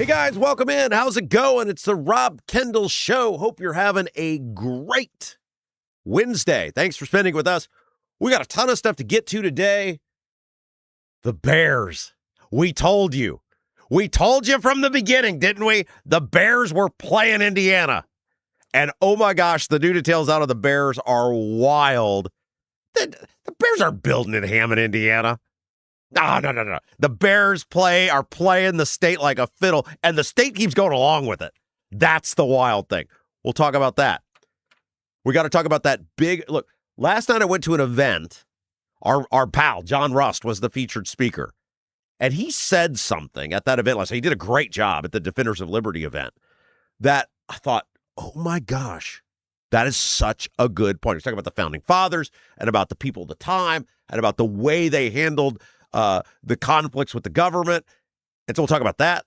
Hey guys, welcome in. How's it going? It's the Rob Kendall Show. Hope you're having a great Wednesday. Thanks for spending with us. We got a ton of stuff to get to today. The Bears. We told you. We told you from the beginning, didn't we? The Bears were playing Indiana. And oh my gosh, the new details out of the Bears are wild. The Bears are building in Hammond, Indiana. No. The Bears are playing the state like a fiddle, and the state keeps going along with it. That's the wild thing. We'll talk about that. We got to talk about that big look. Last night I went to an event. Our pal, John Rust, was the featured speaker. And he said something at that event last night. He did a great job at the Defenders of Liberty event that I thought, oh my gosh, that is such a good point. He's talking about the founding fathers and about the people of the time and about the way they handled the conflicts with the government. And so we'll talk about that.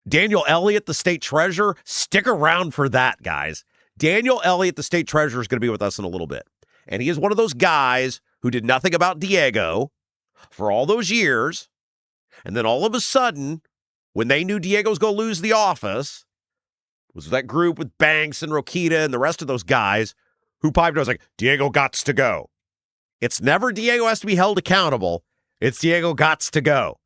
Daniel Elliott, the state treasurer, stick around for that, guys. Daniel Elliott, the state treasurer, is going to be with us in a little bit. And he is one of those guys who did nothing about Diego for all those years. And then all of a sudden, when they knew Diego was going to lose the office, was that group with Banks and Rokita and the rest of those guys who piped up, was like, Diego gots to go. It's never Diego has to be held accountable. It's Diego gots to go.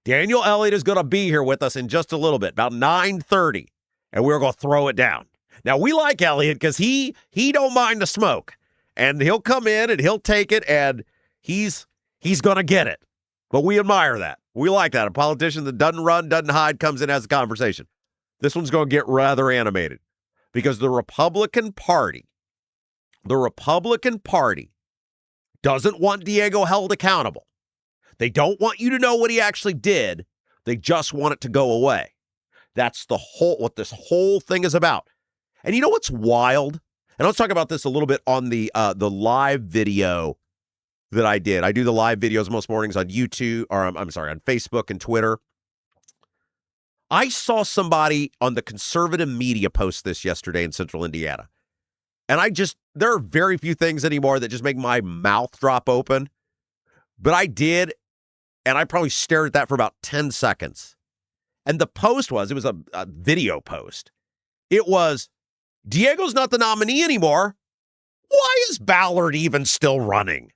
Daniel Elliott is going to be here with us in just a little bit, about 9:30, and we're going to throw it down. Now, we like Elliott because he don't mind the smoke, and he'll come in and he'll take it, and he's going to get it. But we admire that. We like that. A politician that doesn't run, doesn't hide, comes in, has a conversation. This one's going to get rather animated because the Republican Party doesn't want Diego held accountable. They don't want you to know what he actually did. They just want it to go away. That's what this whole thing is about. And you know what's wild? And let's talk about this a little bit on the live video that I did. I do the live videos most mornings on YouTube, or on Facebook and Twitter. I saw somebody on the conservative media post this yesterday in Central Indiana. And there are very few things anymore that just make my mouth drop open. But I did. And I probably stared at that for about 10 seconds. And the post was a video post. It was, Diego's not the nominee anymore. Why is Ballard even still running?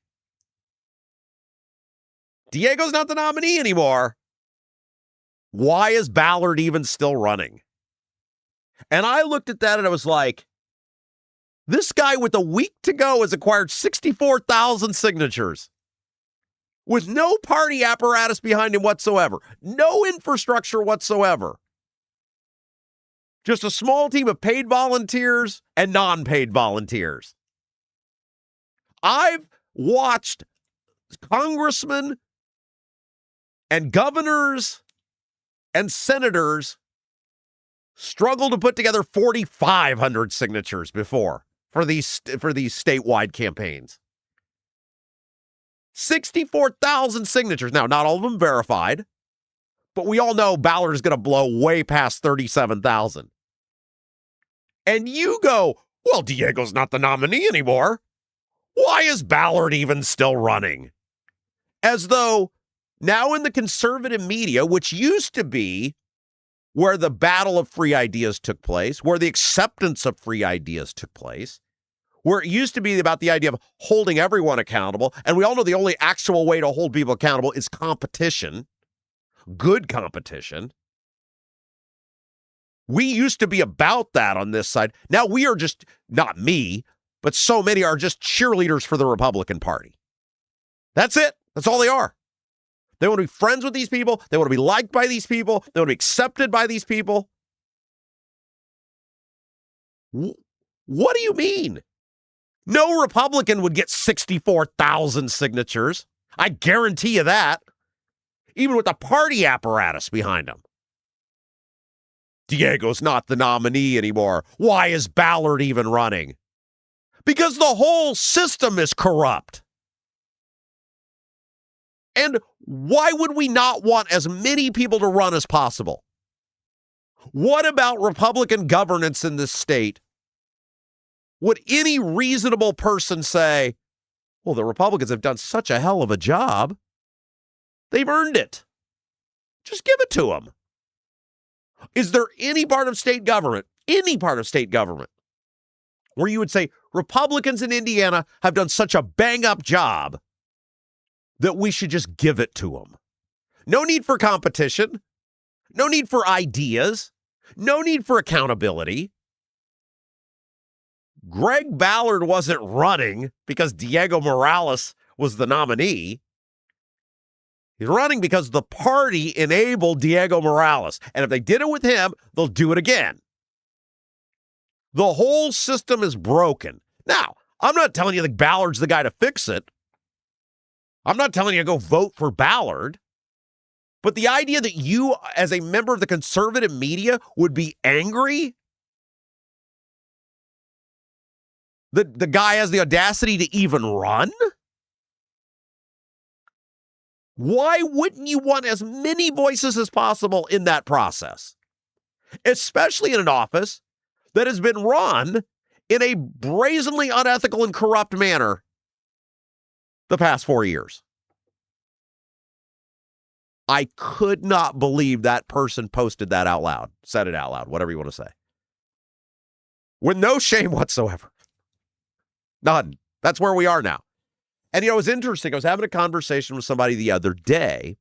Diego's not the nominee anymore. Why is Ballard even still running? And I looked at that and I was like, this guy with a week to go has acquired 64,000 signatures. With no party apparatus behind him whatsoever. No infrastructure whatsoever. Just a small team of paid volunteers and non-paid volunteers. I've watched congressmen and governors and senators struggle to put together 4,500 signatures before for these statewide campaigns. 64,000 signatures. Now, not all of them verified, but we all know Ballard is going to blow way past 37,000. And you go, well, Diego's not the nominee anymore. Why is Ballard even still running? As though now in the conservative media, which used to be where the battle of free ideas took place, where the acceptance of free ideas took place, where it used to be about the idea of holding everyone accountable, and we all know the only actual way to hold people accountable is competition, good competition. We used to be about that on this side. Now we are just, not me, but so many are just cheerleaders for the Republican Party. That's it. That's all they are. They want to be friends with these people. They want to be liked by these people. They want to be accepted by these people. What do you mean? No Republican would get 64,000 signatures. I guarantee you that. Even with the party apparatus behind him. Diego's not the nominee anymore. Why is Ballard even running? Because the whole system is corrupt. And why would we not want as many people to run as possible? What about Republican governance in this state? Would any reasonable person say, well, the Republicans have done such a hell of a job. They've earned it. Just give it to them. Is there any part of state government, where you would say Republicans in Indiana have done such a bang-up job that we should just give it to them? No need for competition. No need for ideas. No need for accountability. Greg Ballard wasn't running because Diego Morales was the nominee. He's running because the party enabled Diego Morales. And if they did it with him, they'll do it again. The whole system is broken. Now, I'm not telling you that Ballard's the guy to fix it. I'm not telling you to go vote for Ballard. But the idea that you, as a member of the conservative media, would be angry that the guy has the audacity to even run? Why wouldn't you want as many voices as possible in that process? Especially in an office that has been run in a brazenly unethical and corrupt manner the past 4 years. I could not believe that person posted that out loud, said it out loud, whatever you want to say. With no shame whatsoever. None. That's where we are now. And, it was interesting. I was having a conversation with somebody the other day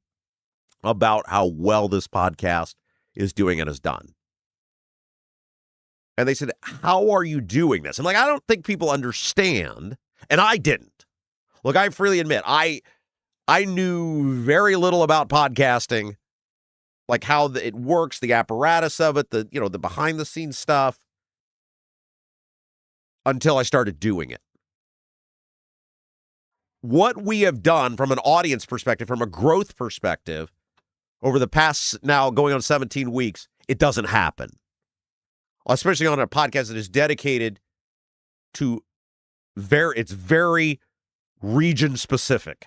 about how well this podcast is doing and has done. And they said, how are you doing this? I'm like, I don't think people understand. And I didn't. Look, I freely admit, I knew very little about podcasting, like how it works, the apparatus of it, the behind the scenes stuff, until I started doing it. What we have done from an audience perspective, from a growth perspective, over the past now going on 17 weeks, it doesn't happen. Especially on a podcast that is dedicated to it's very region specific,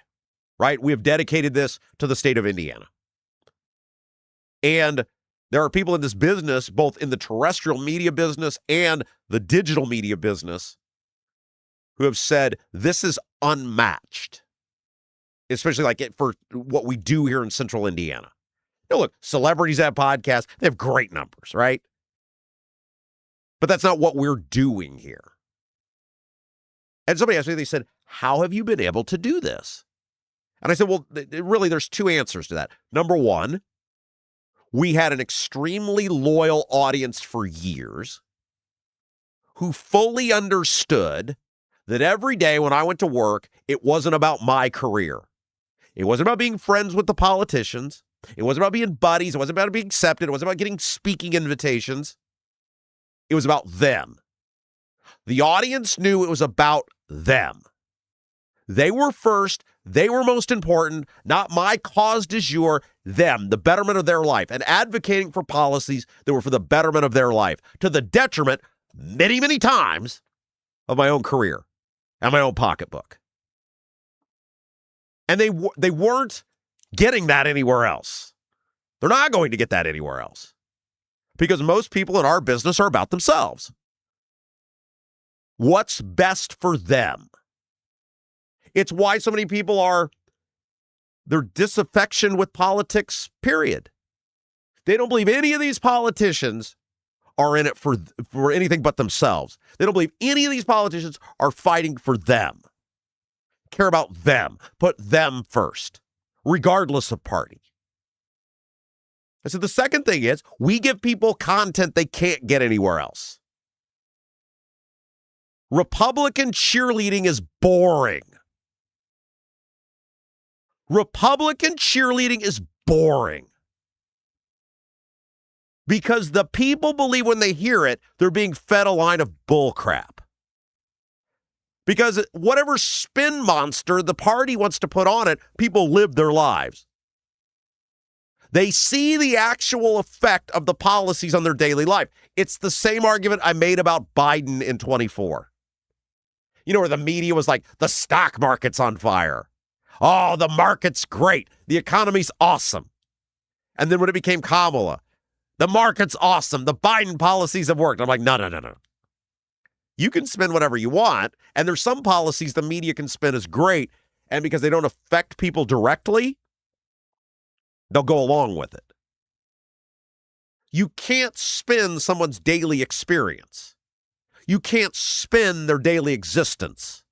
right? We have dedicated this to the state of Indiana. And there are people in this business, both in the terrestrial media business and the digital media business, who have said this is unmatched, especially for what we do here in central Indiana. Look, celebrities have podcasts. They have great numbers, right? But that's not what we're doing here. And somebody asked me, they said, how have you been able to do this? And I said, well, really, there's two answers to that. Number one, we had an extremely loyal audience for years who fully understood that every day when I went to work, it wasn't about my career. It wasn't about being friends with the politicians. It wasn't about being buddies. It wasn't about being accepted. It wasn't about getting speaking invitations. It was about them. The audience knew it was about them. They were first. They were most important, not my cause du jour, them, the betterment of their life, and advocating for policies that were for the betterment of their life, to the detriment, many, many times, of my own career and my own pocketbook. And they weren't getting that anywhere else. They're not going to get that anywhere else. Because most people in our business are about themselves. What's best for them? It's why so many people their disaffection with politics, period. They don't believe any of these politicians are in it for anything but themselves. They don't believe any of these politicians are fighting for them. Care about them. Put them first, regardless of party. And so the second thing is we give people content they can't get anywhere else. Republican cheerleading is boring. Republican cheerleading is boring. Because the people believe when they hear it, they're being fed a line of bullcrap. Because whatever spin monster the party wants to put on it, people live their lives. They see the actual effect of the policies on their daily life. It's the same argument I made about Biden in 24. Where the media was like, the stock market's on fire. Oh, the market's great. The economy's awesome. And then when it became Kamala, the market's awesome. The Biden policies have worked. I'm like, no. You can spend whatever you want. And there's some policies the media can spin as great. And because they don't affect people directly, they'll go along with it. You can't spin someone's daily experience. You can't spin their daily existence.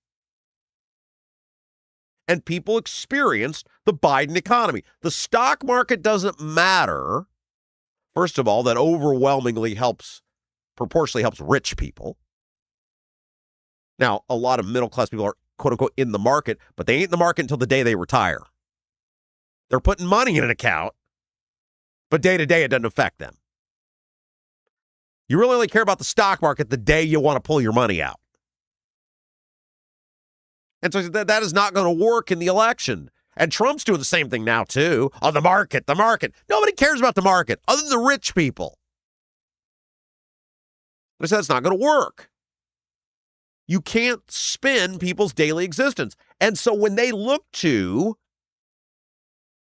And people experienced the Biden economy. The stock market doesn't matter. First of all, that overwhelmingly proportionally helps rich people. Now, a lot of middle-class people are, quote-unquote, in the market, but they ain't in the market until the day they retire. They're putting money in an account, but day to day it doesn't affect them. You really only care about the stock market the day you want to pull your money out. And so that is not going to work in the election. And Trump's doing the same thing now, too. On the market. Nobody cares about the market other than the rich people. But I said that's not going to work. You can't spin people's daily existence. And so when they look to,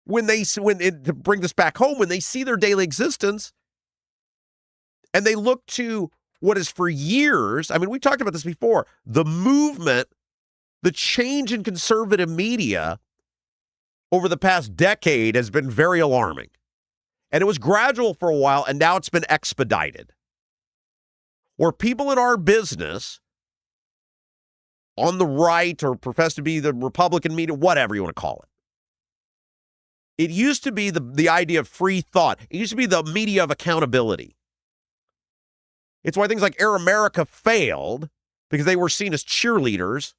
to bring this back home, when they see their daily existence, and they look to what is for years, I mean, we talked about this before, the movement, the change in conservative media over the past decade has been very alarming. And it was gradual for a while, and now it's been expedited. Where people in our business, on the right or profess to be the Republican media, whatever you want to call it. It used to be the idea of free thought. It used to be the media of accountability. It's why things like Air America failed, because they were seen as cheerleaders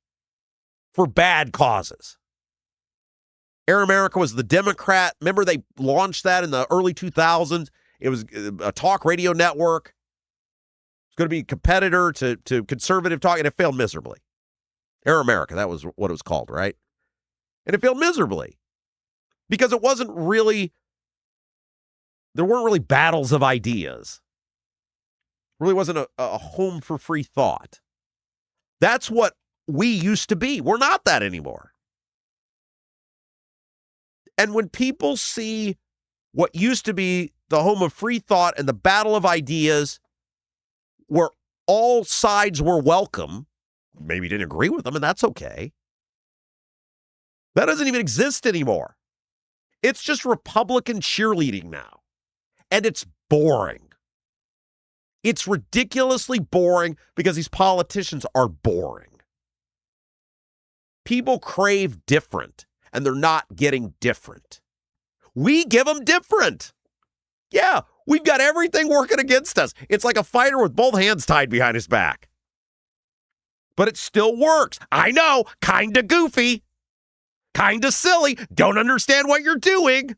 for bad causes. Air America was the Democrat. Remember, they launched that in the early 2000s. It was a talk radio network. It's going to be a competitor to conservative talk, and it failed miserably. Air America, that was what it was called, right? And it failed miserably because there weren't really battles of ideas. It really wasn't a home for free thought. That's what we used to be. We're not that anymore. And when people see what used to be the home of free thought and the battle of ideas where all sides were welcome, maybe didn't agree with them, and that's okay. That doesn't even exist anymore. It's just Republican cheerleading now. And it's boring. It's ridiculously boring because these politicians are boring. People crave different, and they're not getting different. We give them different. Yeah, we've got everything working against us. It's like a fighter with both hands tied behind his back. But it still works. I know, kind of goofy, kind of silly, don't understand what you're doing.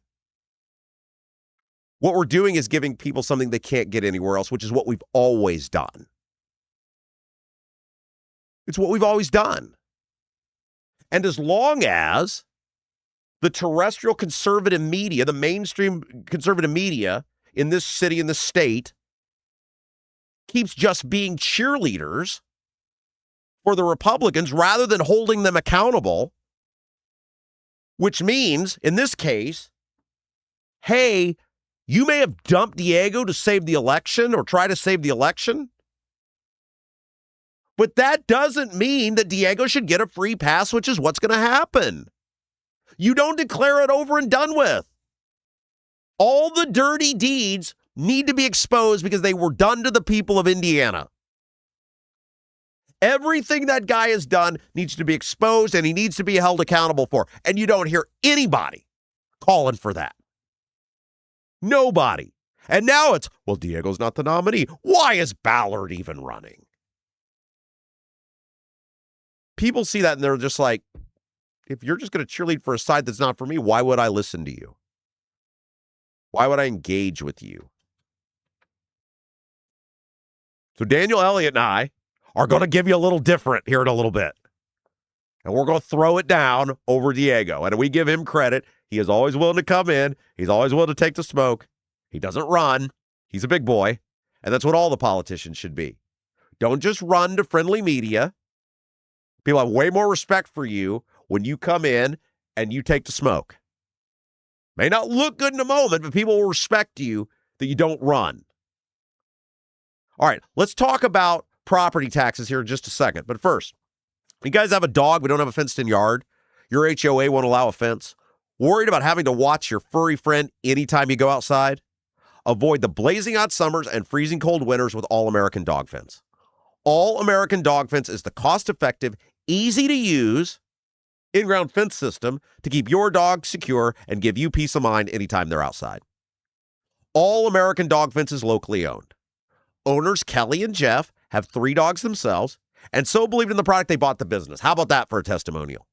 What we're doing is giving people something they can't get anywhere else, which is what we've always done. It's what we've always done. And as long as the terrestrial conservative media, the mainstream conservative media in this city, in this state, keeps just being cheerleaders for the Republicans rather than holding them accountable, which means, in this case, hey, you may have dumped Diego to save the election or try to save the election, but that doesn't mean that Diego should get a free pass, which is what's going to happen. You don't declare it over and done with. All the dirty deeds need to be exposed because they were done to the people of Indiana. Everything that guy has done needs to be exposed, and he needs to be held accountable for. And you don't hear anybody calling for that. Nobody. And now it's, well, Diego's not the nominee. Why is Ballard even running? People see that and they're just like, if you're just going to cheerlead for a side that's not for me, why would I listen to you? Why would I engage with you? So Daniel Elliott and I are going to give you a little different here in a little bit. And we're going to throw it down over Diego. And we give him credit. He is always willing to come in. He's always willing to take the smoke. He doesn't run. He's a big boy. And that's what all the politicians should be. Don't just run to friendly media. People have way more respect for you when you come in and you take the smoke. May not look good in a moment, but people will respect you that you don't run. All right, let's talk about property taxes here in just a second. But first, you guys have a dog, we don't have a fenced-in yard. Your HOA won't allow a fence. Worried about having to watch your furry friend anytime you go outside? Avoid the blazing hot summers and freezing cold winters with All American Dog Fence. All American Dog Fence is the cost-effective, easy-to-use in-ground fence system to keep your dog secure and give you peace of mind anytime they're outside. All American Dog Fence is locally owned. Owners Kelly and Jeff have 3 dogs themselves and so believed in the product they bought the business. How about that for a testimonial?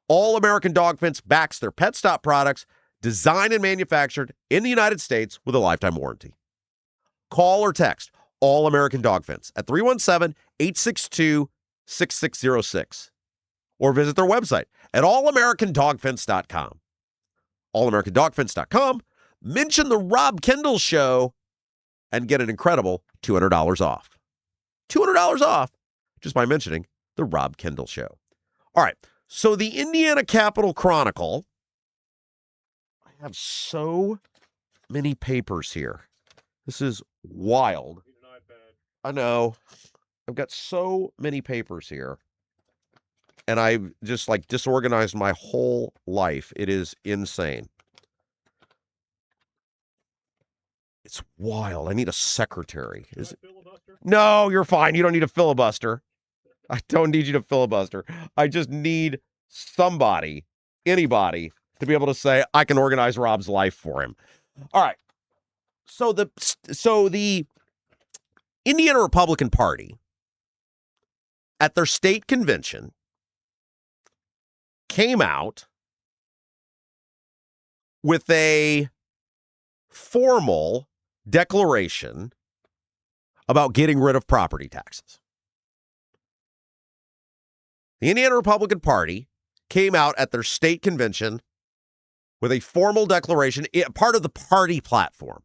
All American Dog Fence backs their Pet Stop products, designed and manufactured in the United States with a lifetime warranty. Call or text All American Dog Fence at 317-862-6606 or visit their website at allamericandogfence.com. allamericandogfence.com. Mention the Rob Kendall Show and get an incredible $200 off. $200 off just by mentioning the Rob Kendall Show. All right, so the Indiana Capital Chronicle. I have so many papers here. This is wild. I know. I've got so many papers here. And I've just disorganized my whole life. It is insane. It's wild. I need a secretary. Is it? No, you're fine. You don't need a filibuster. I don't need you to filibuster. I just need somebody, anybody, to be able to say, I can organize Rob's life for him. All right. So the Indiana Republican Party at their state convention came out with a formal declaration about getting rid of property taxes. The Indiana Republican Party came out at their state convention with a formal declaration, part of the party platform.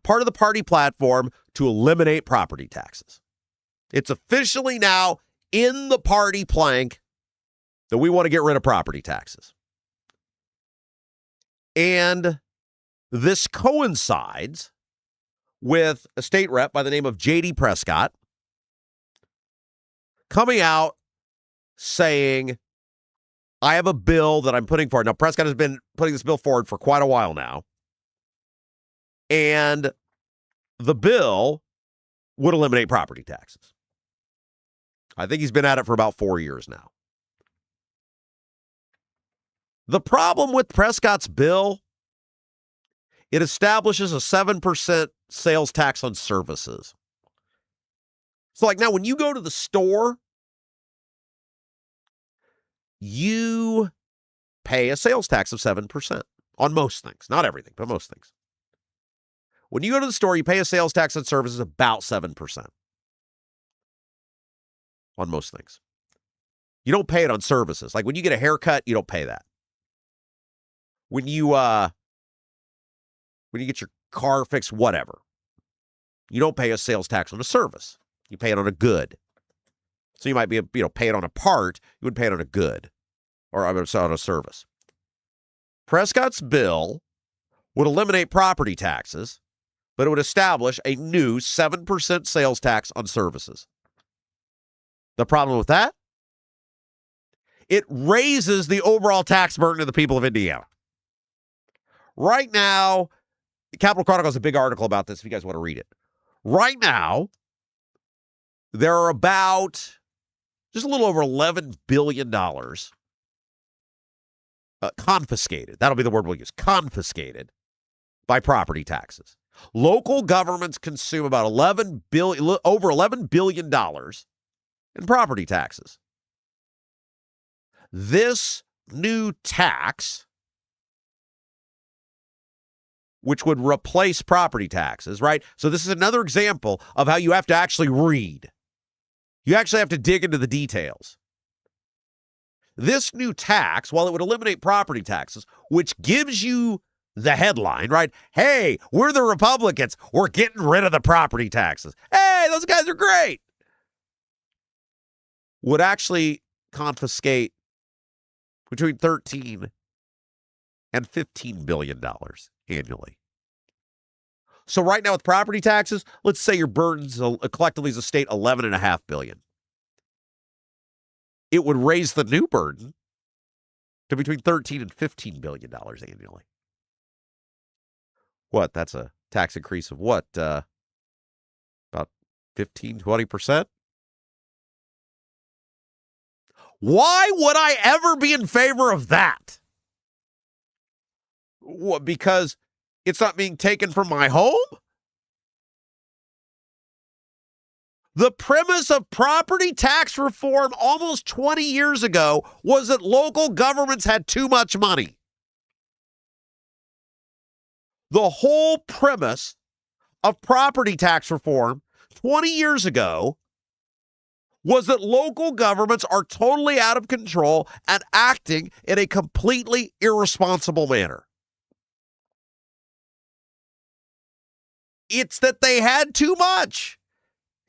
Part of the party platform to eliminate property taxes. It's officially now in the party plank that we want to get rid of property taxes. And this coincides with a state rep by the name of J.D. Prescott coming out saying, I have a bill that I'm putting forward. Now, Prescott has been putting this bill forward for quite a while now. And the bill would eliminate property taxes. I think he's been at it for about 4 years now. The problem with Prescott's bill, it establishes a 7% sales tax on services. So now when you go to the store, you pay a sales tax of 7% on most things. Not everything, but most things. When you go to the store, you pay a sales tax on services about 7% on most things. You don't pay it on services. Like when you get a haircut, you don't pay that. When you get your car fixed, whatever, you don't pay a sales tax on a service. You pay it on a good. So you might be, pay it on a part. You would pay it on a good or on a service. Prescott's bill would eliminate property taxes, but it would establish a new 7% sales tax on services. The problem with that? It raises the overall tax burden of the people of Indiana. Right now, the Capital Chronicle has a big article about this if you guys want to read it. Right now, there are about just a little over $11 billion confiscated. That'll be the word we'll use. Confiscated by property taxes. Local governments consume about over $11 billion in property taxes. This new tax, which would replace property taxes, right? So this is another example of how you have to actually read. You actually have to dig into the details. This new tax, while it would eliminate property taxes, which gives you the headline, right? Hey, we're the Republicans. We're getting rid of the property taxes. Hey, those guys are great. Would actually confiscate between $13 and $15 billion annually. So right now with property taxes, let's say your burden's collectively as a state $11.5 billion. It would raise the new burden to between $13 and $15 billion annually. What? That's a tax increase of what? About 15, 20%? Why would I ever be in favor of that? What, because it's not being taken from my home? The premise of property tax reform almost 20 years ago was that local governments had too much money. The whole premise of property tax reform 20 years ago was that local governments are totally out of control and acting in a completely irresponsible manner. It's that they had too much.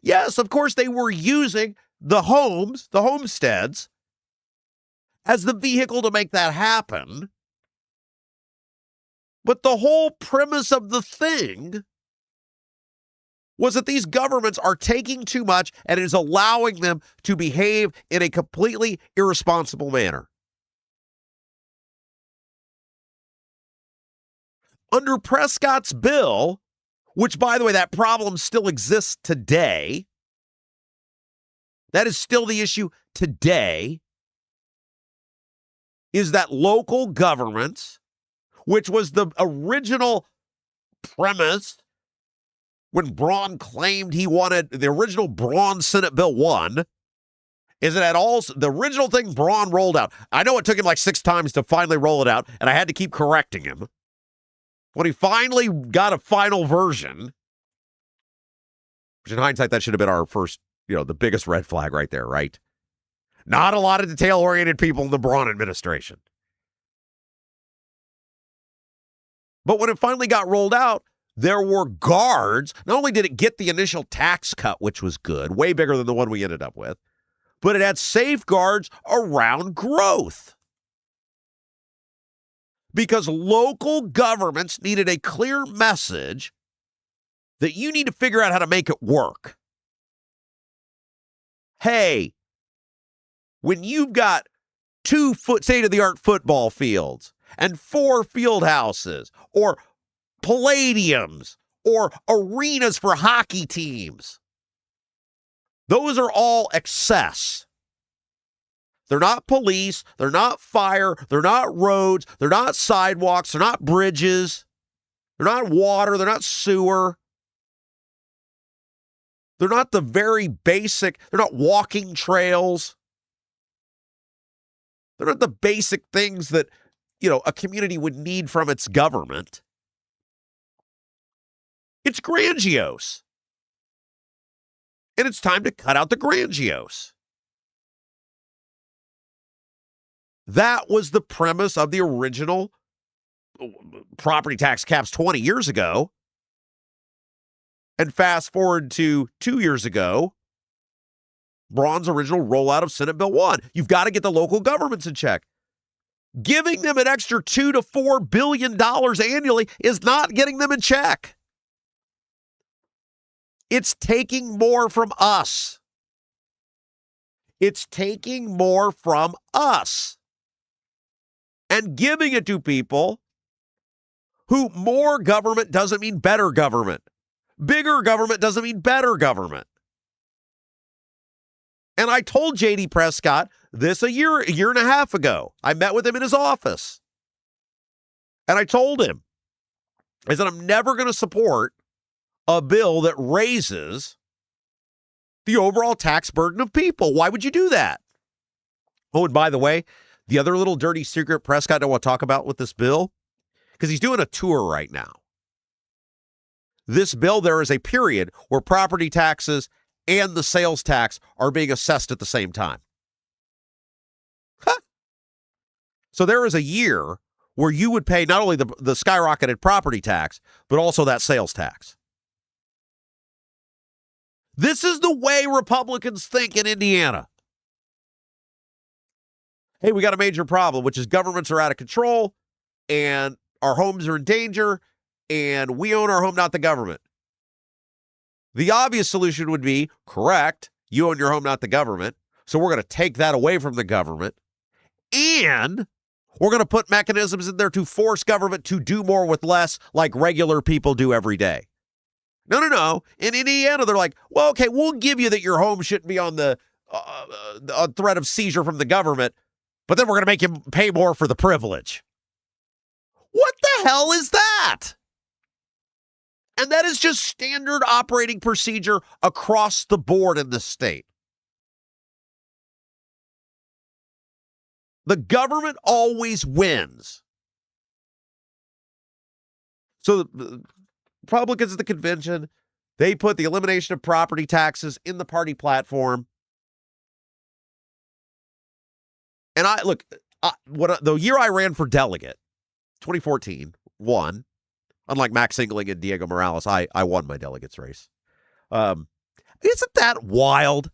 Yes, of course, they were using the homes, the homesteads, as the vehicle to make that happen. But the whole premise of the thing was that these governments are taking too much and it is allowing them to behave in a completely irresponsible manner. Under Prescott's bill, which, by the way, that problem still exists today, that is still the issue today, is that local governments, which was the original premise when Braun claimed he wanted the original Braun Senate Bill 1, is that the original thing Braun rolled out. I know it took him like 6 times to finally roll it out, and I had to keep correcting him. When he finally got a final version, which in hindsight, that should have been our first, the biggest red flag right there, right? Not a lot of detail-oriented people in the Braun administration. But when it finally got rolled out, there were guards. Not only did it get the initial tax cut, which was good, way bigger than the one we ended up with, but it had safeguards around growth. Because local governments needed a clear message that you need to figure out how to make it work. Hey, when you've got 2 state-of-the-art football fields and 4 field houses or palladiums or arenas for hockey teams, those are all excess. They're not police, they're not fire, they're not roads, they're not sidewalks, they're not bridges, they're not water, they're not sewer. They're not the very basic, they're not walking trails. They're not the basic things that, a community would need from its government. It's grandiose. And it's time to cut out the grandiose. That was the premise of the original property tax caps 20 years ago. And fast forward to 2 years ago, Braun's original rollout of Senate Bill 1. You've got to get the local governments in check. Giving them an extra $2 to $4 billion annually is not getting them in check. It's taking more from us. It's taking more from us and giving it to people who more government doesn't mean better government. Bigger government doesn't mean better government. And I told J.D. Prescott this a year and a half ago. I met with him in his office. And I told him, I said, I'm never going to support a bill that raises the overall tax burden of people. Why would you do that? Oh, and by the way, the other little dirty secret Prescott don't want to talk about with this bill, because he's doing a tour right now. This bill, there is a period where property taxes and the sales tax are being assessed at the same time. Huh. So there is a year where you would pay not only the skyrocketed property tax, but also that sales tax. This is the way Republicans think in Indiana. Hey, we got a major problem, which is governments are out of control and our homes are in danger and we own our home, not the government. The obvious solution would be, correct, you own your home, not the government. So we're going to take that away from the government. And We're going to put mechanisms in there to force government to do more with less, like regular people do every day. No. In Indiana, they're like, well, okay, we'll give you that your home shouldn't be on the threat of seizure from the government, but then we're going to make you pay more for the privilege. What the hell is that? And that is just standard operating procedure across the board in the state. The always wins. So the Republicans at the convention, they put the elimination of property taxes in the party platform. And the year I ran for delegate, 2014, won. Unlike Max Singling and Diego Morales, I won my delegates race. Isn't that wild?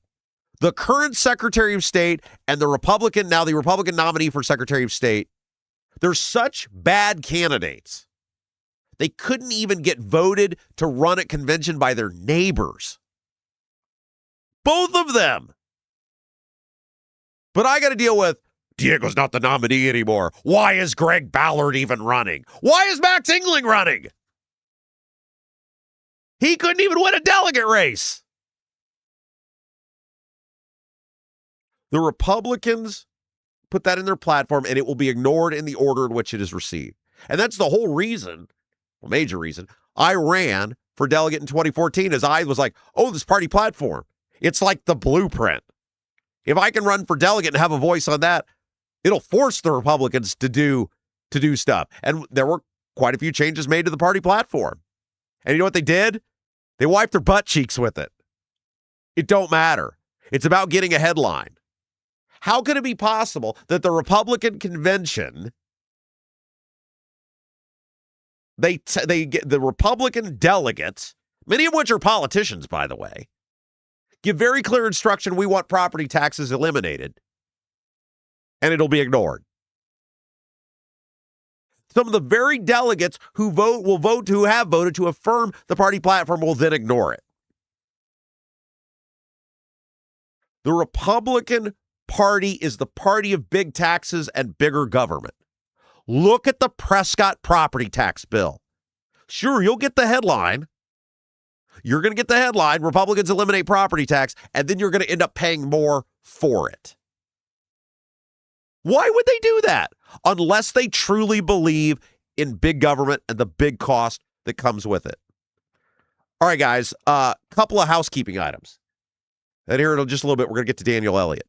The current Secretary of State and the Republican nominee for Secretary of State, they're such bad candidates. They couldn't even get voted to run at convention by their neighbors. Both of them. But I got to deal with, Diego's not the nominee anymore. Why is Greg Ballard even running? Why is Max Engling running? He couldn't even win a delegate race. The Republicans put that in their platform, and it will be ignored in the order in which it is received. And that's the whole reason, a major reason, I ran for delegate in 2014, as I was like, oh, this party platform, it's like the blueprint. If I can run for delegate and have a voice on that, it'll force the Republicans to do stuff. And there were quite a few changes made to the party platform. And you know what they did? They wiped their butt cheeks with it. It don't matter. It's about getting a headline. How could it be possible that the Republican convention, they get the Republican delegates, many of which are politicians, by the way, give very clear instruction, we want property taxes eliminated, and it'll be ignored. Some of the very delegates who have voted to affirm the party platform will then ignore it. The Republican Party is the party of big taxes and bigger government. Look at the Prescott property tax bill. Sure, you'll get the headline. You're going to get the headline, Republicans eliminate property tax, and then you're going to end up paying more for it. Why would they do that? Unless they truly believe in big government and the big cost that comes with it. All right, guys, a couple of housekeeping items. And here in just a little bit, we're going to get to Daniel Elliott.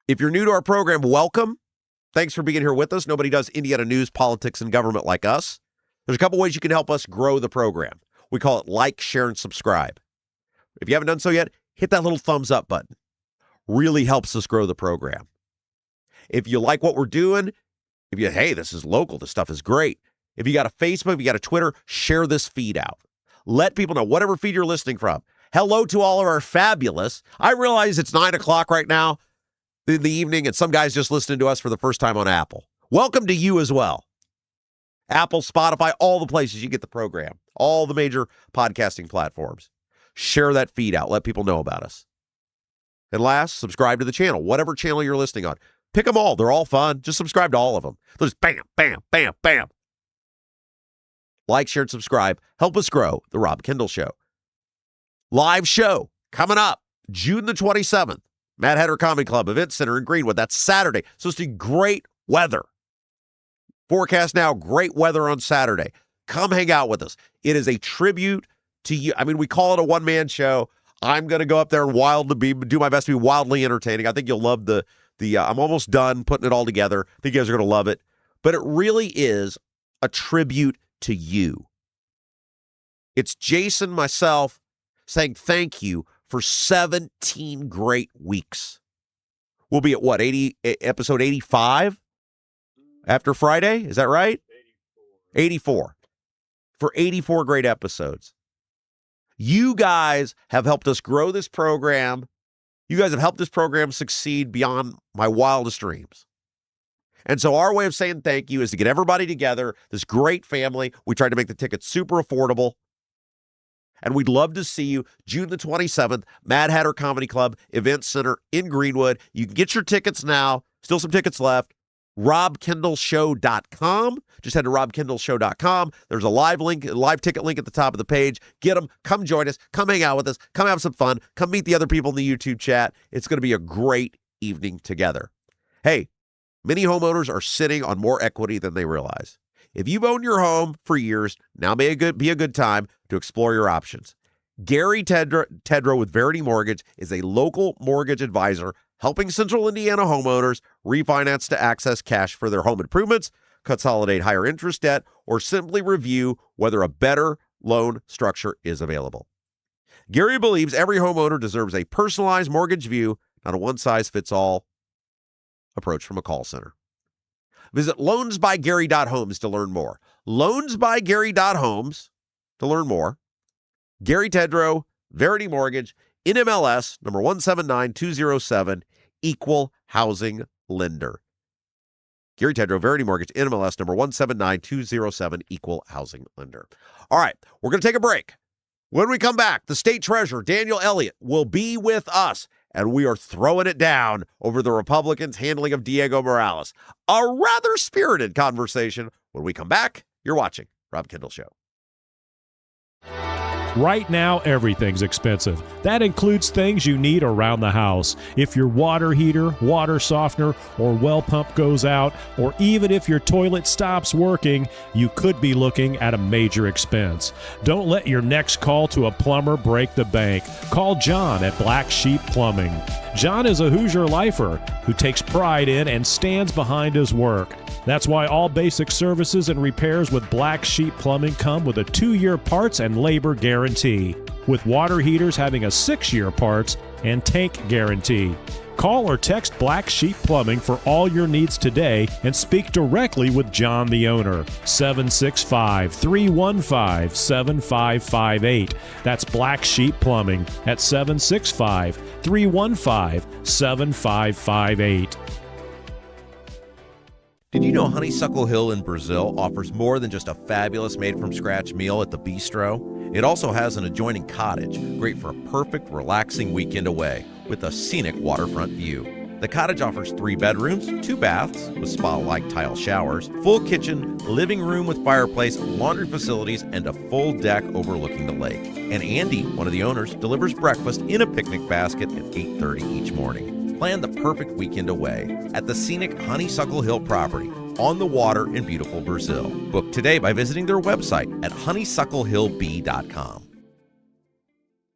If you're new to our program, welcome. Thanks for being here with us. Nobody does Indiana news, politics, and government like us. There's a couple ways you can help us grow the program. We call it like, share, and subscribe. If you haven't done so yet, hit that little thumbs up button. Really helps us grow the program. If you like what we're doing, hey, this is local, this stuff is great. If you got a Facebook, if you got a Twitter, share this feed out. Let people know, whatever feed you're listening from. Hello to all of our fabulous. I realize it's 9 o'clock right now in the evening, and some guys just listening to us for the first time on Apple. Welcome to you as well. Apple, Spotify, all the places you get the program, all the major podcasting platforms. Share that feed out. Let people know about us. And last, subscribe to the channel, whatever channel you're listening on. Pick them all. They're all fun. Just subscribe to all of them. There's bam, bam, bam, bam. Like, share, and subscribe. Help us grow the Rob Kendall Show. Live show coming up June the 27th. Mad Hatter Comedy Club Event Center in Greenwood. That's Saturday. Supposed to be great weather. Forecast now, great weather on Saturday. Come hang out with us. It is a tribute to you. I mean, we call it a one-man show. I'm going to go up there and do my best to be wildly entertaining. I think you'll love the I'm almost done putting it all together. I think you guys are going to love it. But it really is a tribute to you. It's Jason, myself, saying thank you for 17 great weeks. We'll be at episode 85 after Friday? Is that right? 84. For 84 great episodes. You guys have helped us grow this program. You guys have helped this program succeed beyond my wildest dreams. And so our way of saying thank you is to get everybody together, this great family. We tried to make the tickets super affordable. And we'd love to see you June the 27th, Mad Hatter Comedy Club Event Center in Greenwood. You can get your tickets now. Still some tickets left. robkendallshow.com. Just head to robkendallshow.com. There's a live ticket link at the top of the page. Get them. Come join us. Come hang out with us. Come have some fun. Come meet the other people in the YouTube chat. It's going to be a great evening together. Hey, many homeowners are sitting on more equity than they realize. If you've owned your home for years, now may be a good time to explore your options. Gary Tedrow with Verity Mortgage is a local mortgage advisor helping Central Indiana homeowners refinance to access cash for their home improvements, consolidate higher interest debt, or simply review whether a better loan structure is available. Gary believes every homeowner deserves a personalized mortgage view, not a one-size-fits-all approach from a call center. Visit loansbygary.homes to learn more. Loansbygary.homes to learn more. Gary Tedrow, Verity Mortgage, NMLS number 179207, equal housing lender. Gary Tedrow, Verity Mortgage, NMLS number 179207, equal housing lender. All right, we're going to take a break. When we come back, the state treasurer, Daniel Elliott, will be with us, and we are throwing it down over the Republicans' handling of Diego Morales. A rather spirited conversation. When we come back, you're watching Rob Kendall Show. Right now, everything's expensive. That includes things you need around the house. If your water heater, water softener, or well pump goes out, or even if your toilet stops working, you could be looking at a major expense. Don't let your next call to a plumber break the bank. Call John at Black Sheep Plumbing. John is a Hoosier lifer who takes pride in and stands behind his work. That's why all basic services and repairs with Black Sheep Plumbing come with a 2-year parts and labor guarantee, with water heaters having a 6-year parts and tank guarantee. Call or text Black Sheep Plumbing for all your needs today and speak directly with John, the owner. 765-315-7558. That's Black Sheep Plumbing at 765-315-7558. Did you know Honeysuckle Hill in Brazil offers more than just a fabulous made-from-scratch meal at the bistro? It also has an adjoining cottage, great for a perfect, relaxing weekend away, with a scenic waterfront view. The cottage offers 3 bedrooms, 2 baths with spa-like tile showers, full kitchen, living room with fireplace, laundry facilities, and a full deck overlooking the lake. And Andy, one of the owners, delivers breakfast in a picnic basket at 8:30 each morning. Plan the perfect weekend away at the scenic Honeysuckle Hill property on the water in beautiful Brazil. Book today by visiting their website at honeysucklehillb.com.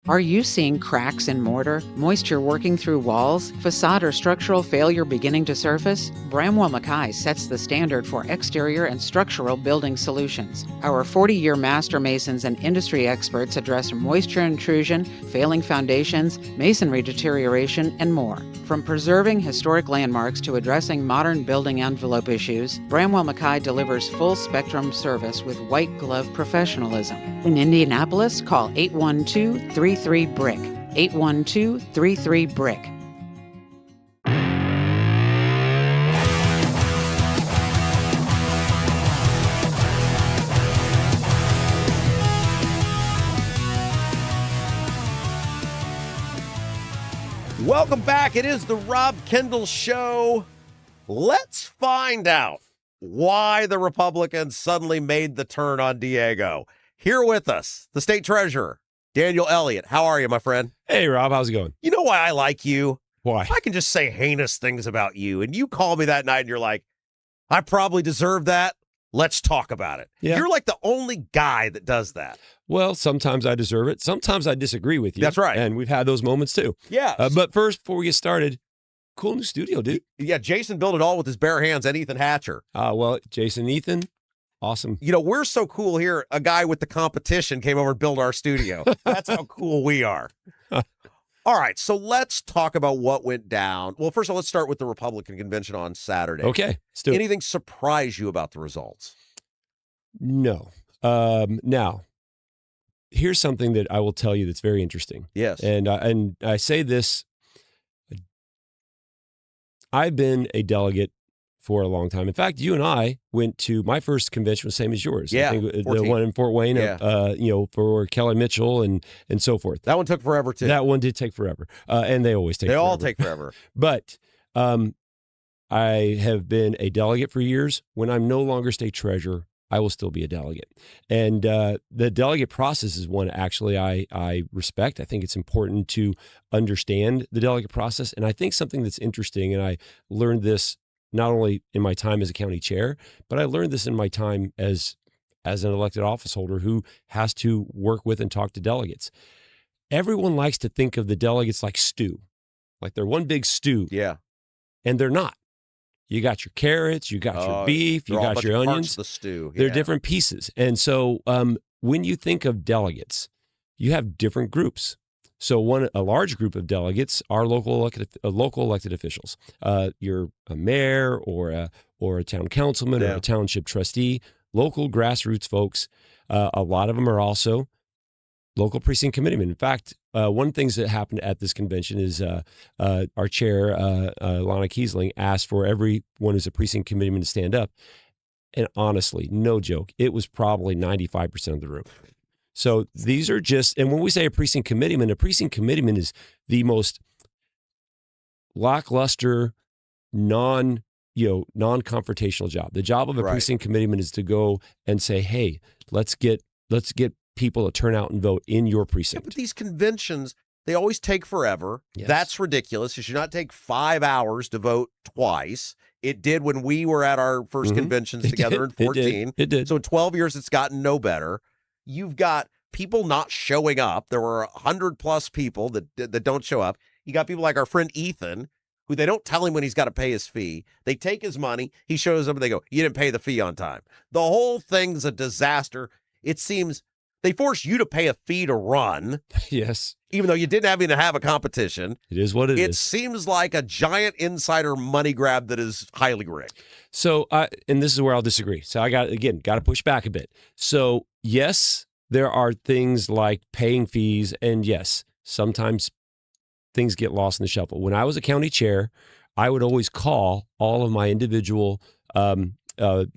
Are you seeing cracks in mortar, moisture working through walls, facade or structural failure beginning to surface? Bramwell Mackay sets the standard for exterior and structural building solutions. Our 40-year master masons and industry experts address moisture intrusion, failing foundations, masonry deterioration, and more. From preserving historic landmarks to addressing modern building envelope issues, Bramwell Mackay delivers full-spectrum service with white-glove professionalism. In Indianapolis, call 812-33-BRICK. 812-33-BRICK. Welcome back. It is the Rob Kendall Show. Let's find out why the Republicans suddenly made the turn on Diego. Here with us, the state treasurer, Daniel Elliott. How are you, my friend? Hey, Rob. How's it going? You know why I like you? Why? I can just say heinous things about you, and you call me that night, and you're like, I probably deserve that. Let's talk about it. Yeah. You're like the only guy that does that. Well, sometimes I deserve it. Sometimes I disagree with you. That's right. And we've had those moments too. Yeah. But first, before we get started, cool new studio, dude. Yeah, Jason built it all with his bare hands, and Ethan Hatcher. Well, Jason, Ethan, awesome. You know, we're so cool here. A guy with the competition came over and built our studio. That's how cool we are. All right, so let's talk about what went down. Well, first of all, let's start with the Republican convention on Saturday. Okay, let's do it. Anything surprise you about the results? No. Now, here's something that I will tell you that's very interesting. Yes. And I say this, I've been a delegate for a long time. In fact, you and I went to my first convention, was the same as yours. Yeah, I think 14. the one in Fort Wayne, Yeah. For Kelly Mitchell and so forth. That one took forever, too. That one did take forever. And they always take forever. They all take forever. But I have been a delegate for years. When I'm no longer state treasurer, I will still be a delegate. And the delegate process is one actually I respect. I think it's important to understand the delegate process. And I think something that's interesting, and I learned this not only in my time as a county chair, but I learned this in my time as an elected office holder who has to work with and talk to delegates. Everyone likes to think of the delegates like stew, like they're one big stew. Yeah. And they're not. You got your carrots, you got your beef, you got your onions. The stew. They're different pieces. And so when you think of delegates, you have different groups. So a large group of delegates are local elected officials. You're a mayor or a town councilman or a township trustee, local grassroots folks. A lot of them are also local precinct committeemen. In fact, one of the things that happened at this convention is our chair, Lana Kiesling, asked for everyone who's a precinct committeeman to stand up. And honestly, no joke, it was probably 95% of the room. So these are just, and when we say a precinct committeeman is the most lackluster, non-confrontational job. The job of a precinct committeeman is to go and say, hey, let's get people to turn out and vote in your precinct. Yeah, but these conventions, they always take forever. Yes. That's ridiculous. You should not take 5 hours to vote twice. It did when we were at our first conventions together in 14. It did. So in 12 years, it's gotten no better. You've got people not showing up. There were 100+ people that don't show up. You got people like our friend Ethan, who they don't tell him when he's got to pay his fee. They take his money. He shows up and they go, you didn't pay the fee on time. The whole thing's a disaster. It seems they force you to pay a fee to run. Yes. Even though you didn't even have a competition. It is what it is. It seems like a giant insider money grab that is highly rigged. So, and this is where I'll disagree. So I got to push back a bit. So yes, there are things like paying fees. And yes, sometimes things get lost in the shuffle. When I was a county chair, I would always call all of my individual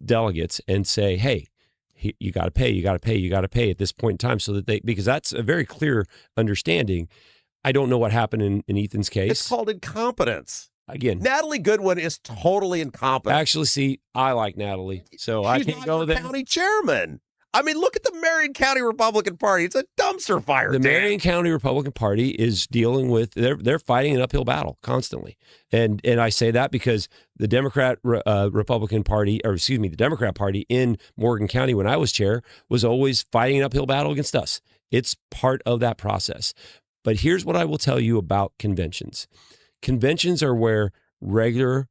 delegates and say, hey, you got to pay at this point in time, so that because that's a very clear understanding. I don't know what happened in Ethan's case. It's called incompetence. Again, Natalie Goodwin is totally incompetent. Actually, see, I like Natalie, so I can't go there. County chairman. I mean, look at the Marion County Republican Party. It's a dumpster fire. The Marion County Republican Party is dealing with, they're fighting an uphill battle constantly. And I say that because the Republican Party, or excuse me, the Democrat Party in Morgan County when I was chair was always fighting an uphill battle against us. It's part of that process. But here's what I will tell you about conventions. Conventions are where regular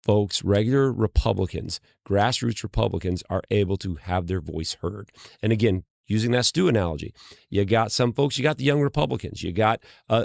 folks, regular Republicans, grassroots Republicans are able to have their voice heard. And again, using that stew analogy, you got some folks, you got the young Republicans, you got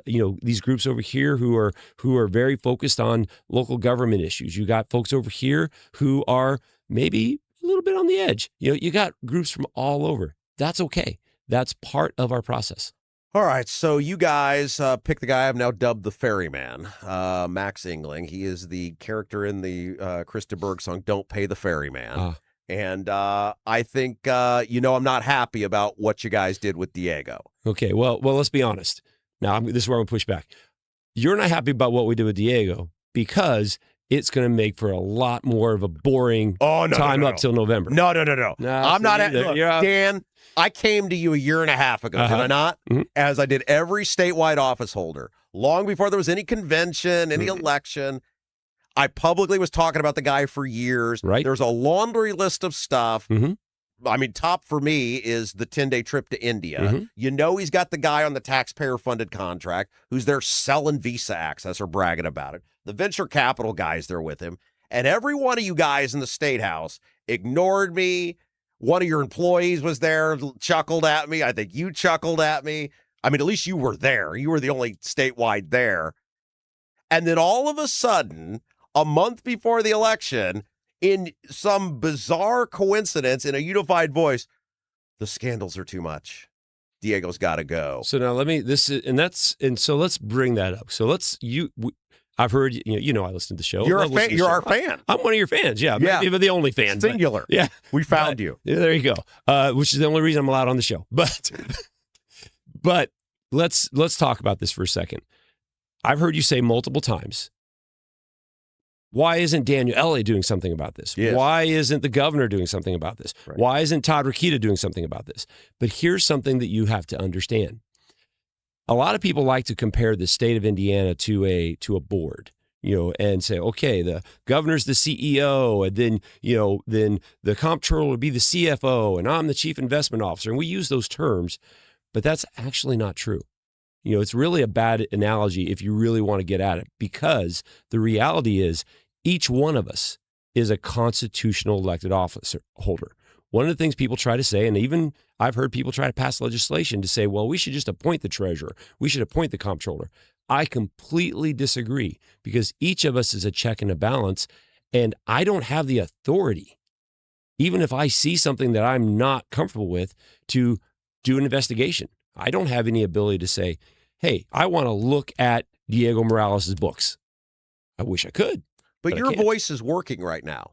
these groups over here who are very focused on local government issues. You got folks over here who are maybe a little bit on the edge. You got groups from all over. That's okay. That's part of our process. All right, so you guys pick the guy I've now dubbed the Ferryman, Max Engling. He is the character in the Krista Berg song, Don't Pay the Ferryman. And I think, I'm not happy about what you guys did with Diego. Okay, well, let's be honest. Now, this is where I'm going to push back. You're not happy about what we did with Diego because it's going to make for a lot more of a boring time up till November. No. I'm not at look, Dan, I came to you a year and a half ago, did I not? Mm-hmm. As I did every statewide office holder. Long before there was any convention, any election. I publicly was talking about the guy for years. Right. There's a laundry list of stuff. Mm-hmm. I mean, top for me is the 10-day trip to India. Mm-hmm. He's got the guy on the taxpayer-funded contract who's there selling visa access or bragging about it. The venture capital guys there with him. And every one of you guys in the Statehouse ignored me. One of your employees was there, chuckled at me. I think you chuckled at me. I mean, at least you were there. You were the only statewide there. And then all of a sudden, a month before the election, in some bizarre coincidence, in a unified voice, the scandals are too much. Diego's got to go. So now so let's bring that up. So I've heard, I listen to the show. You're our fan. I'm one of your fans. Yeah. Maybe the only fan. Singular. Yeah. We found you. Yeah, there you go. Which is the only reason I'm allowed on the show. But let's talk about this for a second. I've heard you say multiple times Why isn't Daniel Elliott doing something about this? Yes. Why isn't the governor doing something about this? Right. Why isn't Todd Rokita doing something about this? But here's something that you have to understand. A lot of people like to compare the state of Indiana to a board, and say, okay, the governor's the CEO, and then the comptroller would be the CFO, and I'm the chief investment officer. And we use those terms, but that's actually not true. It's really a bad analogy if you really want to get at it, because the reality is each one of us is a constitutional elected office holder. One of the things people try to say, and even I've heard people try to pass legislation to say, well, we should just appoint the treasurer. We should appoint the comptroller. I completely disagree, because each of us is a check and a balance, and I don't have the authority, even if I see something that I'm not comfortable with, to do an investigation. I don't have any ability to say, hey, I want to look at Diego Morales' books. I wish I could. But I your can't. voice is working right now.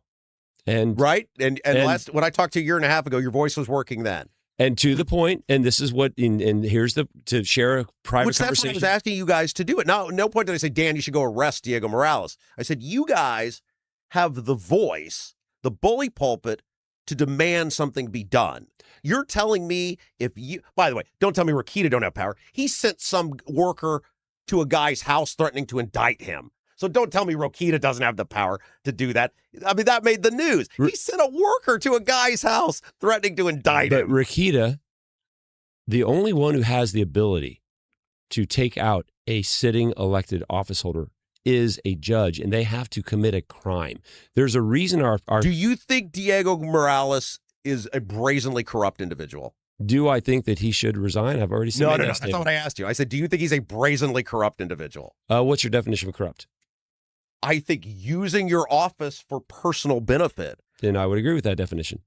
And right? And last, when I talked to you a year and a half ago, your voice was working then. And to the point, and this is what, and here's to share a private Which that's conversation. what I was asking you guys to do it. Now, no point did I say, Dan, you should go arrest Diego Morales. I said, you guys have the voice, the bully pulpit, to demand something be done. You're telling me by the way, don't tell me Rokita don't have power. He sent some worker to a guy's house threatening to indict him. So don't tell me Rokita doesn't have the power to do that. I mean, that made the news. He sent a worker to a guy's house threatening to indict him. But Rokita, the only one who has the ability to take out a sitting elected office holder, is a judge, and they have to commit a crime. There's a reason our Do you think Diego Morales is a brazenly corrupt individual? Do I think that he should resign? I've already said no. That's not what I asked you. I said, do you think he's a brazenly corrupt individual? What's your definition of corrupt? I think using your office for personal benefit. Then I would agree with that definition.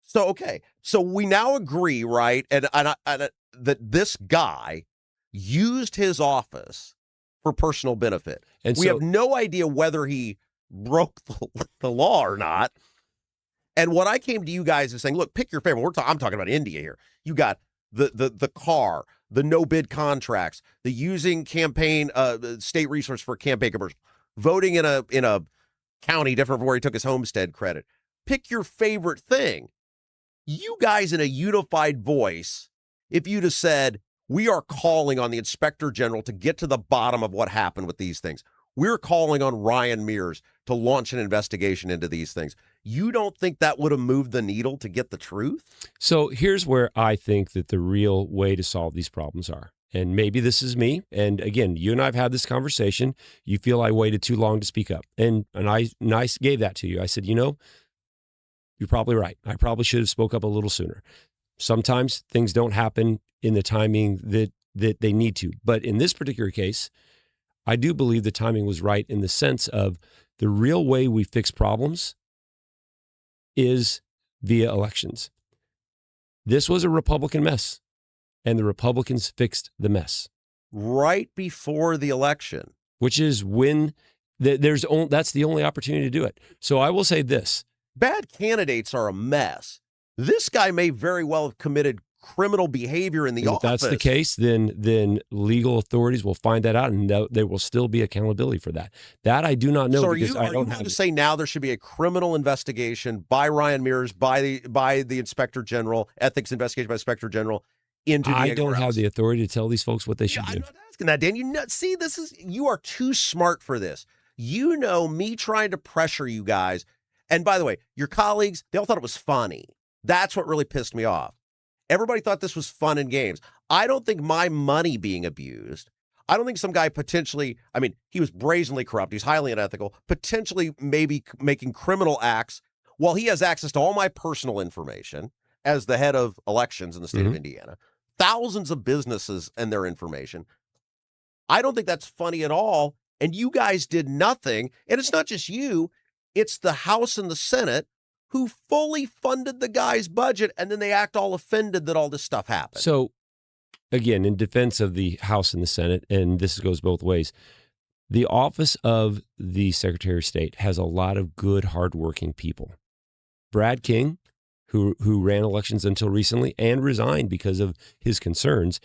So, okay. So we now agree, right? And that this guy used his office for personal benefit. And we have no idea whether he broke the law or not. And what I came to you guys is saying, look, pick your favorite. I'm talking about India here. You got the car, the no bid contracts, the using campaign state resource for campaign commercial, voting in a county different from where he took his homestead credit. Pick your favorite thing. You guys in a unified voice, if you'd have said, we are calling on the inspector general to get to the bottom of what happened with these things. We're calling on Ryan Mears to launch an investigation into these things. You don't think that would have moved the needle to get the truth? So here's where I think that the real way to solve these problems are. And maybe this is me. And again, you and I have had this conversation. You feel I waited too long to speak up. And I gave that to you. I said, you're probably right. I probably should have spoke up a little sooner. Sometimes things don't happen in the timing that they need to. But in this particular case, I do believe the timing was right in the sense of the real way we fix problems is via elections. This was a Republican mess, and the Republicans fixed the mess. Right before the election. Which is when that's the only opportunity to do it. So I will say this. Bad candidates are a mess. This guy may very well have committed criminal behavior in the office. If that's the case, then legal authorities will find that out, and there will still be accountability for that. That I do not know. So because I don't have to say now there should be a criminal investigation by Ryan Mears, by the Inspector General, ethics investigation by the Inspector General into Diego I don't Morales. have the authority to tell these folks what they should do. I'm not asking that, Dan. You are too smart for this. You know me trying to pressure you guys. And by the way, your colleagues, they all thought it was funny. That's what really pissed me off. Everybody thought this was fun and games. I don't think my money being abused. I don't think some guy potentially, he was brazenly corrupt. He's highly unethical, potentially maybe making criminal acts while he has access to all my personal information as the head of elections in the state of Indiana, thousands of businesses and their information. I don't think that's funny at all. And you guys did nothing. And it's not just you. It's the House and the Senate who fully funded the guy's budget, and then they act all offended that all this stuff happened. So, again, in defense of the House and the Senate, and this goes both ways, the office of the Secretary of State has a lot of good, hardworking people. Brad King, who ran elections until recently and resigned because of his concerns,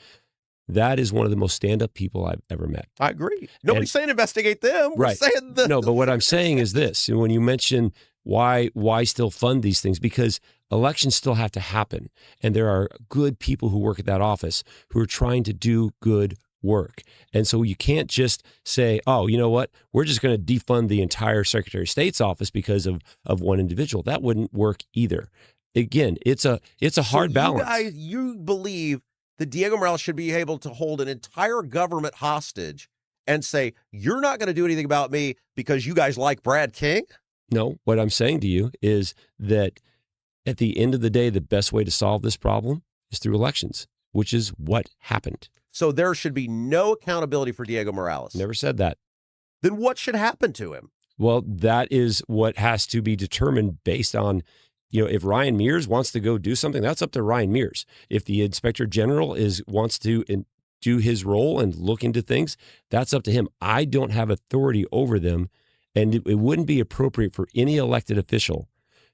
That is one of the most stand-up people I've ever met. I agree. Nobody's saying investigate them. We're Right. saying No, but what I'm saying is this. When you mention why still fund these things, because elections still have to happen. And there are good people who work at that office who are trying to do good work. And so you can't just say, oh, you know what? We're just going to defund the entire Secretary of State's office because of one individual. That wouldn't work either. Again, it's a hard balance. You believe that Diego Morales should be able to hold an entire government hostage and say, you're not going to do anything about me because you guys like Brad King? No, what I'm saying to you is that at the end of the day, the best way to solve this problem is through elections, which is what happened. So there should be no accountability for Diego Morales. Never said that. Then what should happen to him? Well, that is what has to be determined based on, if Ryan Mears wants to go do something, that's up to Ryan Mears. If the Inspector General wants to do his role and look into things, that's up to him. I don't have authority over them, and it wouldn't be appropriate for any elected official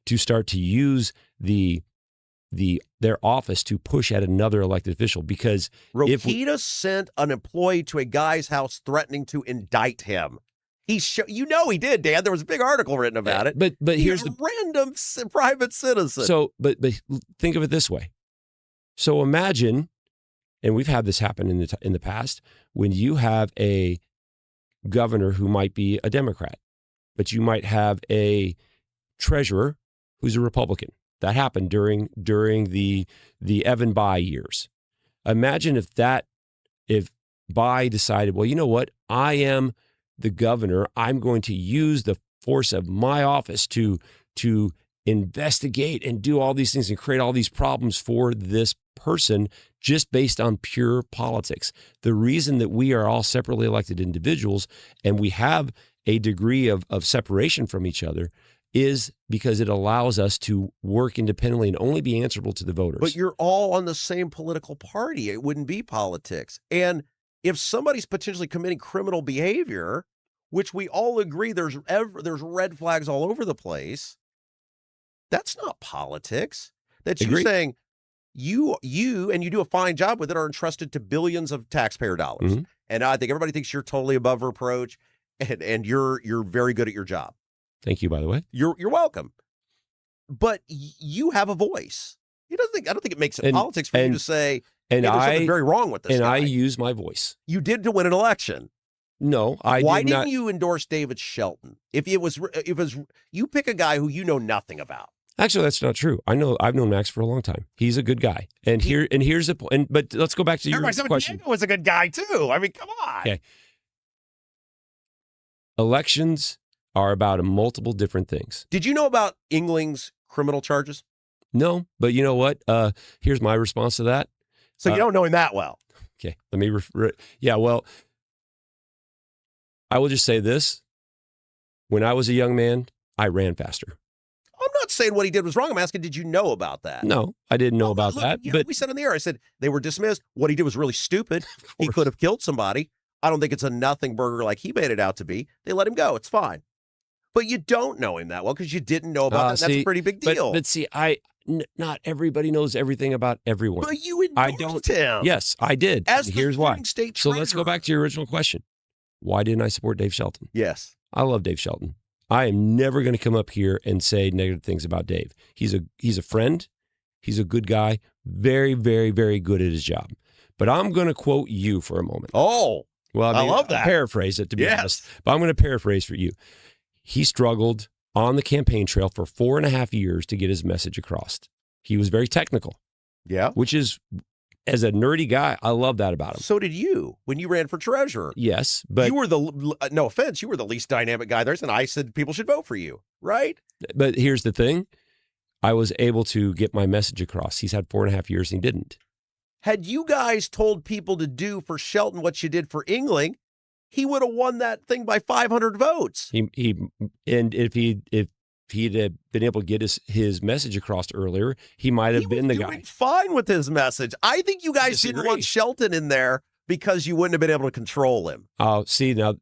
to start to use their office to push at another elected official, because Rokita sent an employee to a guy's house threatening to indict him. He did, Dan. There was a big article written about it. But here's the random private citizen. So, but think of it this way. So imagine, and we've had this happen in the past, when you have a governor who might be a Democrat, but you might have a treasurer who's a Republican. That happened during the Evan Bayh years. Imagine if Bayh decided, well, you know what? I am the governor. I'm going to use the force of my office to investigate and do all these things and create all these problems for this person just based on pure politics. The reason that we are all separately elected individuals and we have a degree of separation from each other is because it allows us to work independently and only be answerable to the voters. But you're all on the same political party. It wouldn't be politics. And if somebody's potentially committing criminal behavior, which we all agree there's red flags all over the place, that's not politics. That's you saying you and you do a fine job with it are entrusted to billions of taxpayer dollars. Mm-hmm. And I think everybody thinks you're totally above reproach and you're very good at your job. Thank you, by the way. You're welcome. But you have a voice. I don't think it makes it politics for you to say, there's something very wrong with this and guy. I use my voice. You did to win an election. No, I Why did not. didn't you endorse David Shelton? If it was you pick a guy who you know nothing about. Actually, that's not true. I've known Max for a long time. He's a good guy. And here's the point. But let's go back to your question. Diego was a good guy too. I mean, come on. Okay. Elections are about multiple different things. Did you know about Engling's criminal charges? No, but you know what? Here's my response to that. So you don't know him that well. Okay, let me well, I will just say this. When I was a young man, I ran faster. I'm not saying what he did was wrong. I'm asking, did you know about that? No, I didn't know about that. But we said on the air, I said they were dismissed. What he did was really stupid. He could have killed somebody. I don't think it's a nothing burger like he made it out to be. They let him go. It's fine. But you don't know him that well because you didn't know about that. That's a pretty big deal. But see, not everybody knows everything about everyone. But you endorsed him. Yes, I did. Here's why. So let's go back to your original question. Why didn't I support Dave Shelton? Yes. I love Dave Shelton. I am never going to come up here and say negative things about Dave. He's a friend. He's a good guy. Very, very, very good at his job. But I'm going to quote you for a moment. Oh, well, I love that. I'll paraphrase it, to be honest. But I'm going to paraphrase for you. He struggled on the campaign trail for 4.5 years to get his message across. He was very technical. Yeah. Which is, as a nerdy guy, I love that about him. So did you when you ran for treasurer. Yes, but you were no offense, you were the least dynamic guy there, and I said people should vote for you, right? But here's the thing. I was able to get my message across. He's had 4.5 years and he didn't. Had you guys told people to do for Shelton what you did for Engling, he would have won that thing by 500 votes. And if he'd have been able to get his message across earlier, he might have been the guy. He was doing fine with his message. I think you guys didn't want Shelton in there because you wouldn't have been able to control him. Oh, see, now,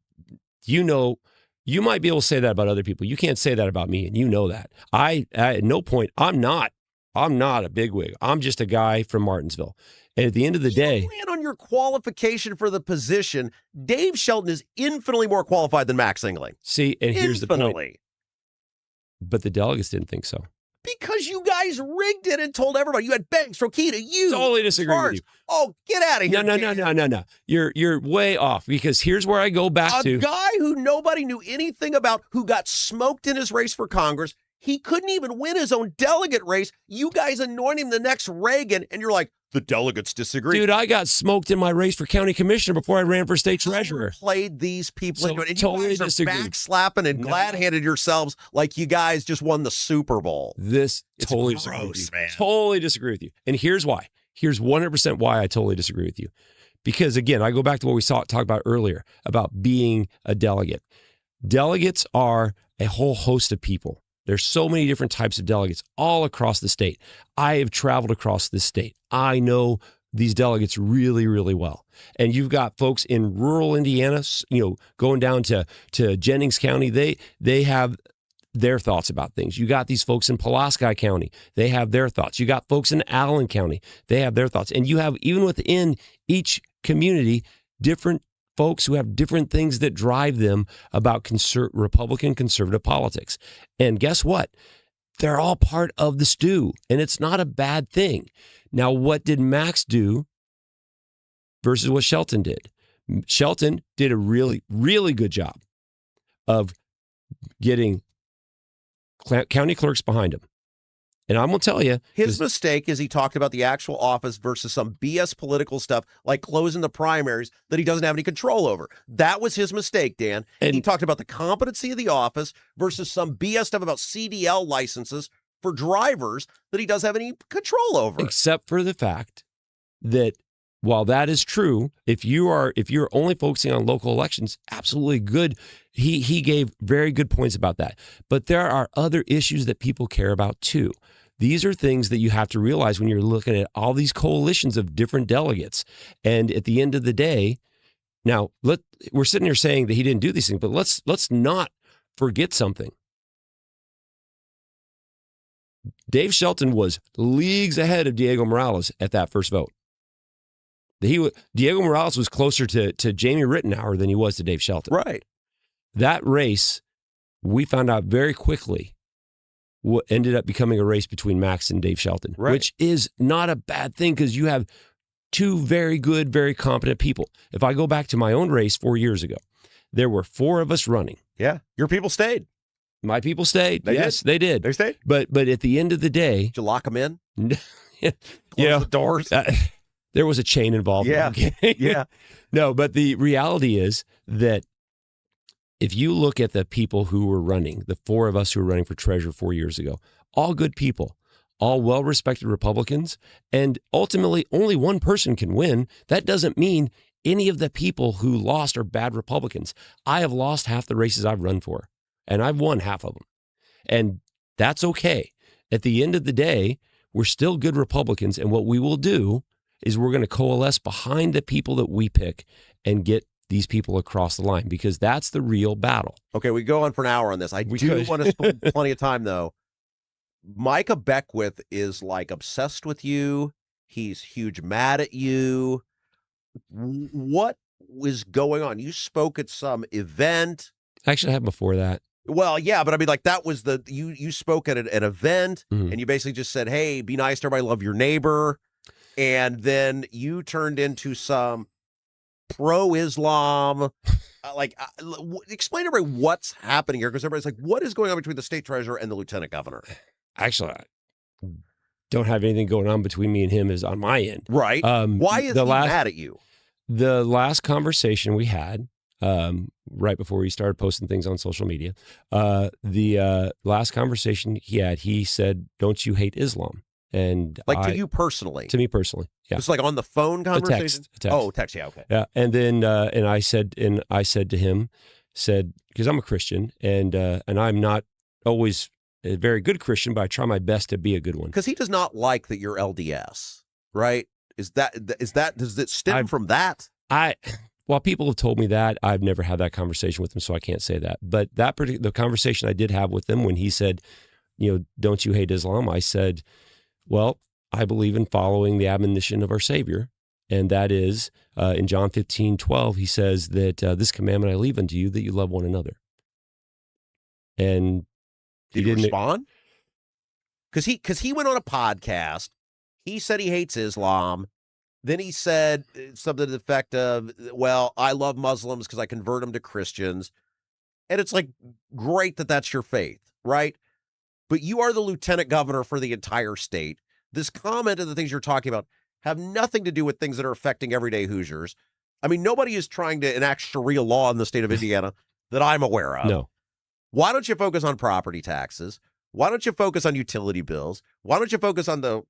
you might be able to say that about other people. You can't say that about me, and you know that. I at no point, I'm not I'm not a bigwig. I'm just a guy from Martinsville. And at the end of the day, land on your qualification for the position. Dave Shelton is infinitely more qualified than Max Singling. see, and here's the point. Infinitely. But the delegates didn't think so. Because you guys rigged it and told everybody. You had Banks, Rokita, you. Totally disagree with you. Oh, get out of here. No. You're way off, because here's where I go back to. A guy who nobody knew anything about, who got smoked in his race for Congress. He couldn't even win his own delegate race. You guys anoint him the next Reagan, and you're like, the delegates disagree. Dude, I got smoked in my race for county commissioner before I ran for state treasurer. Played these people So into it, and totally you guys are disagree. backslapping and glad-handed yourselves like you guys just won the Super Bowl. This It's totally gross, disagree with you. man. Totally disagree with you. And here's why. Here's 100% why I totally disagree with you. Because again, I go back to what we talked about earlier about being a delegate. Delegates are a whole host of people. There's so many different types of delegates all across the state. I have traveled across this state. I know these delegates really, really well. And you've got folks in rural Indiana, going down to Jennings County. They have their thoughts about things. You got these folks in Pulaski County. They have their thoughts. You got folks in Allen County. They have their thoughts. And you have, even within each community, different folks who have different things that drive them about Republican conservative politics. And guess what? They're all part of the stew, and it's not a bad thing. Now, what did Max do versus what Shelton did? Shelton did a really, really good job of getting county clerks behind him. And I'm going to tell you, His mistake is he talked about the actual office versus some BS political stuff like closing the primaries that he doesn't have any control over. That was his mistake, Dan. And he talked about the competency of the office versus some BS stuff about CDL licenses for drivers that he doesn't have any control over. except for the fact that while that is true, if you're only focusing on local elections, absolutely good. He gave very good points about that. But there are other issues that people care about too. These are things that you have to realize when you're looking at all these coalitions of different delegates. And at the end of the day, now we're sitting here saying that he didn't do these things, but let's not forget something. Dave Shelton was leagues ahead of Diego Morales at that first vote. Diego Morales was closer to Jamie Rittenauer than he was to Dave Shelton. Right. That race, we found out very quickly, what ended up becoming a race between Max and Dave Shelton, Right. which is not a bad thing because you have two very good, very competent people. If I go back to my own race 4 years ago, there were 4 of us running. Yeah. Your people stayed. My people stayed. They Yes, they did. They stayed. But at the end of the day, Did you lock them in? you Close know, the doors? there was a chain involved. Yeah. Yeah. No, but the reality is that if you look at the people who were running, the 4 of us who were running for treasurer 4 years ago, all good people, all well-respected Republicans, and ultimately only one person can win. That doesn't mean any of the people who lost are bad Republicans. I have lost half the races I've run for, and I've won half of them. And that's okay. At the end of the day, we're still good Republicans, and what we will do is we're going to coalesce behind the people that we pick and get these people across the line, because that's the real battle. Okay, we go on for an hour on this. I We do could. want to spend plenty of time, though. Micah Beckwith is like obsessed with you. He's huge mad at you. What was going on? You spoke at some event. Actually, I had before that. Well, yeah, but I mean, like that was you spoke at an event, Mhm. and you basically just said, "Hey, be nice to everybody, love your neighbor," and then you turned into some pro-Islam. Explain to everybody what's happening here, because everybody's like, "What is going on between the state treasurer and the lieutenant governor?" Actually, I don't have anything going on between me and him is on my end. Right? Why is he mad at you? The last conversation we had, right before he started posting things on social media, the last conversation he said, "Don't you hate Islam?" And To you personally? To me personally, yeah. It's like on the phone conversation? A text. Oh, text, yeah, okay. Yeah, and then and I said to him, because I'm a Christian and I'm not always a very good Christian, but I try my best to be a good one. Because he does not like that you're LDS, right? Does it stem from that? While people have told me that, I've never had that conversation with him, so I can't say that. But the conversation I did have with him when he said, "Don't you hate Islam?" I said, Well, I believe in following the admonition of our Savior. And that is in John 15:12, he says that this commandment I leave unto you, that you love one another. And Did he respond? Because he went on a podcast. He said he hates Islam. Then he said something to the effect of, well, I love Muslims because I convert them to Christians. And it's like, great that that's your faith, right? But you are the lieutenant governor for the entire state. This comment and the things you're talking about have nothing to do with things that are affecting everyday Hoosiers. I mean, nobody is trying to enact Sharia law in the state of Indiana that I'm aware of. No. Why don't you focus on property taxes? Why don't you focus on utility bills? Why don't you focus on the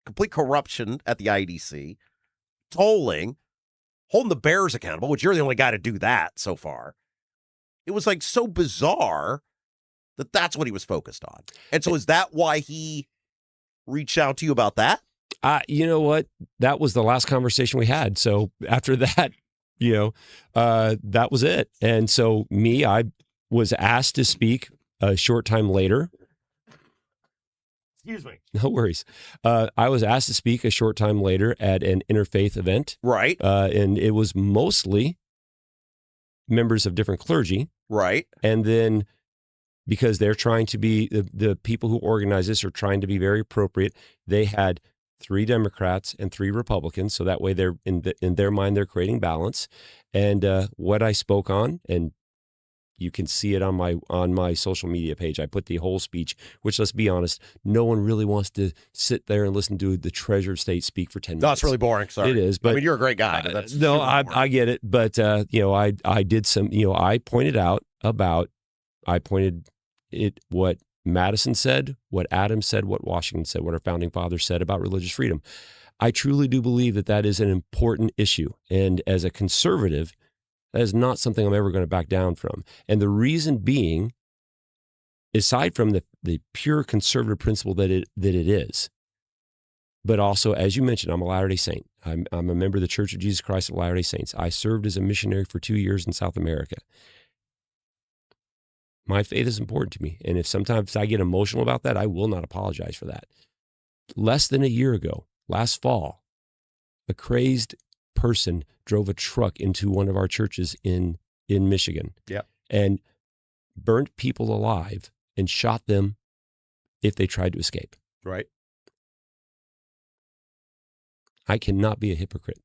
complete corruption at the IDC, tolling, holding the Bears accountable, which you're the only guy to do that so far? It was like so bizarre that that's what he was focused on. And so is that why he reached out to you about that? You know what? That was the last conversation we had. So after that, that was it. And so I was asked to speak a short time later. Excuse me. No worries. I was asked to speak a short time later at an interfaith event. Right. And it was mostly members of different clergy. Right. And then because they're trying to be, the people who organize this are trying to be very appropriate, they had 3 Democrats and 3 Republicans. So that way they're in their mind, they're creating balance. And what I spoke on, and you can see it on my social media page. I put the whole speech, which, let's be honest, no one really wants to sit there and listen to the Treasurer of State speak for 10 minutes. No, it's really boring. Sorry. It is. But I mean, you're a great guy. But that's no, I get it. But, I did some, I pointed out what Madison said, what Adams said, what Washington said, what our founding fathers said about religious freedom. I truly do believe that is an important issue. And as a conservative, that is not something I'm ever going to back down from. And the reason being, aside from the pure conservative principle that it is, but also, as you mentioned, I'm a Latter-day Saint. I'm a member of the Church of Jesus Christ of Latter-day Saints. I served as a missionary for 2 years in South America. My faith is important to me. And if sometimes I get emotional about that, I will not apologize for that. Less than a year ago, last fall, a crazed person drove a truck into one of our churches in Michigan. Yeah. And burnt people alive and shot them if they tried to escape. Right. I cannot be a hypocrite.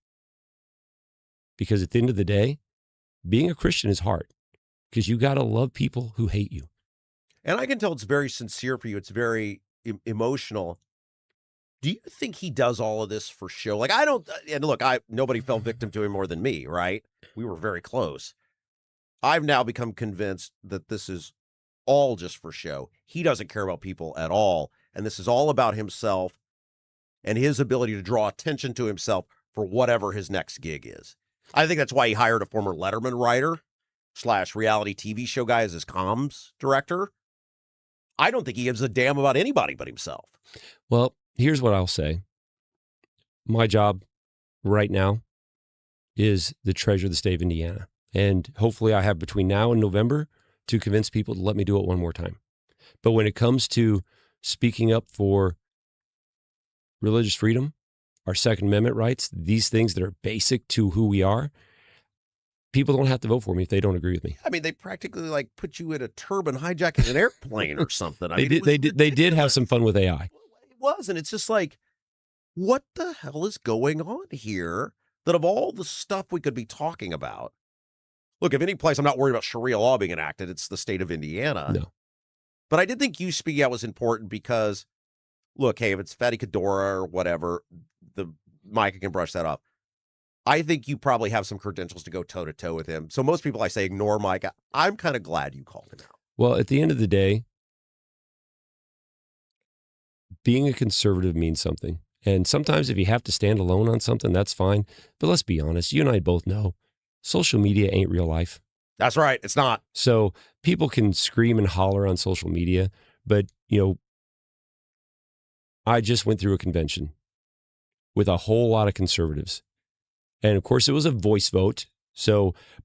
Because at the end of the day, being a Christian is hard. Because you got to love people who hate you. And I can tell it's very sincere for you. It's very emotional. Do you think he does all of this for show? Like, I don't, and look, nobody fell victim to him more than me, right? We were very close. I've now become convinced that this is all just for show. He doesn't care about people at all. And this is all about himself and his ability to draw attention to himself for whatever his next gig is. I think that's why he hired a former Letterman writer / reality TV show guy as his comms director. I don't think he gives a damn about anybody but himself. Well, here's what I'll say. My job right now is the treasurer of the state of Indiana. And hopefully I have between now and November to convince people to let me do it one more time. But when it comes to speaking up for religious freedom, our Second Amendment rights, these things that are basic to who we are, people don't have to vote for me if they don't agree with me. I mean, they practically like put you in a turban hijacking an airplane or something. They did have some fun with AI. It was, and it's just like, what the hell is going on here? That of all the stuff we could be talking about, look, if any place I'm not worried about Sharia law being enacted, it's the state of Indiana. No. But I did think you speaking out was important because, look, hey, if it's Fatty Cadora or whatever, the Micah can brush that off. I think you probably have some credentials to go toe-to-toe with him. So most people, I say, ignore Micah. I'm kind of glad you called him out. Well, at the end of the day, being a conservative means something. And sometimes if you have to stand alone on something, that's fine. But let's be honest, you and I both know social media ain't real life. That's right. It's not. So people can scream and holler on social media, but, I just went through a convention with a whole lot of conservatives. And of course, it was a voice vote.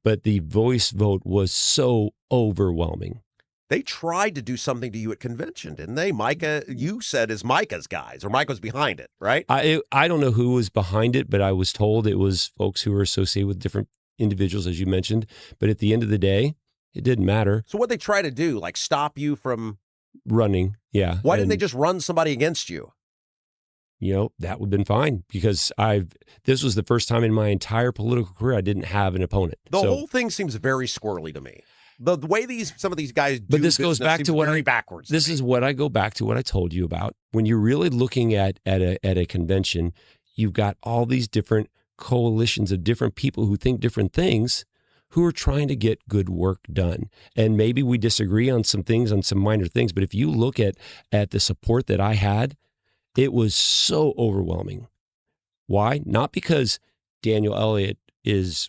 But the voice vote was so overwhelming. They tried to do something to you at convention, didn't they? Micah, you said is Micah's guys, or Micah was behind it, right? I don't know who was behind it, but I was told it was folks who were associated with different individuals, as you mentioned. But at the end of the day, it didn't matter. So what they try to do, like stop you from running, yeah. Why didn't they just run somebody against you? That would have been fine because this was the first time in my entire political career I didn't have an opponent. The whole thing seems very squirrely to me. The way some of these guys do, but this goes back to what backwards. This is what I go back to what I told you about. When you're really looking at a convention, you've got all these different coalitions of different people who think different things, who are trying to get good work done. And maybe we disagree on some things, on some minor things, but if you look at the support that I had, it was so overwhelming. Why? Not because Daniel Elliott is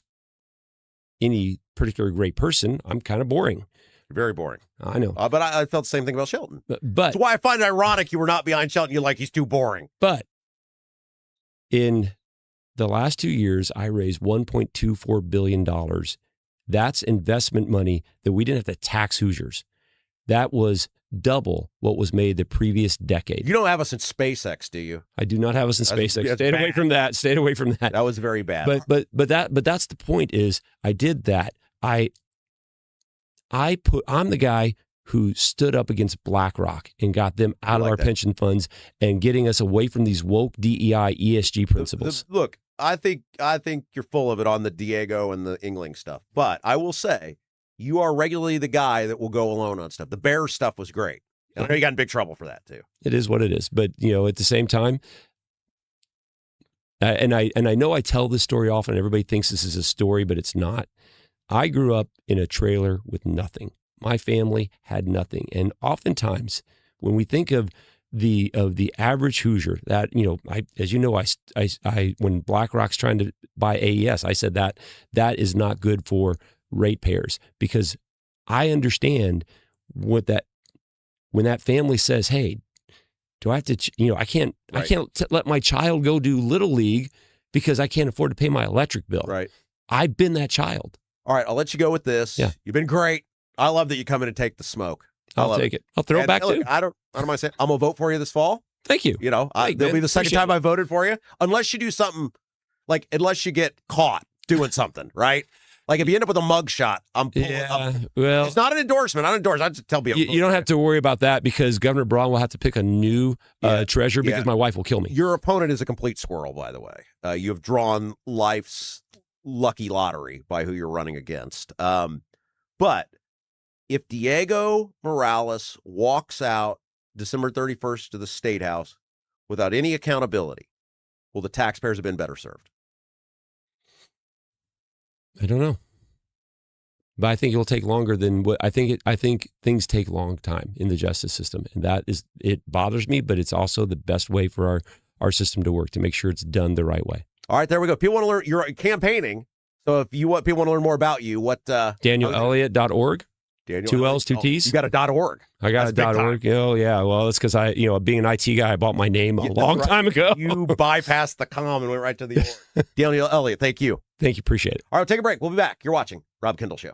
any particularly great person. I'm kind of boring. Very boring. I know. But I felt the same thing about Shelton. But that's why I find it ironic you were not behind Shelton. You're like, he's too boring. But in the last 2 years, I raised $1.24 billion. That's investment money that we didn't have to tax Hoosiers. That was double what was made the previous decade. You don't have us in SpaceX, do you? I do not have us in SpaceX. Stayed away from that. Stayed away from that. That was very bad. But that's the point. Is I did that. I'm the guy who stood up against BlackRock and got them out of our pension funds and getting us away from these woke DEI ESG principles. Look, I think you're full of it on the Diego and the Ingling stuff. But I will say, you are regularly the guy that will go alone on stuff. The Bears stuff was great. And I know you got in big trouble for that too. It is what it is. But at the same time, and I know I tell this story often. Everybody thinks this is a story, but it's not. I grew up in a trailer with nothing. My family had nothing, and oftentimes when we think of the average Hoosier, that I when BlackRock's trying to buy AES, I said that is not good for ratepayers, because I understand when that family says, "Hey, do I have to? I can't let my child go do Little League because I can't afford to pay my electric bill." Right. I've been that child. All right, I'll let you go with this. Yeah. You've been great. I love that you come in and take the smoke. I'll take it. I'll throw it back too. I don't mind saying I'm gonna vote for you this fall. Thank you. There'll be the second time I voted for you, unless you do something unless you get caught doing something, right? Like if you end up with a mugshot, I'm pulling up. Well, it's not an endorsement. I don't endorse. I just tell people. You don't have to worry about that because Governor Braun will have to pick a new treasurer because my wife will kill me. Your opponent is a complete squirrel, by the way. You have drawn life's lucky lottery by who you're running against. But if Diego Morales walks out December 31st to the Statehouse without any accountability, will the taxpayers have been better served? I don't know, but I think it will take longer than what I think. I think things take a long time in the justice system, and it bothers me. But it's also the best way for our system to work, to make sure it's done the right way. All right, there we go. People want to learn. You're campaigning, so if people want to learn more about you, what DanielElliott.org. Daniel, 2 L's, 2 T's. You got a .org. I got a .org. Oh yeah. Well, that's because being an IT guy, I bought my name a long time ago. You bypassed the com and went right to the org. Daniel Elliott, thank you. Thank you. Appreciate it. All right, take a break. We'll be back. You're watching Rob Kendall Show.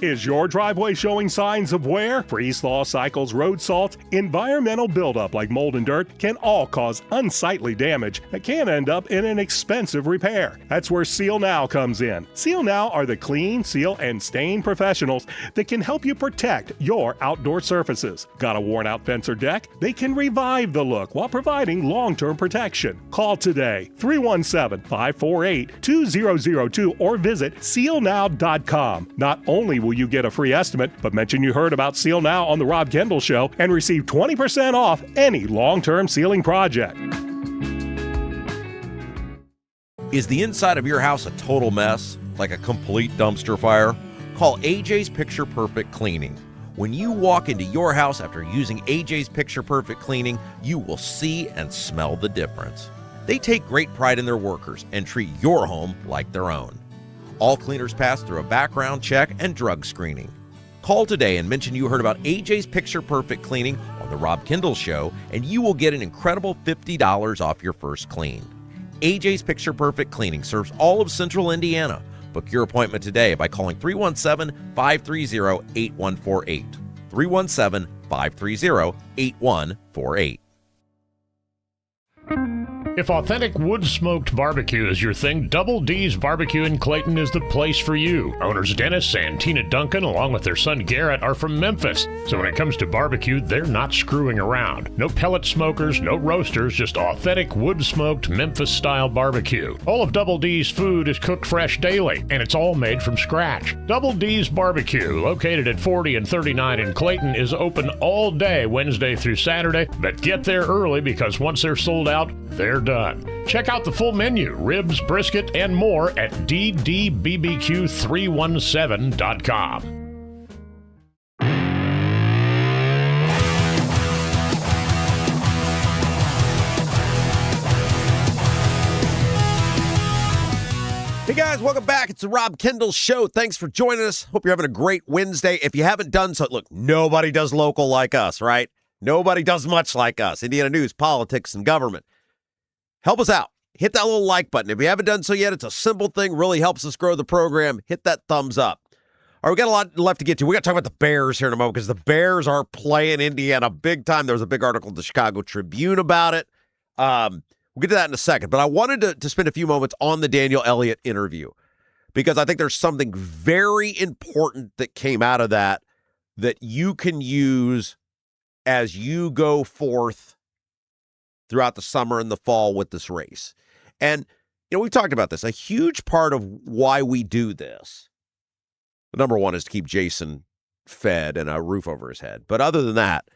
Is your driveway showing signs of wear? Freeze-thaw cycles, road salt, environmental buildup like mold and dirt can all cause unsightly damage that can end up in an expensive repair. That's where Seal Now comes in. Seal Now are the clean, seal, and stain professionals that can help you protect your outdoor surfaces. Got a worn-out fence or deck? They can revive the look while providing long-term protection. Call today, 317-548-2002, or visit sealnow.com. Not only will you get a free estimate, but mention you heard about Seal Now on the Rob Kendall Show and receive 20% off any long-term sealing project. Is the inside of your house a total mess, like a complete dumpster fire? Call AJ's Picture Perfect Cleaning. When you walk into your house after using AJ's Picture Perfect Cleaning, you will see and smell the difference. They take great pride in their workers and treat your home like their own. All cleaners pass through a background check and drug screening. Call today and mention you heard about AJ's Picture Perfect Cleaning on the Rob Kendall Show, and you will get an incredible $50 off your first clean. AJ's Picture Perfect Cleaning serves all of Central Indiana. Book your appointment today by calling 317-530-8148. 317-530-8148. If authentic wood-smoked barbecue is your thing, Double D's Barbecue in Clayton is the place for you. Owners Dennis and Tina Duncan, along with their son Garrett, are from Memphis. So when it comes to barbecue, they're not screwing around. No pellet smokers, no roasters, just authentic wood-smoked Memphis-style barbecue. All of Double D's food is cooked fresh daily, and it's all made from scratch. Double D's Barbecue, located at 40 and 39 in Clayton, is open all day, Wednesday through Saturday, but get there early because once they're sold out, they're done. Check out the full menu, ribs, brisket, and more at ddbbq317.com. Hey guys, welcome back. It's the Rob Kendall Show. Thanks for joining us. Hope you're having a great Wednesday. If you haven't done so, look, nobody does local like us, right? Nobody does much like us. Indiana news, politics, and government. Help us out. Hit that little like button. If you haven't done so yet, it's a simple thing, really helps us grow the program. Hit that thumbs up. All right, we got a lot left to get to. We got to talk about the Bears here in a moment because the Bears are playing Indiana big time. There was a big article in the Chicago Tribune about it. We'll get to that in a second. But I wanted to spend a few moments on the Daniel Elliott interview because I think there's something very important that came out of that you can use as you go forth throughout the summer and the fall with this race. And, we've talked about this. A huge part of why we do this, number one, is to keep Jason fed and a roof over his head. But other than that,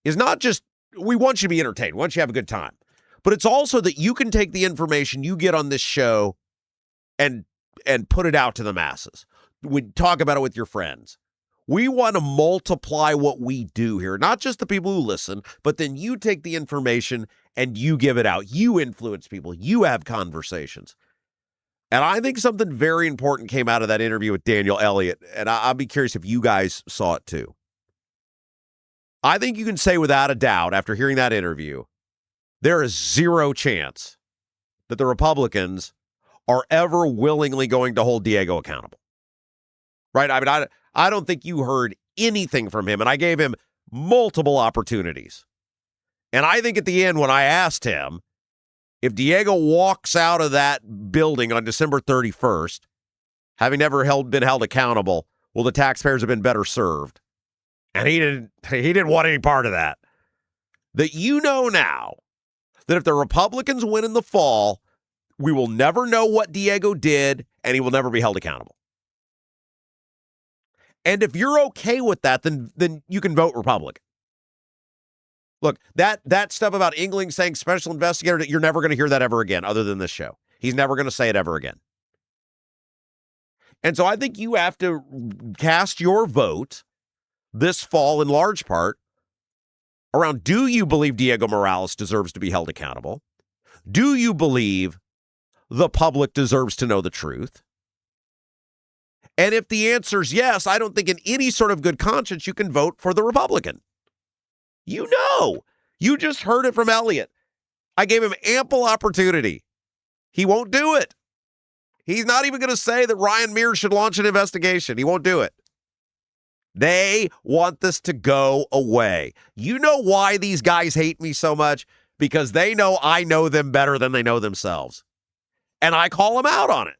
is not just, we want you to be entertained. We want you to have a good time. But it's also that you can take the information you get on this show and put it out to the masses. We talk about it with your friends. We want to multiply what we do here, not just the people who listen, but then you take the information and you give it out. You influence people. You have conversations. And I think something very important came out of that interview with Daniel Elliott, and I'll be curious if you guys saw it too. I think you can say without a doubt, after hearing that interview, there is zero chance that the Republicans are ever willingly going to hold Diego accountable. Right? I mean, I don't think you heard anything from him, and I gave him multiple opportunities. And I think at the end when I asked him, if Diego walks out of that building on December 31st, having never been held accountable, will the taxpayers have been better served? And he didn't want any part of that. That you know now that if the Republicans win in the fall, we will never know what Diego did, and he will never be held accountable. And if you're okay with that, then you can vote Republican. Look, that stuff about Engling saying special investigator, you're never going to hear that ever again other than this show. He's never going to say it ever again. And so I think you have to cast your vote this fall in large part around, do you believe Diego Morales deserves to be held accountable? Do you believe the public deserves to know the truth? And if the answer is yes, I don't think in any sort of good conscience you can vote for the Republican. You just heard it from Elliott. I gave him ample opportunity. He won't do it. He's not even going to say that Ryan Mears should launch an investigation. He won't do it. They want this to go away. You know why these guys hate me so much? Because they know I know them better than they know themselves. And I call them out on it.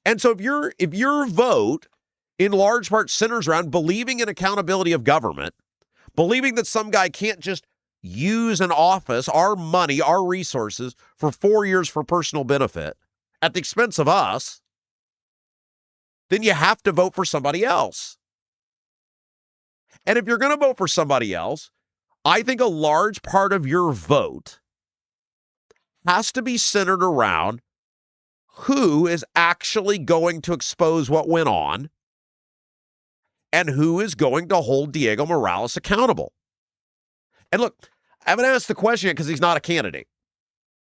And so if your vote in large part centers around believing in accountability of government, believing that some guy can't just use an office, our money, our resources for 4 years for personal benefit at the expense of us, then you have to vote for somebody else. And if you're going to vote for somebody else, I think a large part of your vote has to be centered around who is actually going to expose what went on and who is going to hold Diego Morales accountable. And look, I haven't asked the question yet because he's not a candidate.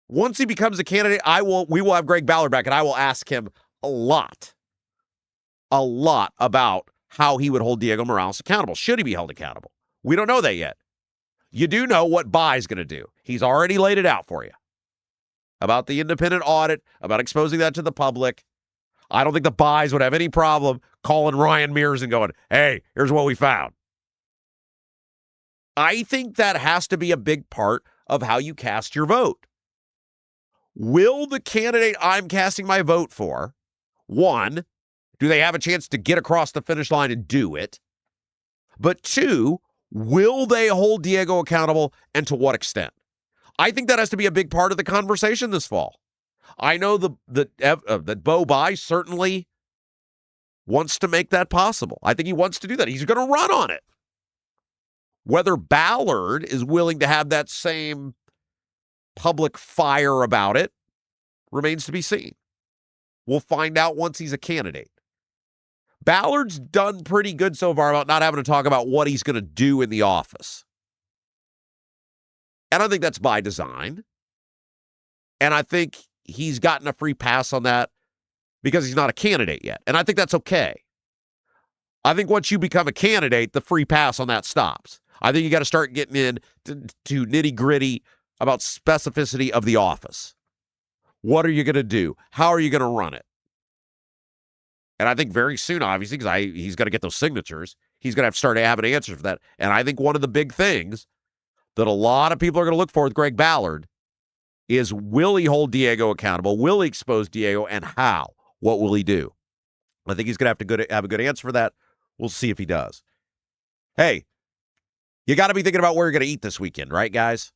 Once he becomes a candidate, we will have Greg Ballard back, and I will ask him a lot about how he would hold Diego Morales accountable. Should he be held accountable? We don't know that yet. You do know what Bai's going to do. He's already laid it out for you about the independent audit, about exposing that to the public. I don't think the buys would have any problem calling Ryan Mears and going, hey, here's what we found. I think that has to be a big part of how you cast your vote. Will the candidate I'm casting my vote for, one, do they have a chance to get across the finish line and do it? But two, will they hold Diego accountable, and to what extent? I think that has to be a big part of the conversation this fall. I know that Bo Bai certainly wants to make that possible. I think he wants to do that. He's going to run on it. Whether Ballard is willing to have that same public fire about it remains to be seen. We'll find out once he's a candidate. Ballard's done pretty good so far about not having to talk about what he's going to do in the office. And I think that's by design. And I think he's gotten a free pass on that because he's not a candidate yet. And I think that's okay. I think once you become a candidate, the free pass on that stops. I think you got to start getting in to nitty-gritty about specificity of the office. What are you going to do? How are you going to run it? And I think very soon, obviously, because he's going to get those signatures, he's going to have to start having answers for that. And I think one of the big things that a lot of people are going to look for with Greg Ballard is, will he hold Diego accountable? Will he expose Diego? And how? What will he do? I think he's going to have a good answer for that. We'll see if he does. Hey, you got to be thinking about where you're going to eat this weekend, right, guys?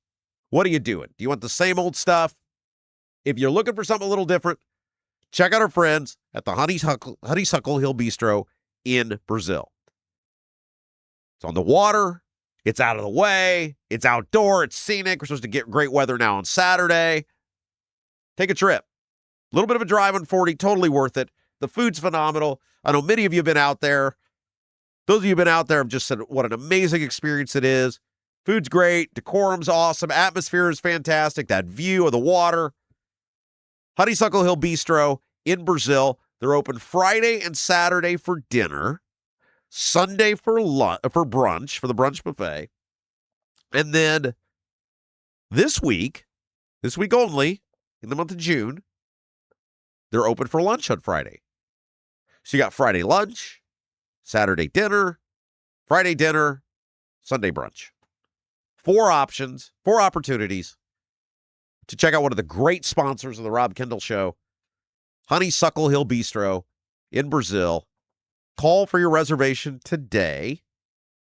What are you doing? Do you want the same old stuff? If you're looking for something a little different, check out our friends at the Honeysuckle Hill Bistro in Brazil. It's on the water. It's out of the way. It's outdoor. It's scenic. We're supposed to get great weather now on Saturday. Take a trip. A little bit of a drive on 40. Totally worth it. The food's phenomenal. I know many of you have been out there. Those of you who have been out there have just said what an amazing experience it is. Food's great. Decorum's awesome. Atmosphere is fantastic. That view of the water. Honeysuckle Hill Bistro in Brazil. They're open Friday and Saturday for dinner. Sunday for brunch, for the brunch buffet. And then this week only, in the month of June, they're open for lunch on Friday. So you got Friday lunch, Saturday dinner, Friday dinner, Sunday brunch. 4 options, 4 opportunities to check out one of the great sponsors of the Rob Kendall Show, Honeysuckle Hill Bistro in Brazil. Call for your reservation today.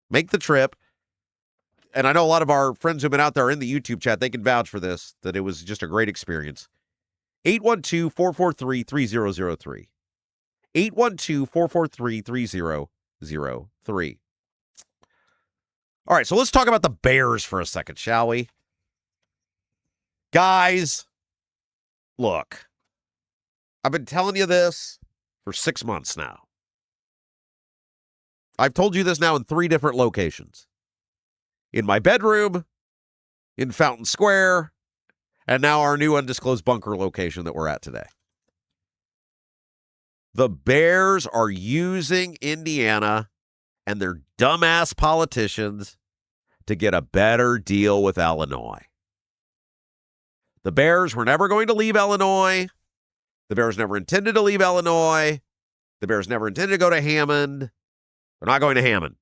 Make the trip. And I know a lot of our friends who've been out there in the YouTube chat, they can vouch for this, that it was just a great experience. 812-443-3003. 812-443-3003. All right, so let's talk about the Bears for a second, shall we? Guys, look, I've been telling you this for 6 months now. I've told you this now in 3 different locations. In my bedroom, in Fountain Square, and now our new undisclosed bunker location that we're at today. The Bears are using Indiana and their dumbass politicians to get a better deal with Illinois. The Bears were never going to leave Illinois. The Bears never intended to leave Illinois. The Bears never intended to go to Hammond. They're not going to Hammond.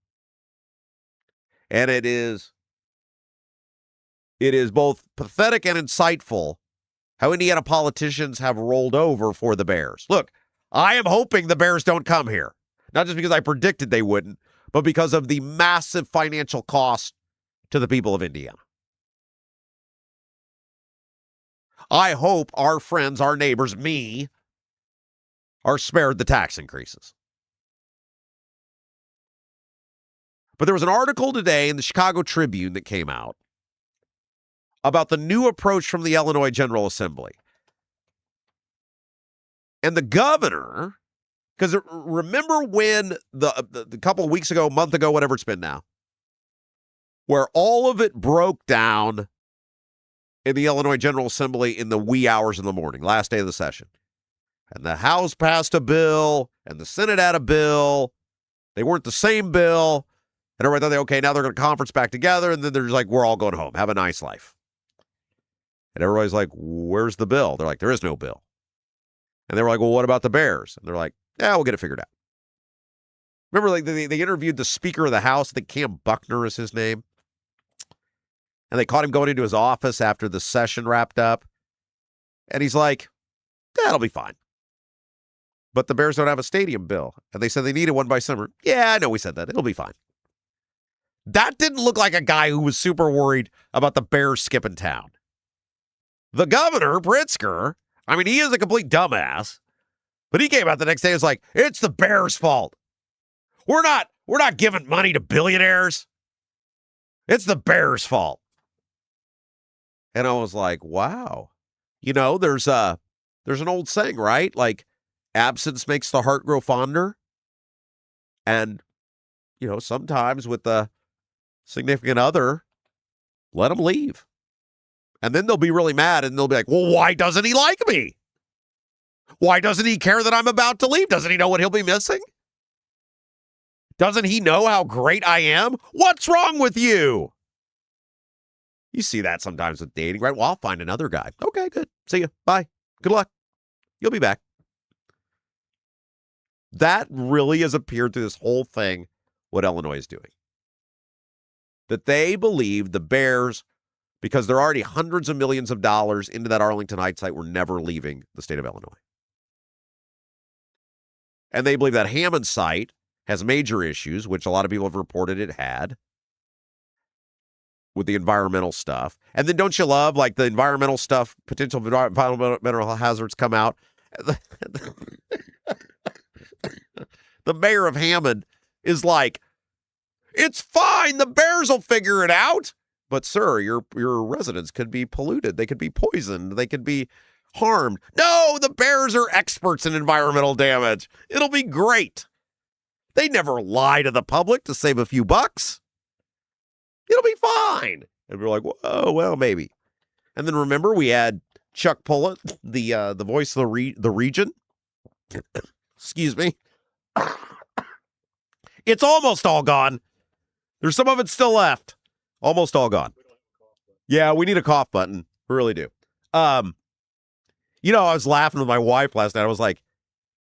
And it is both pathetic and insightful how Indiana politicians have rolled over for the Bears. Look, I am hoping the Bears don't come here. Not just because I predicted they wouldn't, but because of the massive financial cost to the people of Indiana. I hope our friends, our neighbors, me, are spared the tax increases. But there was an article today in the Chicago Tribune that came out about the new approach from the Illinois General Assembly. And the governor, because remember when the couple of weeks ago, a month ago, whatever it's been now, where all of it broke down in the Illinois General Assembly in the wee hours in the morning, last day of the session. And the House passed a bill, and the Senate had a bill. They weren't the same bill. And everybody thought, okay, now they're going to conference back together, and then they're just like, we're all going home. Have a nice life. And everybody's like, where's the bill? They're like, there is no bill. And they were like, well, what about the Bears? And they're like, yeah, we'll get it figured out. Remember, like they interviewed the Speaker of the House. I think Cam Buckner is his name. And they caught him going into his office after the session wrapped up. And he's like, that'll be fine. But the Bears don't have a stadium bill. And they said they needed one by summer. Yeah, I know we said that. It'll be fine. That didn't look like a guy who was super worried about the Bears skipping town. The governor, Pritzker, I mean, he is a complete dumbass. But he came out the next day and was like, it's the Bears' fault. We're not giving money to billionaires. It's the Bears' fault. And I was like, wow. You know, there's an old saying, right? Like, absence makes the heart grow fonder. And, you know, sometimes with the significant other, let them leave. And then they'll be really mad and they'll be like, well, why doesn't he like me? Why doesn't he care that I'm about to leave? Doesn't he know what he'll be missing? Doesn't he know how great I am? What's wrong with you? You see that sometimes with dating, right? Well, I'll find another guy. Okay, good. See you. Bye. Good luck. You'll be back. That really has appeared through this whole thing, what Illinois is doing. That they believe the Bears, because they're already hundreds of millions of dollars into that Arlington Heights site, were never leaving the state of Illinois. And they believe that Hammond site has major issues, which a lot of people have reported it had, with the environmental stuff. And then don't you love, like, the environmental stuff, potential environmental hazards come out. The mayor of Hammond is like, it's fine, the Bears will figure it out. But, sir, your residents could be polluted. They could be poisoned. They could be harmed. No, the Bears are experts in environmental damage. It'll be great. They never lie to the public to save a few bucks. It'll be fine. And we're like, whoa, well, maybe. And then remember, we had Chuck Pullen, the voice of the region. Excuse me. It's almost all gone. There's some of it still left. Almost all gone. Yeah, we need a cough button. We really do. You know, I was laughing with my wife last night. I was like,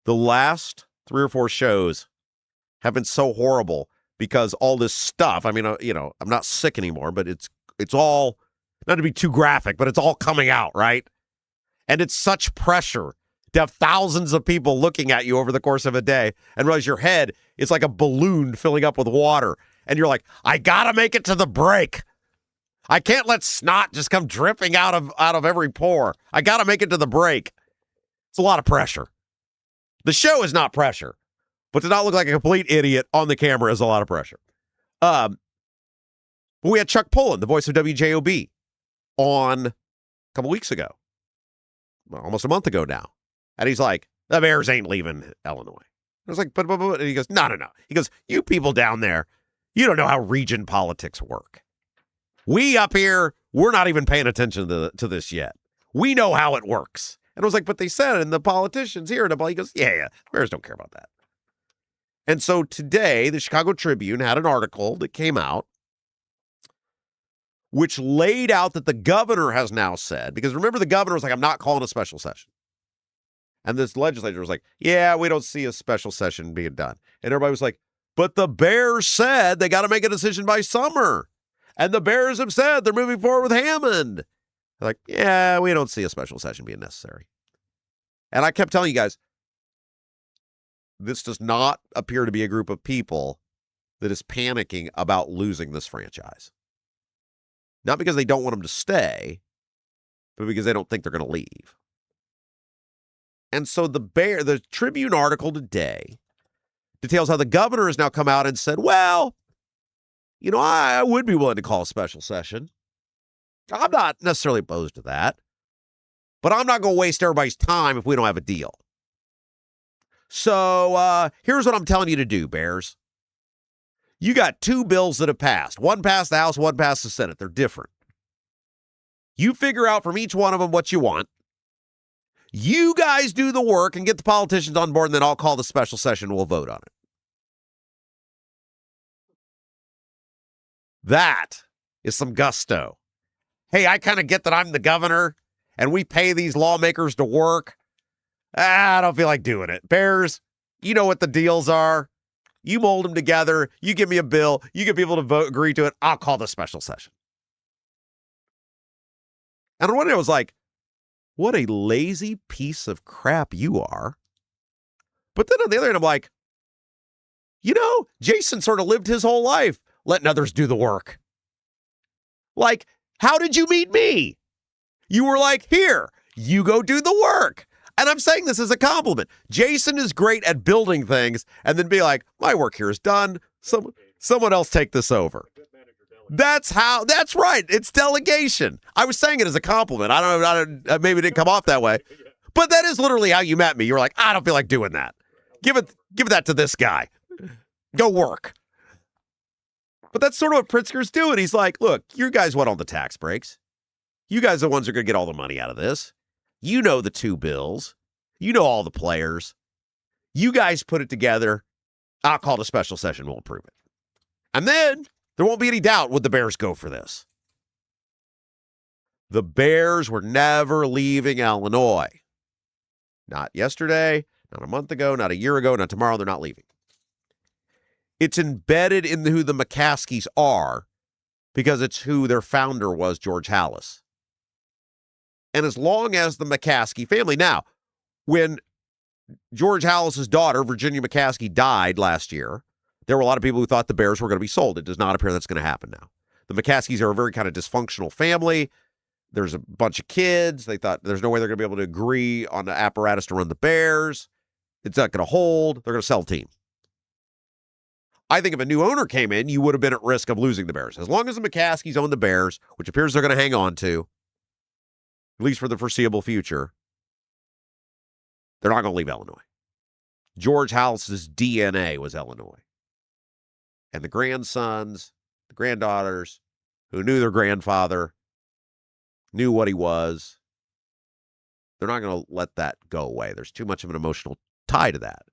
the last 3 or 4 shows have been so horrible because all this stuff, I mean, you know, I'm not sick anymore, but it's all, not to be too graphic, but it's all coming out, right? And it's such pressure to have thousands of people looking at you over the course of a day and realize your head is like a balloon filling up with water. And you're like, I gotta make it to the break. I can't let snot just come dripping out of every pore. I gotta make it to the break. It's a lot of pressure. The show is not pressure, but to not look like a complete idiot on the camera is a lot of pressure. But we had Chuck Pullen, the voice of WJOB, on a couple weeks ago, well, almost a month ago now. And he's like, the Bears ain't leaving Illinois. I was like, but, and he goes, no. He goes, you people down there, you don't know how region politics work. We up here, we're not even paying attention to this yet. We know how it works. And I was like, but they said, and the politicians here, and he goes, yeah, Bears don't care about that. And so today, the Chicago Tribune had an article that came out which laid out that the governor has now said, because remember the governor was like, I'm not calling a special session. And this legislature was like, yeah, we don't see a special session being done. And everybody was like, but the Bears said they got to make a decision by summer. And the Bears have said they're moving forward with Hammond. They're like, yeah, we don't see a special session being necessary. And I kept telling you guys, this does not appear to be a group of people that is panicking about losing this franchise. Not because they don't want them to stay, but because they don't think they're going to leave. And so the Tribune article today details how the governor has now come out and said, well, you know, I would be willing to call a special session. I'm not necessarily opposed to that, but I'm not going to waste everybody's time if we don't have a deal. So here's what I'm telling you to do, Bears. You got 2 bills that have passed. One passed the House, one passed the Senate. They're different. You figure out from each one of them what you want. You guys do the work and get the politicians on board, and then I'll call the special session and we'll vote on it. That is some gusto. Hey, I kind of get that I'm the governor and we pay these lawmakers to work. I don't feel like doing it. Bears, you know what the deals are. You mold them together. You give me a bill. You get people to vote, agree to it. I'll call the special session. And on one day, I was like, what a lazy piece of crap you are. But then on the other hand, I'm like, Jason sort of lived his whole life letting others do the work. Like, how did you meet me? You were like, here, you go do the work. And I'm saying this as a compliment. Jason is great at building things and then be like, my work here is done. Someone else take this over. That's right. It's delegation. I was saying it as a compliment. I don't know. Maybe it didn't come off that way. But that is literally how you met me. You were like, I don't feel like doing that. Give that to this guy. Go work. But that's sort of what Pritzker's doing. He's like, look, you guys want all the tax breaks. You guys are the ones who are going to get all the money out of this. You know the two bills. You know all the players. You guys put it together. I'll call the special session. We'll approve it. And then there won't be any doubt would the Bears go for this. The Bears were never leaving Illinois. Not yesterday, not a month ago, not a year ago, not tomorrow. They're not leaving. It's embedded in who the McCaskies are because it's who their founder was, George Halas. And as long as the McCaskey family, now, when George Halas's daughter, Virginia McCaskey, died last year, there were a lot of people who thought the Bears were going to be sold. It does not appear that's going to happen now. The McCaskies are a very kind of dysfunctional family. There's a bunch of kids. They thought there's no way they're going to be able to agree on the apparatus to run the Bears. It's not going to hold. They're going to sell the team. I think if a new owner came in, you would have been at risk of losing the Bears. As long as the McCaskies own the Bears, which appears they're going to hang on to, at least for the foreseeable future, they're not going to leave Illinois. George Halas's DNA was Illinois. And the grandsons, the granddaughters, who knew their grandfather, knew what he was, they're not going to let that go away. There's too much of an emotional tie to that.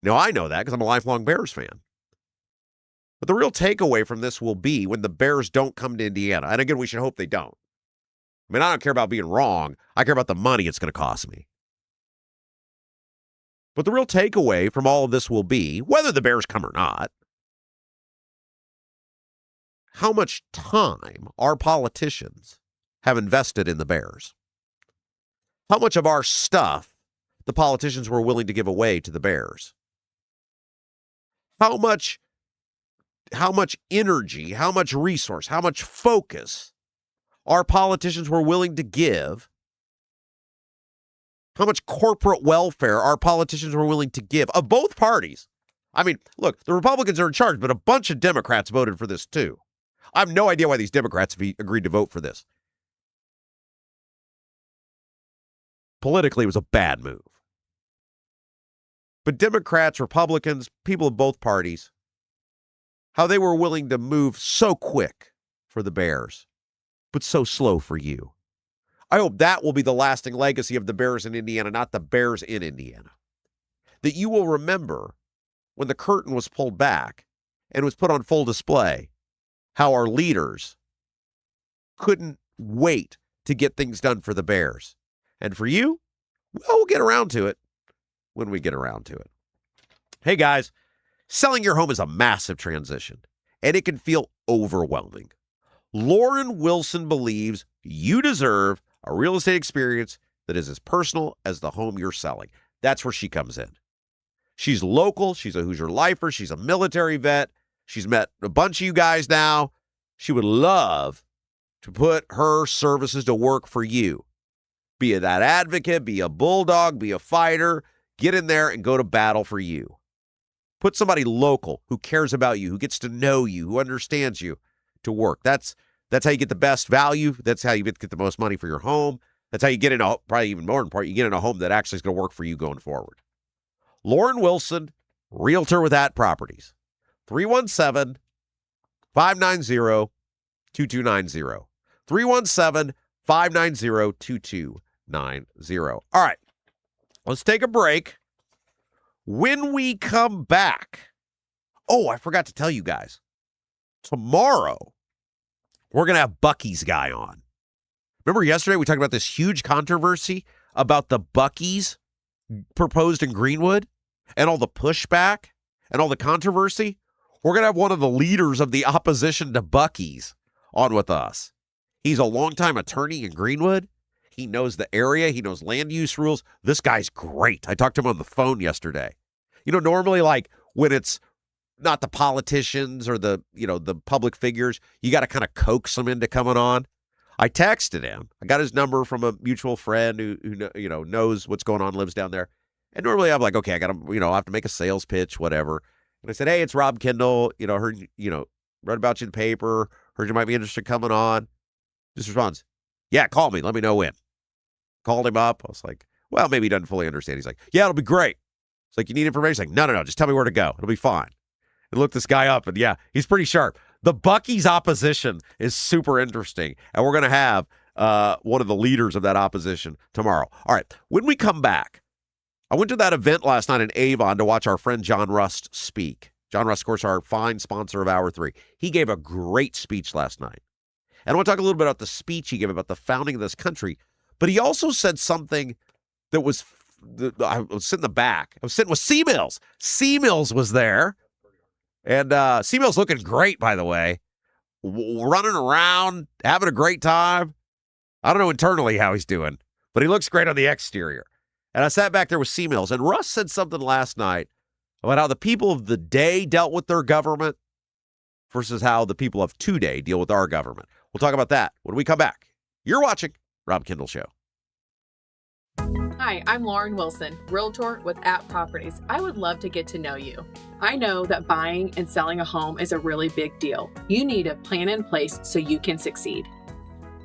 Now, I know that because I'm a lifelong Bears fan. But the real takeaway from this will be when the Bears don't come to Indiana. And again, we should hope they don't. I mean, I don't care about being wrong. I care about the money it's going to cost me. But the real takeaway from all of this will be, whether the Bears come or not, how much time our politicians have invested in the Bears. How much of our stuff the politicians were willing to give away to the Bears. How much energy, how much resource, how much focus our politicians were willing to give, how much corporate welfare our politicians were willing to give of both parties. I mean, look, the Republicans are in charge, but a bunch of Democrats voted for this too. I have no idea why these Democrats have agreed to vote for this. Politically, it was a bad move. But Democrats, Republicans, people of both parties, how they were willing to move so quick for the Bears, but so slow for you. I hope that will be the lasting legacy of the Bears in Indiana, not the Bears in Indiana. That you will remember when the curtain was pulled back and was put on full display, how our leaders couldn't wait to get things done for the Bears. And for you, well, we'll get around to it when we get around to it. Hey, guys, selling your home is a massive transition, and it can feel overwhelming. Lauren Wilson believes you deserve a real estate experience that is as personal as the home you're selling. That's where she comes in. She's local. She's a Hoosier lifer. She's a military vet. She's met a bunch of you guys now. She would love to put her services to work for you. Be that advocate, be a bulldog, be a fighter. Get in there and go to battle for you. Put somebody local who cares about you, who gets to know you, who understands you to work. That's how you get the best value. That's how you get the most money for your home. That's how you get in probably even more important, you get in a home that actually is going to work for you going forward. Lauren Wilson, Realtor with At Properties. 317-590-2290. 317-590-2290. All right, let's take a break. When we come back, I forgot to tell you guys, tomorrow we're going to have Bucky's guy on. Remember yesterday we talked about this huge controversy about the Bucky's proposed in Greenwood and all the pushback and all the controversy, we're going to have one of the leaders of the opposition to Buc-ee's on with us. He's a longtime attorney in Greenwood. He knows the area. He knows land use rules. This guy's great. I talked to him on the phone yesterday. Normally, like, when it's not the politicians or the public figures, you got to kind of coax them into coming on. I texted him. I got his number from a mutual friend who knows what's going on, lives down there. And normally I'm like, okay, I got to, I have to make a sales pitch, whatever. And I said, hey, it's Rob Kendall. Heard, read about you in the paper. Heard you might be interested in coming on. Just responds, yeah, call me. Let me know when. Called him up. I was like, well, maybe he doesn't fully understand. He's like, yeah, it'll be great. It's like, you need information? He's like, no, just tell me where to go. It'll be fine. And look this guy up, and yeah, he's pretty sharp. The Buc-ee's opposition is super interesting, and we're going to have one of the leaders of that opposition tomorrow. All right, when we come back, I went to that event last night in Avon to watch our friend John Rust speak. John Rust, of course, our fine sponsor of Hour 3. He gave a great speech last night. And I want to talk a little bit about the speech he gave about the founding of this country, but he also said something that was, I was sitting in the back. I was sitting with C. Mills. C. Mills was there. And C. Mills looking great, by the way, running around, having a great time. I don't know internally how he's doing, but he looks great on the exterior. And I sat back there with C. Mills, and Russ said something last night about how the people of the day dealt with their government versus how the people of today deal with our government. We'll talk about that when we come back. You're watching Rob Kendall Show. Hi, I'm Lauren Wilson, Realtor with App Properties. I would love to get to know you. I know that buying and selling a home is a really big deal. You need a plan in place so you can succeed.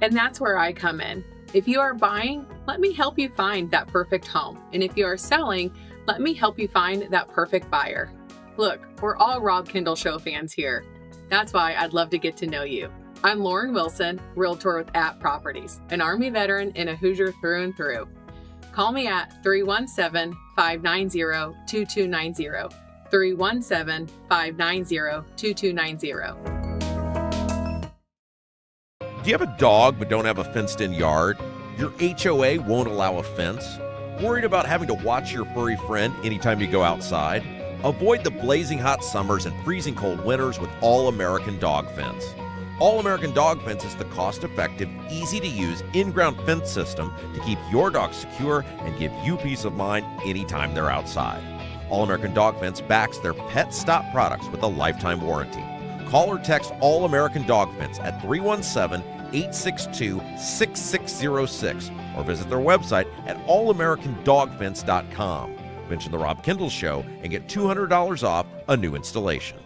And that's where I come in. If you are buying, let me help you find that perfect home. And if you are selling, let me help you find that perfect buyer. Look, we're all Rob Kendall Show fans here. That's why I'd love to get to know you. I'm Lauren Wilson, Realtor with App Properties, an Army veteran and a Hoosier through and through. Call me at 317-590-2290. 317-590-2290. Do you have a dog but don't have a fenced-in yard? Your HOA won't allow a fence? Worried about having to watch your furry friend anytime you go outside? Avoid the blazing hot summers and freezing cold winters with All-American Dog Fence. All-American Dog Fence is the cost-effective, easy-to-use, in-ground fence system to keep your dog secure and give you peace of mind anytime they're outside. All-American Dog Fence backs their Pet Stop products with a lifetime warranty. Call or text All-American Dog Fence at 317-862-6606 or visit their website at allamericandogfence.com. Mention The Rob Kendall Show and get $200 off a new installation.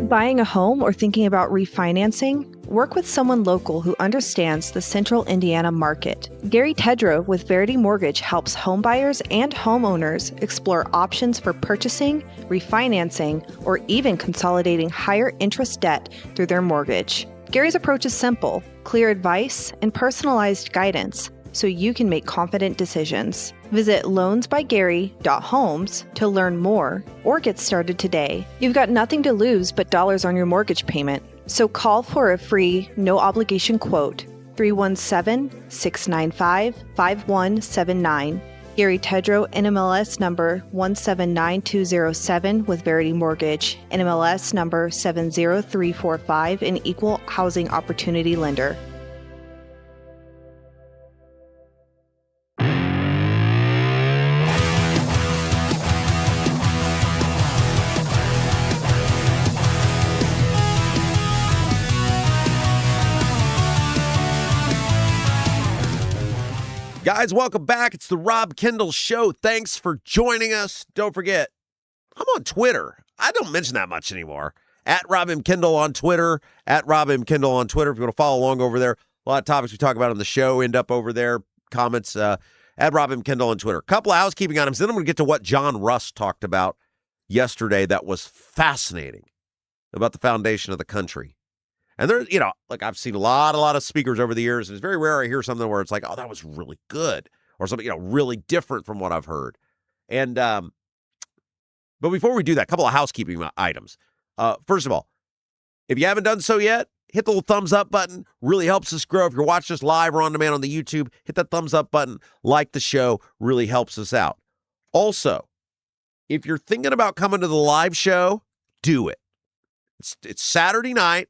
Buying a home or thinking about refinancing? Work with someone local who understands the Central Indiana market. Gary Tedrow with Verity Mortgage helps homebuyers and homeowners explore options for purchasing, refinancing, or even consolidating higher interest debt through their mortgage. Gary's approach is simple, clear advice, and personalized guidance so you can make confident decisions. Visit loansbygary.homes to learn more or get started today. You've got nothing to lose but dollars on your mortgage payment. So call for a free, no-obligation quote, 317-695-5179. Gary Tedrow, NMLS number 179207 with Verity Mortgage, NMLS number 70345, an equal housing opportunity lender. Guys, welcome back. It's the Rob Kendall Show. Thanks for joining us. Don't forget, I'm on Twitter. I don't mention that much anymore. At Rob M. Kendall on Twitter. At Rob M. Kendall on Twitter. If you want to follow along over there, a lot of topics we talk about on the show end up over there. Comments at Rob M. Kendall on Twitter. A couple of housekeeping items. Then I'm going to get to what John Rust talked about yesterday that was fascinating about the foundation of the country. And there, like I've seen a lot of speakers over the years, and it's very rare I hear something where it's like, oh, that was really good, or something, really different from what I've heard. And, but before we do that, a couple of housekeeping items. First of all, if you haven't done so yet, hit the little thumbs up button. Really helps us grow. If you're watching us live or on demand on the YouTube, hit that thumbs up button. Like the show. Really helps us out. Also, if you're thinking about coming to the live show, do it. It's Saturday night,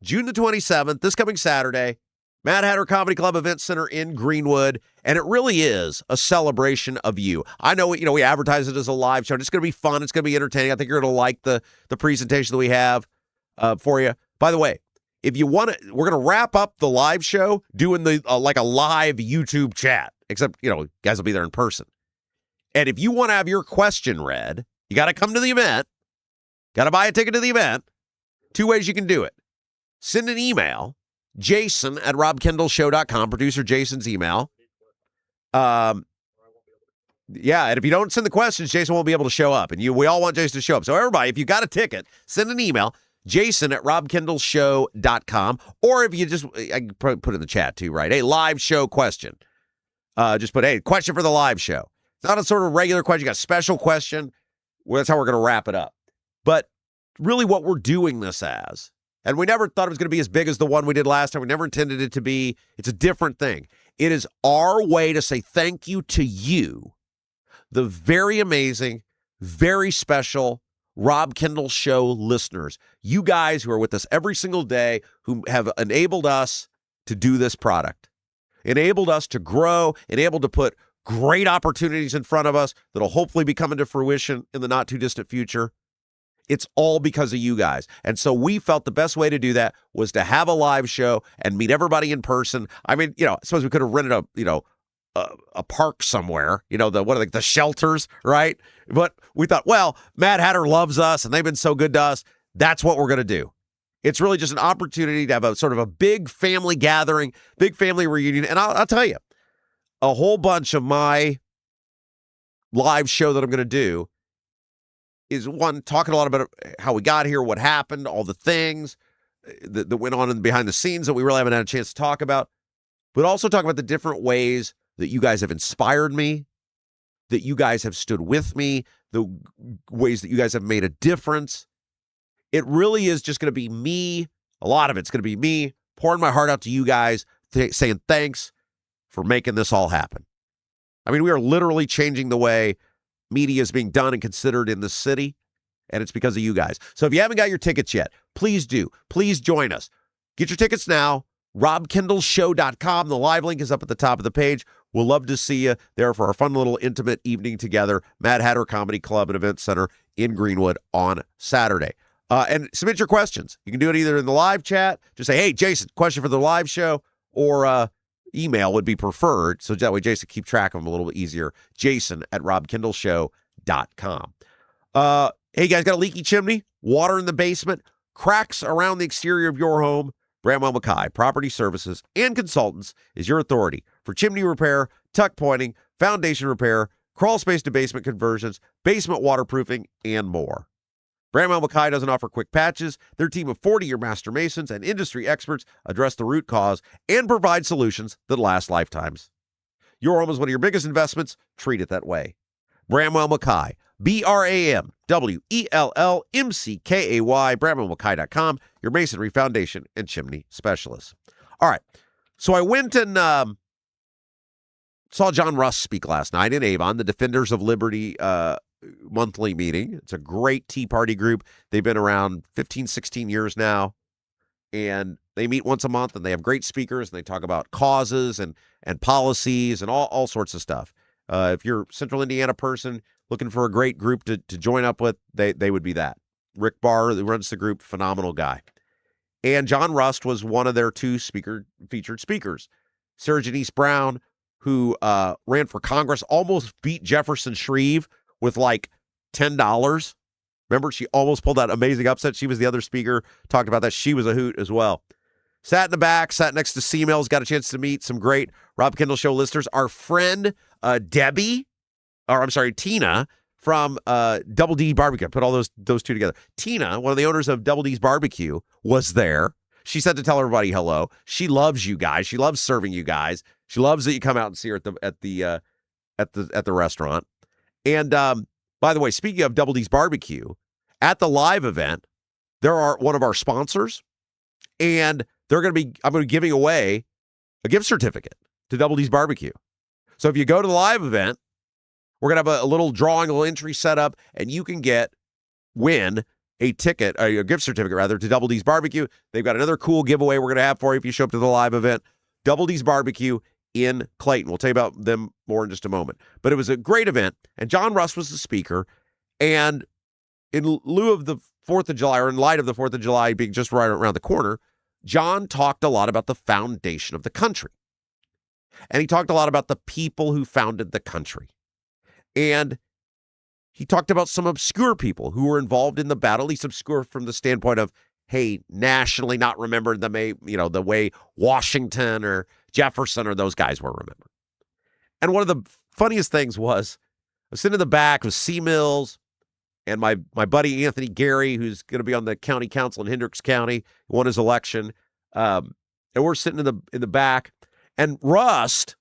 June the 27th, this coming Saturday, Mad Hatter Comedy Club Event Center in Greenwood, and it really is a celebration of you. I know, we advertise it as a live show. It's going to be fun. It's going to be entertaining. I think you're going to like the presentation that we have for you. By the way, if you want to, we're going to wrap up the live show doing the like a live YouTube chat, except, guys will be there in person. And if you want to have your question read, you got to come to the event, got to buy a ticket to the event. 2 ways you can do it. Send an email, jason@robkendallshow.com, producer Jason's email. And if you don't send the questions, Jason won't be able to show up. And we all want Jason to show up. So everybody, if you got a ticket, send an email, jason@robkendallshow.com. Or if you I can probably put it in the chat too, right? Hey, live show question. Just put, hey, question for the live show. It's not a sort of regular question. You got a special question. Well, that's how we're going to wrap it up. But really what we're doing this as, and we never thought it was going to be as big as the one we did last time. We never intended it to be. It's a different thing. It is our way to say thank you to you, the very amazing, very special Rob Kendall Show listeners. You guys who are with us every single day, who have enabled us to do this product, enabled us to grow, enabled to put great opportunities in front of us that'll hopefully be coming to fruition in the not too distant future. It's all because of you guys. And so we felt the best way to do that was to have a live show and meet everybody in person. I mean, I suppose we could have rented a park somewhere, the shelters, right? But we thought, well, Mad Hatter loves us and they've been so good to us. That's what we're going to do. It's really just an opportunity to have a sort of a big family gathering, big family reunion. And I'll tell you, a whole bunch of my live show that I'm going to do is one, talking a lot about how we got here, what happened, all the things that went on behind the scenes that we really haven't had a chance to talk about, but also talk about the different ways that you guys have inspired me, that you guys have stood with me, the ways that you guys have made a difference. It really is just going to be me. A lot of it's going to be me pouring my heart out to you guys, saying thanks for making this all happen. I mean, we are literally changing the way media is being done and considered in the city, and it's because of you guys. So if you haven't got your tickets yet, please do. Please join us. Get your tickets now, robkendallshow.com. The live link is up at the top of the page. We'll love to see you there for our fun little intimate evening together, Mad Hatter Comedy Club and Event Center in Greenwood on Saturday. And submit your questions. You can do it either in the live chat, just say, hey, Jason, question for the live show, or email would be preferred, so that way Jason keep track of them a little bit easier. Jason@robkendallshow.com. Hey, guys, got a leaky chimney, water in the basement, cracks around the exterior of your home? Bramwell Mackay Property Services and Consultants is your authority for chimney repair, tuck pointing, foundation repair, crawl space to basement conversions, basement waterproofing, and more. Bramwell Mackay doesn't offer quick patches. Their team of 40-year master masons and industry experts address the root cause and provide solutions that last lifetimes. Your home is one of your biggest investments. Treat it that way. Bramwell Mackay, BRAMWELLMCKAY, BramwellMackay.com, your masonry foundation and chimney specialist. All right, so I went and saw John Russ speak last night in Avon, the Defenders of Liberty monthly meeting. It's a great Tea Party group. They've been around 15, 16 years now, and they meet once a month, and they have great speakers, and they talk about causes and policies and all sorts of stuff. If you're a Central Indiana person looking for a great group to join up with, they would be that. Rick Barr, who runs the group, phenomenal guy. And John Rust was one of their two featured speakers. Sarah Janice Brown, who ran for Congress, almost beat Jefferson Shreve with like $10. Remember, she almost pulled that amazing upset. She was the other speaker, talked about that. She was a hoot as well. Sat in the back, sat next to C-Mills, got a chance to meet some great Rob Kendall Show listeners. Our friend Tina from Double D Barbecue. Put all those two together. Tina, one of the owners of Double D's Barbecue, was there. She said to tell everybody hello. She loves you guys. She loves serving you guys. She loves that you come out and see her at the restaurant. And by the way, speaking of Double D's Barbecue, at the live event, there are one of our sponsors And I'm going to be giving away a gift certificate to Double D's Barbecue. So if you go to the live event, we're going to have a little drawing, a little entry set up, and you can win a gift certificate rather, to Double D's Barbecue. They've got another cool giveaway we're going to have for you if you show up to the live event. Double D's Barbecue in Clayton. We'll tell you about them more in just a moment. But it was a great event, and John Russ was the speaker. And in lieu of the 4th of July, or in light of the 4th of July being just right around the corner, John talked a lot about the foundation of the country. And he talked a lot about the people who founded the country. And he talked about some obscure people who were involved in the battle, at least obscure from the standpoint of, hey, nationally not remembered the way Washington or Jefferson or those guys were remembered. And one of the funniest things was, I was sitting in the back with C. Mills and my buddy Anthony Gary, who's going to be on the county council in Hendricks County, won his election. And we're sitting in the back, and Rust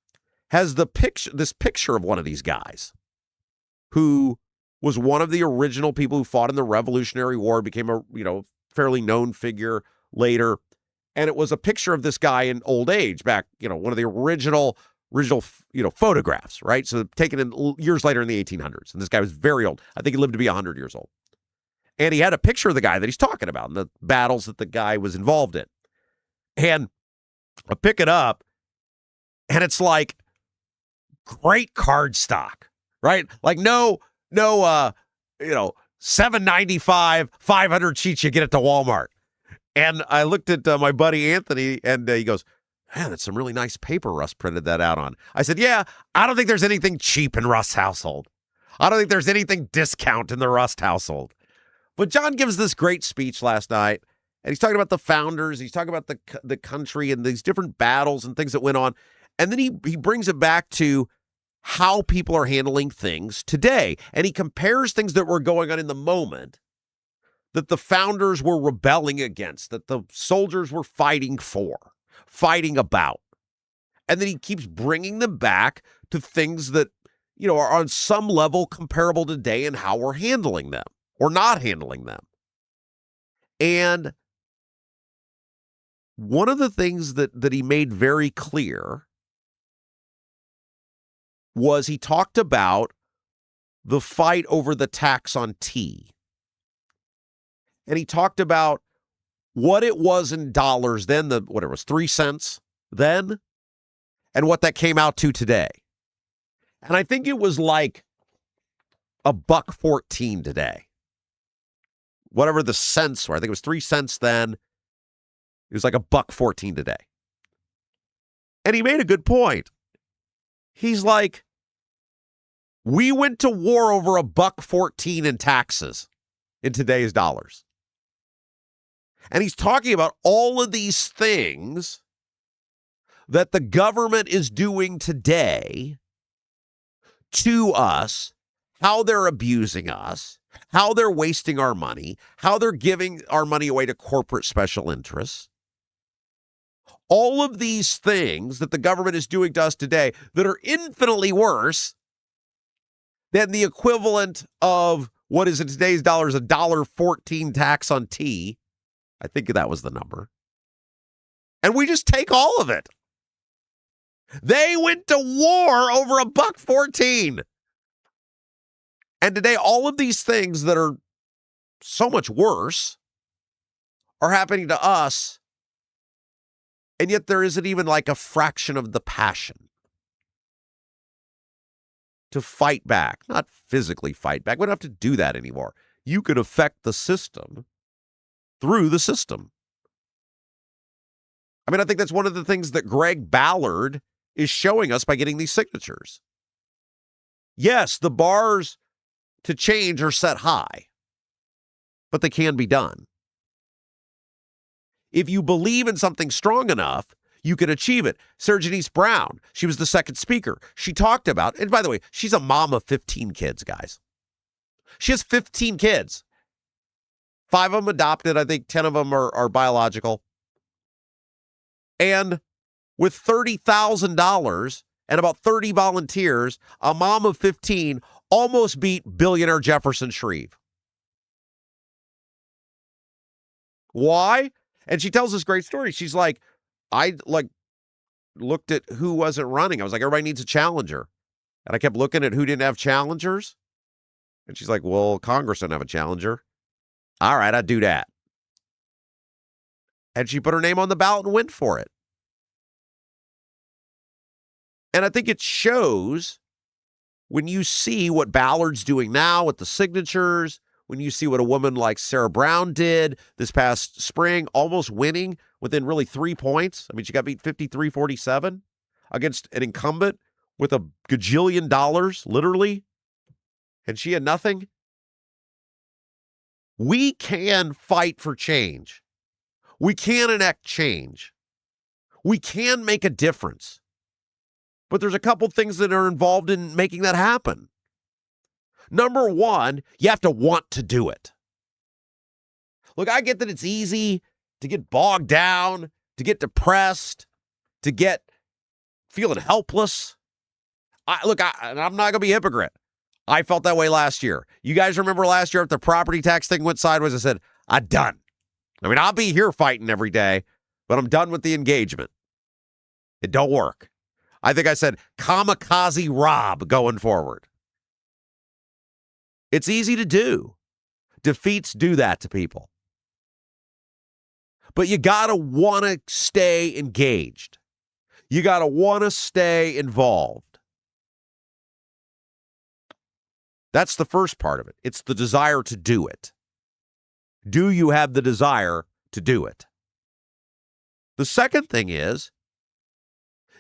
has this picture of one of these guys who was one of the original people who fought in the Revolutionary War, became a fairly known figure later. And it was a picture of this guy in old age back, one of the original photographs, right? So taken in years later in the 1800s. And this guy was very old. I think he lived to be 100 years old. And he had a picture of the guy that he's talking about and the battles that the guy was involved in. And I pick it up, and it's like great card stock, right? Like no, $7.95, 500 sheets, you get it to Walmart. And I looked at my buddy Anthony, and he goes, man, that's some really nice paper Russ printed that out on. I said, yeah, I don't think there's anything cheap in Rust's household. I don't think there's anything discount in the Rust household. But John gives this great speech last night, and he's talking about the founders. He's talking about the country and these different battles and things that went on. And then he brings it back to how people are handling things today. And he compares things that were going on in the moment that the founders were rebelling against, that the soldiers were fighting about. And then he keeps bringing them back to things that, are on some level comparable today and how we're handling them or not handling them. And one of the things that he made very clear was he talked about the fight over the tax on tea. And he talked about what it was in dollars then, what it was, 3 cents then, and what that came out to today. And I think it was like $1.14 today. Whatever the cents were. I think it was 3 cents then. It was like $1.14 today. And he made a good point. He's like, we went to war over $1.14 in taxes in today's dollars. And he's talking about all of these things that the government is doing today to us, how they're abusing us, how they're wasting our money, how they're giving our money away to corporate special interests. All of these things that the government is doing to us today that are infinitely worse than the equivalent of what is in today's dollars $1.14 tax on tea. I think that was the number. And we just take all of it. They went to war over $1.14. And today, all of these things that are so much worse are happening to us. And yet there isn't even like a fraction of the passion to fight back, not physically fight back. We don't have to do that anymore. You could affect the system through the system. I mean, I think that's one of the things that Greg Ballard is showing us by getting these signatures. Yes, the bars to change are set high, but they can be done. If you believe in something strong enough, you can achieve it. Sarah Janice Brown, she was the second speaker. She talked about, and by the way, she's a mom of 15 kids, guys. She has 15 kids. 5 of them adopted. I think 10 of them are biological. And with $30,000 and about 30 volunteers, a mom of 15 almost beat billionaire Jefferson Shreve. Why? And she tells this great story. She's like, I looked at who wasn't running. I was like, everybody needs a challenger. And I kept looking at who didn't have challengers. And she's like, well, Congress doesn't have a challenger. All right, I'd do that. And she put her name on the ballot and went for it. And I think it shows when you see what Ballard's doing now with the signatures, when you see what a woman like Sarah Brown did this past spring, almost winning within really 3 points. I mean, she got beat 53-47 against an incumbent with a gajillion dollars, literally, and she had nothing. We can fight for change. We can enact change. We can make a difference. But there's a couple things that are involved in making that happen. Number one, you have to want to do it. Look, I get that it's easy to get bogged down, to get depressed, to get feeling helpless. I'm not going to be a hypocrite. I felt that way last year. You guys remember last year if the property tax thing went sideways, I said, I'm done. I mean, I'll be here fighting every day, but I'm done with the engagement. It don't work. I think I said kamikaze Rob going forward. It's easy to do. Defeats do that to people. But you got to want to stay engaged. You got to want to stay involved. That's the first part of it. It's the desire to do it. Do you have the desire to do it? The second thing is,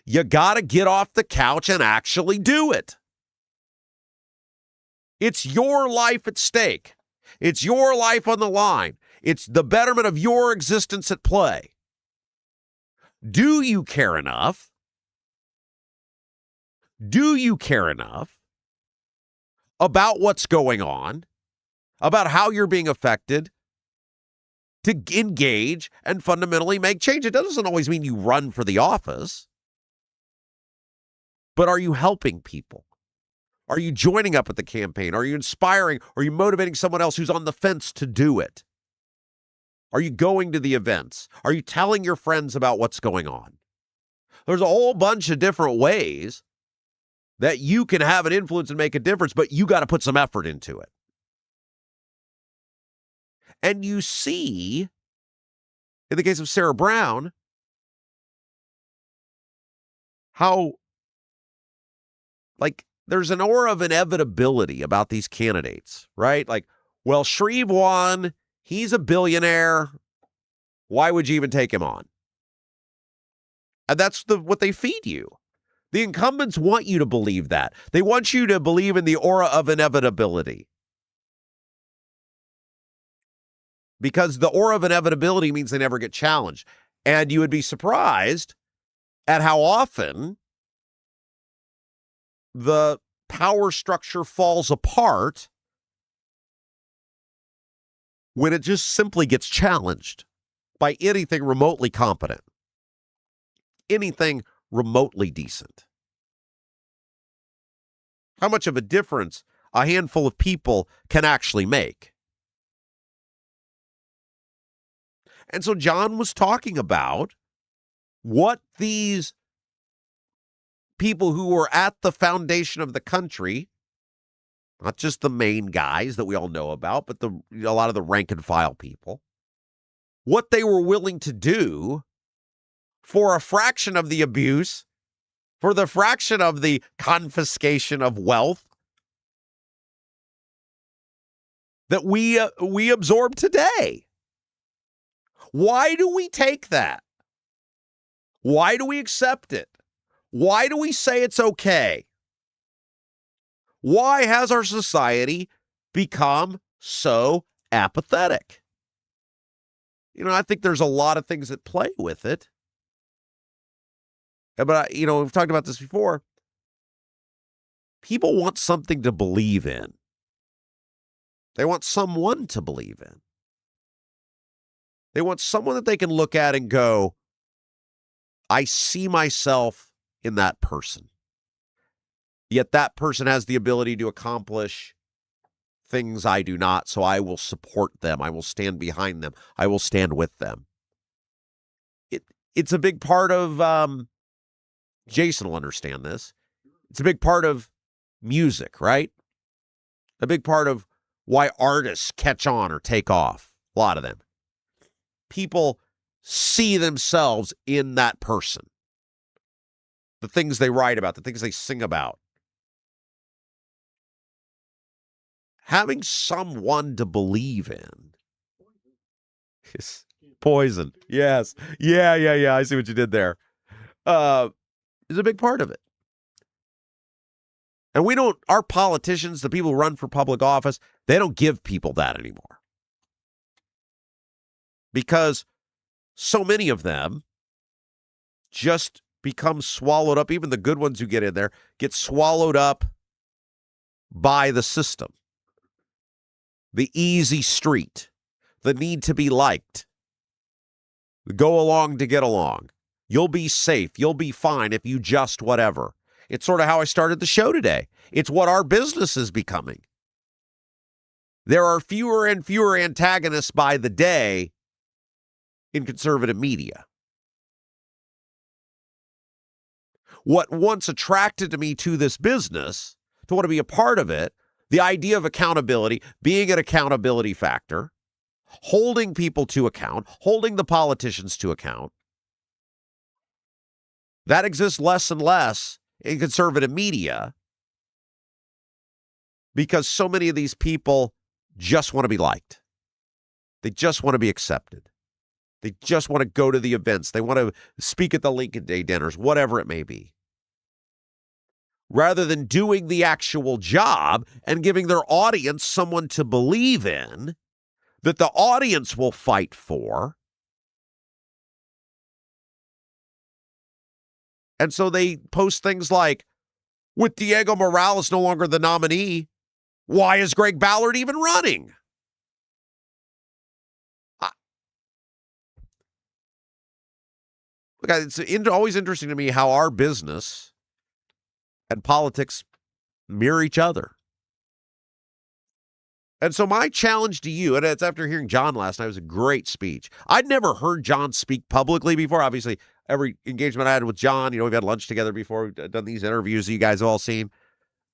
you got to get off the couch and actually do it. It's your life at stake. It's your life on the line. It's the betterment of your existence at play. Do you care enough? Do you care enough about what's going on, about how you're being affected, to engage and fundamentally make change? It doesn't always mean you run for the office, but are you helping people? Are you joining up with the campaign? Are you inspiring? Are you motivating someone else who's on the fence to do it? Are you going to the events? Are you telling your friends about what's going on? There's a whole bunch of different ways that you can have an influence and make a difference, but you got to put some effort into it. And you see, in the case of Sarah Brown, how, there's an aura of inevitability about these candidates, right? Like, well, Shreve won. He's a billionaire. Why would you even take him on? And that's what they feed you. The incumbents want you to believe that. They want you to believe in the aura of inevitability. Because the aura of inevitability means they never get challenged. And you would be surprised at how often the power structure falls apart when it just simply gets challenged by anything remotely competent, anything remotely decent. How much of a difference a handful of people can actually make. And so John was talking about what these people who were at the foundation of the country, not just the main guys that we all know about, but a lot of the rank and file people, what they were willing to do for a fraction of the abuse, for the fraction of the confiscation of wealth that we absorb today. Why do we take that? Why do we accept it? Why do we say it's okay? Why has our society become so apathetic? I think there's a lot of things that play with it. But, we've talked about this before. People want something to believe in. They want someone to believe in. They want someone that they can look at and go, I see myself in that person. Yet that person has the ability to accomplish things I do not, so I will support them. I will stand behind them. I will stand with them. it's a big part of, Jason will understand this. It's a big part of music, right? A big part of why artists catch on or take off. A lot of them. People see themselves in that person. The things they write about, the things they sing about. Having someone to believe in is poison. Yes. Yeah. I see what you did there. Is a big part of it. And our politicians, the people who run for public office, they don't give people that anymore. Because so many of them just become swallowed up. Even the good ones who get in there get swallowed up by the system. The easy street, the need to be liked, go along to get along. You'll be safe. You'll be fine if you just whatever. It's sort of how I started the show today. It's what our business is becoming. There are fewer and fewer antagonists by the day in conservative media. What once attracted me to this business, to want to be a part of it, the idea of accountability, being an accountability factor, holding people to account, holding the politicians to account, that exists less and less in conservative media because so many of these people just want to be liked. They just want to be accepted. They just want to go to the events. They want to speak at the Lincoln Day dinners, whatever it may be. Rather than doing the actual job and giving their audience someone to believe in, that the audience will fight for. And so they post things like, with Diego Morales no longer the nominee, why is Greg Ballard even running? Look, it's always interesting to me how our business and politics mirror each other. And so my challenge to you, and it's after hearing John last night, it was a great speech. I'd never heard John speak publicly before. Obviously, every engagement I had with John, we've had lunch together before. We've done these interviews that you guys have all seen.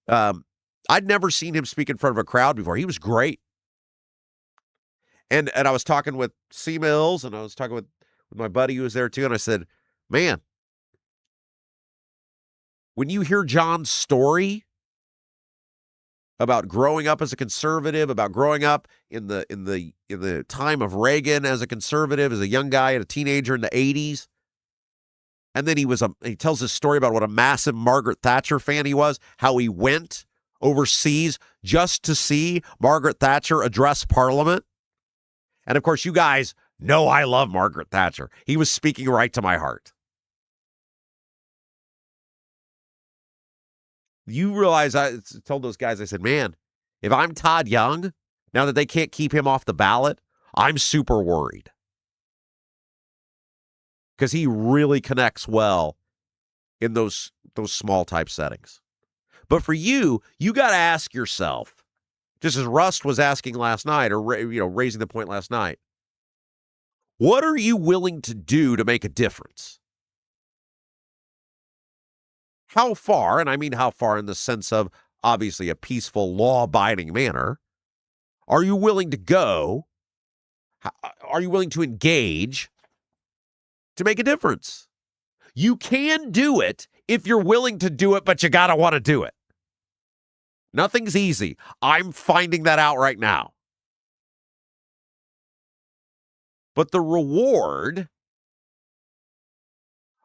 I'd never seen him speak in front of a crowd before. He was great. And I was talking with C. Mills, and I was talking with my buddy who was there too, and I said, man, when you hear John's story about growing up as a conservative, about growing up in the time of Reagan as a conservative, as a young guy and a teenager in the 80s, and then he tells this story about what a massive Margaret Thatcher fan he was, how he went overseas just to see Margaret Thatcher address Parliament. And of course, you guys know I love Margaret Thatcher. He was speaking right to my heart. You realize, I told those guys, I said, man, if I'm Todd Young, now that they can't keep him off the ballot, I'm super worried. Because he really connects well in those small type settings. But for you got to ask yourself, just as Rust was asking last night, or raising the point last night, what are you willing to do to make a difference? How far, and I mean how far in the sense of obviously a peaceful, law-abiding manner, are you willing to go? Are you willing to engage to make a difference? You can do it if you're willing to do it, but you got to want to do it. Nothing's easy. I'm finding that out right now. But the reward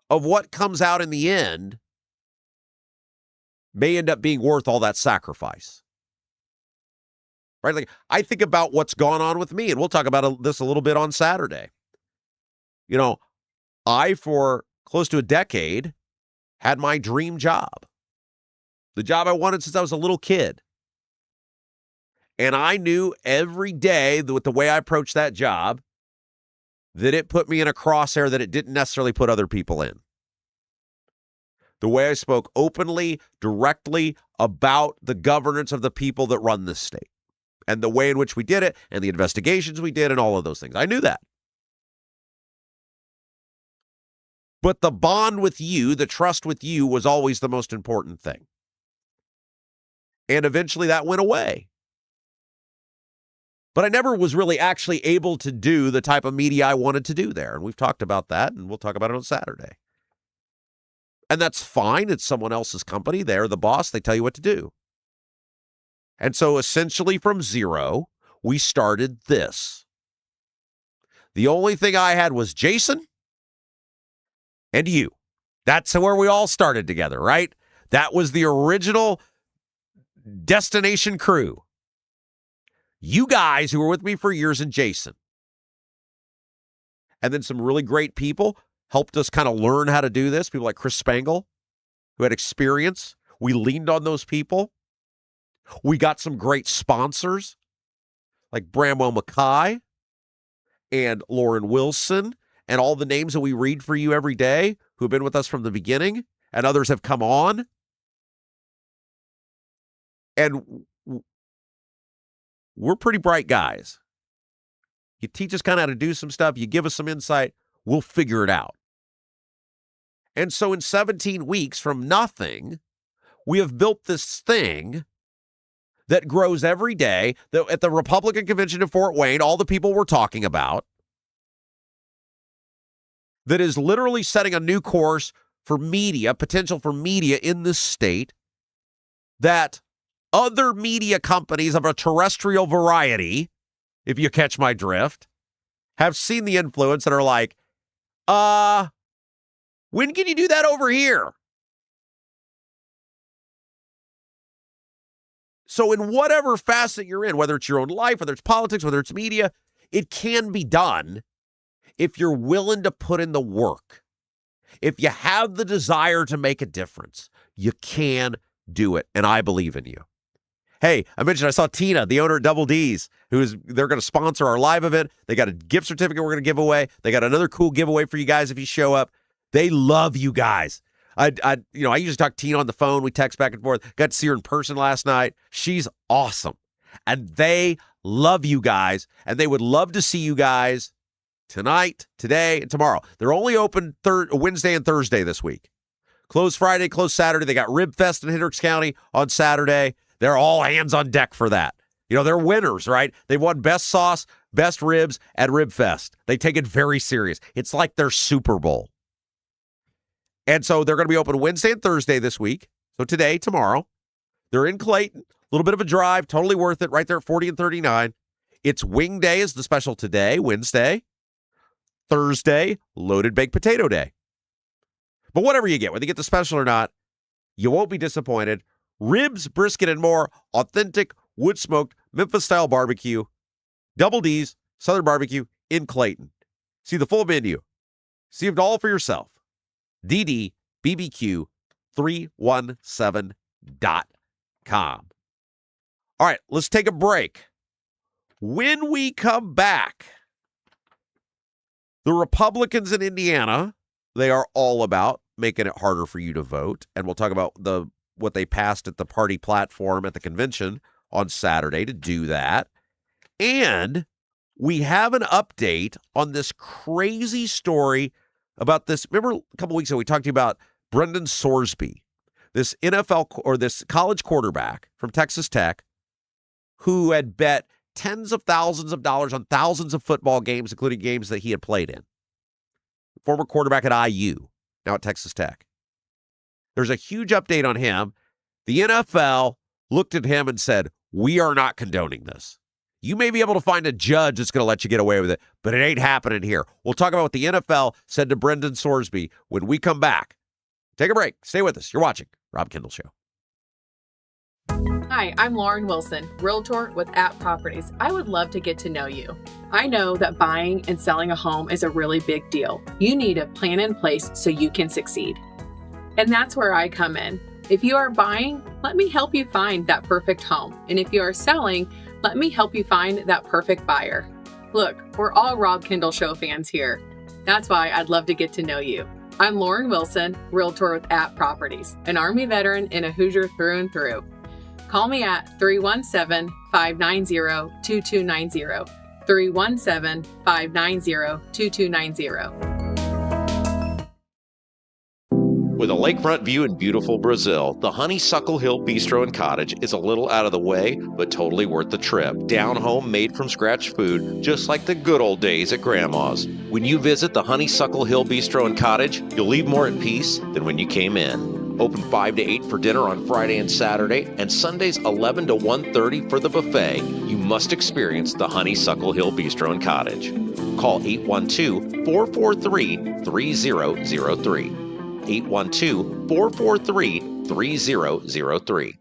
of what comes out in the end may end up being worth all that sacrifice. Right? Like, I think about what's gone on with me, and we'll talk about this a little bit on Saturday. I, for close to a decade, had my dream job. The job I wanted since I was a little kid. And I knew every day with the way I approached that job that it put me in a crosshair that it didn't necessarily put other people in. The way I spoke openly, directly about the governance of the people that run this state and the way in which we did it and the investigations we did and all of those things. I knew that. But the bond with you, the trust with you was always the most important thing. And eventually that went away. But I never was really actually able to do the type of media I wanted to do there. And we've talked about that, and we'll talk about it on Saturday. And that's fine. It's someone else's company. They're the boss. They tell you what to do. And so essentially from zero, we started this. The only thing I had was Jason and you. That's where we all started together, right? That was the original destination crew. You guys who were with me for years and Jason. And then some really great people helped us kind of learn how to do this. People like Chris Spangle, who had experience. We leaned on those people. We got some great sponsors like Bramwell Mackay and Lauren Wilson and all the names that we read for you every day who have been with us from the beginning, and others have come on. And we're pretty bright guys. You teach us kind of how to do some stuff. You give us some insight. We'll figure it out. And so in 17 weeks from nothing, we have built this thing that grows every day. That at the Republican convention in Fort Wayne, all the people we're talking about, that is literally setting a new course for media, potential for media in this state, that other media companies of a terrestrial variety, if you catch my drift, have seen the influence and are like, when can you do that over here? So in whatever facet you're in, whether it's your own life, whether it's politics, whether it's media, it can be done if you're willing to put in the work. If you have the desire to make a difference, you can do it. And I believe in you. Hey, I mentioned I saw Tina, the owner at Double D's, they're going to sponsor our live event. They got a gift certificate we're going to give away. They got another cool giveaway for you guys if you show up. They love you guys. I usually talk to Tina on the phone. We text back and forth. Got to see her in person last night. She's awesome. And they love you guys. And they would love to see you guys tonight, today, and tomorrow. They're only open Wednesday and Thursday this week. Closed Friday, closed Saturday. They got Rib Fest in Hendricks County on Saturday. They're all hands on deck for that. They're winners, right? They've won best sauce, best ribs at Rib Fest. They take it very serious. It's like their Super Bowl. And so they're going to be open Wednesday and Thursday this week. So today, tomorrow. They're in Clayton. A little bit of a drive. Totally worth it. Right there at 40 and 39. It's Wing Day is the special today, Wednesday. Thursday, Loaded Baked Potato Day. But whatever you get, whether you get the special or not, you won't be disappointed. Ribs, brisket, and more. Authentic, wood-smoked, Memphis-style barbecue. Double D's, Southern Barbecue in Clayton. See the full menu. See it all for yourself. DDBBQ317.com. All right, let's take a break. When we come back, the Republicans in Indiana, they are all about making it harder for you to vote. And we'll talk about what they passed at the party platform at the convention on Saturday to do that. And we have an update on this crazy story about this. Remember a couple weeks ago we talked to you about Brendan Sorsby, this this college quarterback from Texas Tech who had bet tens of thousands of dollars on thousands of football games, including games that he had played in. Former quarterback at IU, now at Texas Tech. There's a huge update on him. The NFL looked at him and said, we are not condoning this. You may be able to find a judge that's going to let you get away with it, but it ain't happening here. We'll talk about what the NFL said to Brendan Sorsby when we come back. Take a break. Stay with us. You're watching Rob Kendall Show. Hi, I'm Lauren Wilson, Realtor with App Properties. I would love to get to know you. I know that buying and selling a home is a really big deal. You need a plan in place so you can succeed. And that's where I come in. If you are buying, let me help you find that perfect home. And if you are selling, let me help you find that perfect buyer. Look, we're all Rob Kendall Show fans here. That's why I'd love to get to know you. I'm Lauren Wilson, Realtor with App Properties, an Army veteran and a Hoosier through and through. Call me at 317-590-2290. 317-590-2290. With a lakefront view in beautiful Brazil, the Honeysuckle Hill Bistro and Cottage is a little out of the way, but totally worth the trip. Down home, made from scratch food, just like the good old days at Grandma's. When you visit the Honeysuckle Hill Bistro and Cottage, you'll leave more at peace than when you came in. Open 5 to 8 for dinner on Friday and Saturday, and Sundays 11 to 1:30 for the buffet. You must experience the Honeysuckle Hill Bistro and Cottage. Call 812-443-3003. 812-443-3003.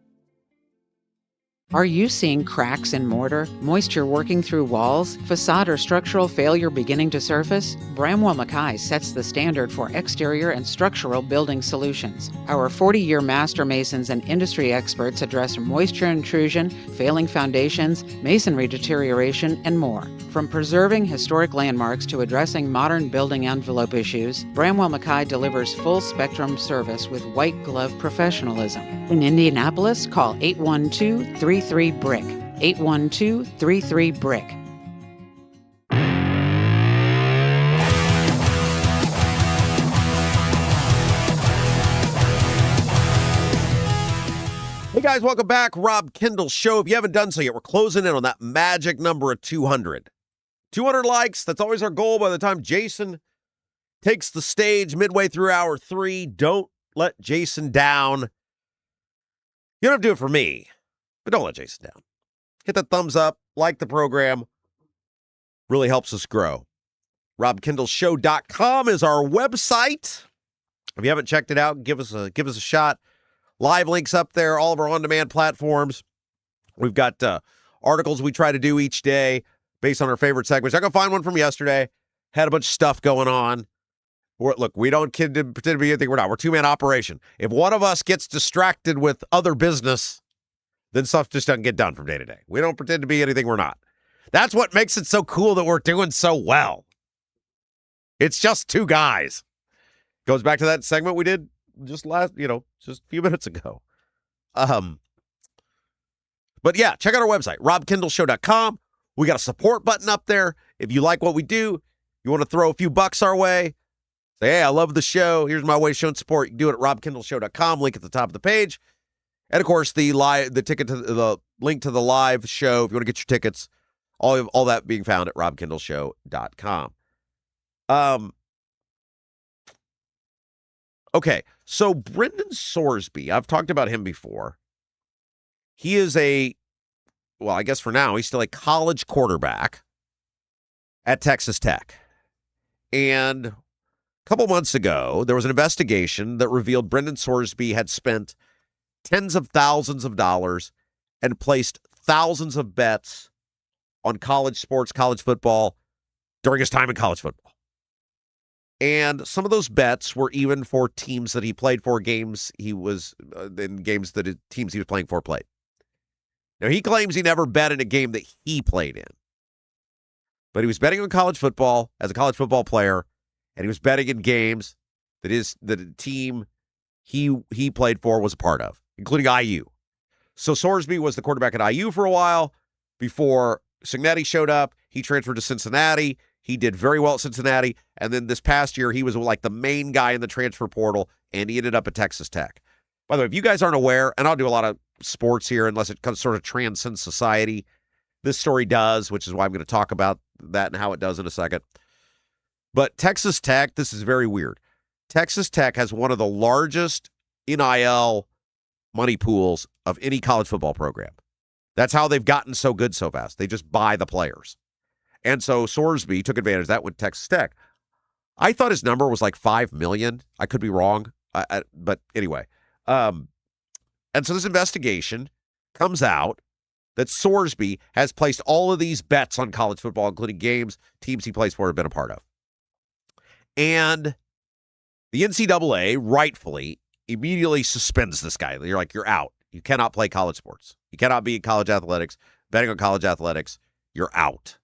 Are you seeing cracks in mortar, moisture working through walls, facade or structural failure beginning to surface? Bramwell Mackay sets the standard for exterior and structural building solutions. Our 40-year master masons and industry experts address moisture intrusion, failing foundations, masonry deterioration, and more. From preserving historic landmarks to addressing modern building envelope issues, Bramwell Mackay delivers full-spectrum service with white-glove professionalism. In Indianapolis, call 812-33-BRICK. 812-33-BRICK. Hey guys, welcome back. Rob Kendall Show. If you haven't done so yet, we're closing in on that magic number of 200. 200 likes, that's always our goal by the time Jason takes the stage midway through hour 3. Don't let Jason down. You don't have to do it for me, but don't let Jason down. Hit that thumbs up, like the program. Really helps us grow. RobKendallShow.com is our website. If you haven't checked it out, give us a shot. Live links up there, all of our on-demand platforms. We've got articles we try to do each day based on our favorite segments. I can find one from yesterday. Had a bunch of stuff going on. Look, we don't pretend to be anything we're not. We're a two-man operation. If one of us gets distracted with other business, then stuff just doesn't get done from day to day. We don't pretend to be anything we're not. That's what makes it so cool that we're doing so well. It's just two guys. Goes back to that segment we did just a few minutes ago. But yeah, check out our website, robkendallshow.com. We got a support button up there. If you like what we do, you want to throw a few bucks our way, say, hey, I love the show. Here's my way of showing support. You can do it at robkendallshow.com, link at the top of the page. And of course, the link to the live show, if you want to get your tickets, all that being found at robkendallshow.com. Okay, so Brendan Sorsby, I've talked about him before. He is I guess for now, he's still a college quarterback at Texas Tech. And a couple months ago, there was an investigation that revealed Brendan Sorsby had spent tens of thousands of dollars and placed thousands of bets on college sports, college football during his time in college football. And some of those bets were even for teams that he played for, teams he was playing for played. Now, he claims he never bet in a game that he played in. But he was betting on college football as a college football player, and he was betting in games that the team he played for was a part of, including IU. So Sorsby was the quarterback at IU for a while before Cignetti showed up. He transferred to Cincinnati. He did very well at Cincinnati. And then this past year, he was like the main guy in the transfer portal, and he ended up at Texas Tech. By the way, if you guys aren't aware, and I'll do a lot of sports here unless it sort of transcends society, this story does, which is why I'm going to talk about that and how it does in a second. But Texas Tech, this is very weird. Texas Tech has one of the largest NIL money pools of any college football program. That's how they've gotten so good so fast. They just buy the players. And so Sorsby took advantage of that with Texas Tech. I thought his number was like $5 million. I could be wrong. But anyway. And so this investigation comes out that Sorsby has placed all of these bets on college football, including games, teams he plays for have been a part of. And the NCAA rightfully immediately suspends this guy. You're like, you're out. You cannot play college sports. You cannot be in college athletics, betting on college athletics. You're out.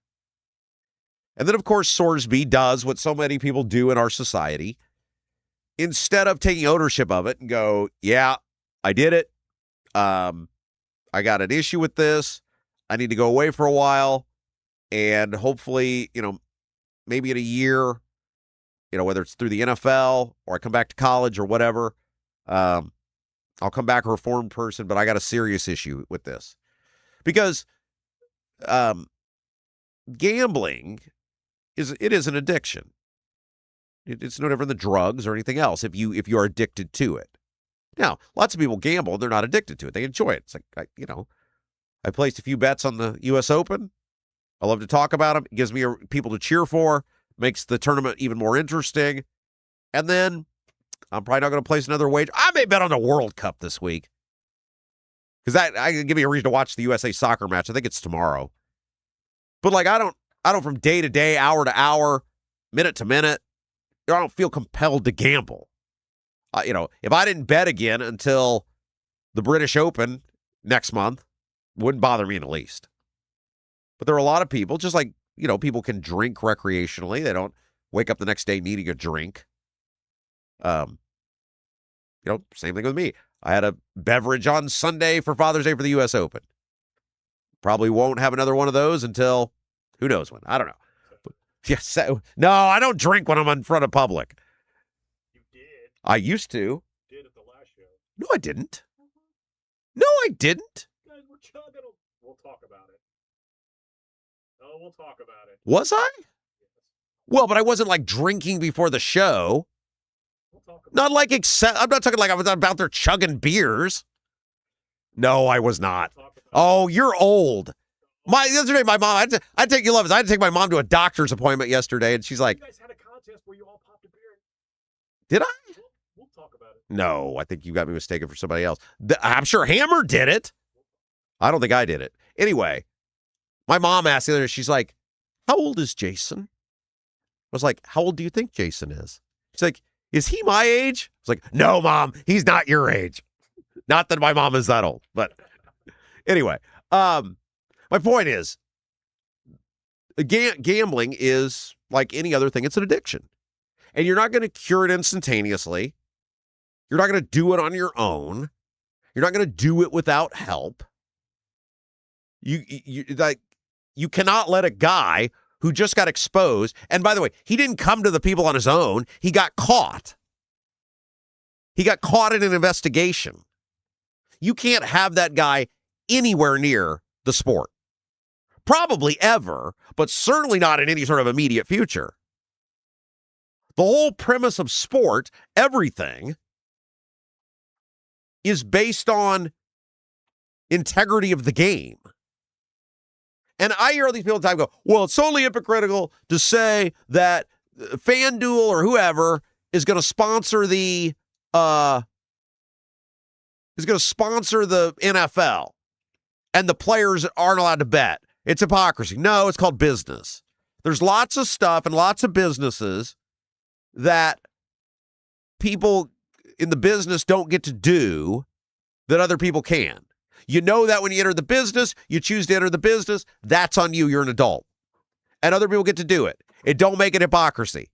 And then, of course, Sorsby does what so many people do in our society. Instead of taking ownership of it and go, yeah, I did it. I got an issue with this. I need to go away for a while. And hopefully, maybe in a year, whether it's through the NFL or I come back to college or whatever, I'll come back a reformed person, but I got a serious issue with this. Because gambling is an addiction. It's no different than drugs or anything else if you're addicted to it. Now, lots of people gamble and they're not addicted to it. They enjoy it. It's like, I placed a few bets on the U.S. Open. I love to talk about them. It gives me people to cheer for, makes the tournament even more interesting. And then I'm probably not going to place another wager. I may bet on the World Cup this week because that I can give me a reason to watch the USA soccer match. I think it's tomorrow. But like, I don't from day to day, hour to hour, minute to minute, I don't feel compelled to gamble. If I didn't bet again until the British Open next month, wouldn't bother me in the least. But there are a lot of people, just like, people can drink recreationally. They don't wake up the next day needing a drink. Same thing with me. I had a beverage on Sunday for Father's Day for the U.S. Open. Probably won't have another one of those until who knows when. I don't know. Yes, no, I don't drink when I'm in front of public. You did. I used to. You did at the last show. No, I didn't. No, I didn't. You guys were chugging them. We'll talk about it. Oh, we'll talk about it. Was I? Yes. Well, but I wasn't like drinking before the show. We'll talk about Not like I'm not talking like I was out there chugging beers. No, I was not. Oh, you're old. Yesterday, my mom, I take you love this. I had to take my mom to a doctor's appointment yesterday, and she's like, you guys had a contest where you all popped a beer. Did I? We'll talk about it. No, I think you got me mistaken for somebody else. I'm sure Hammer did it. I don't think I did it. Anyway, my mom asked the other day, she's like, how old is Jason? I was like, how old do you think Jason is? She's like, is he my age? I was like, no, Mom, he's not your age. Not that my mom is that old, but anyway, my point is, gambling is like any other thing. It's an addiction. And you're not going to cure it instantaneously. You're not going to do it on your own. You're not going to do it without help. You cannot let a guy who just got exposed, and by the way, he didn't come to the people on his own. He got caught. He got caught in an investigation. You can't have that guy anywhere near the sport. Probably ever, but certainly not in any sort of immediate future. The whole premise of sport, everything, is based on integrity of the game. And I hear all these people all the time go, well, it's only hypocritical to say that FanDuel or whoever is going to sponsor the NFL and the players aren't allowed to bet. It's hypocrisy. No, it's called business. There's lots of stuff and lots of businesses that people in the business don't get to do that other people can. You know that when you enter the business, you choose to enter the business, that's on you. You're an adult. And other people get to do it. It don't make it hypocrisy.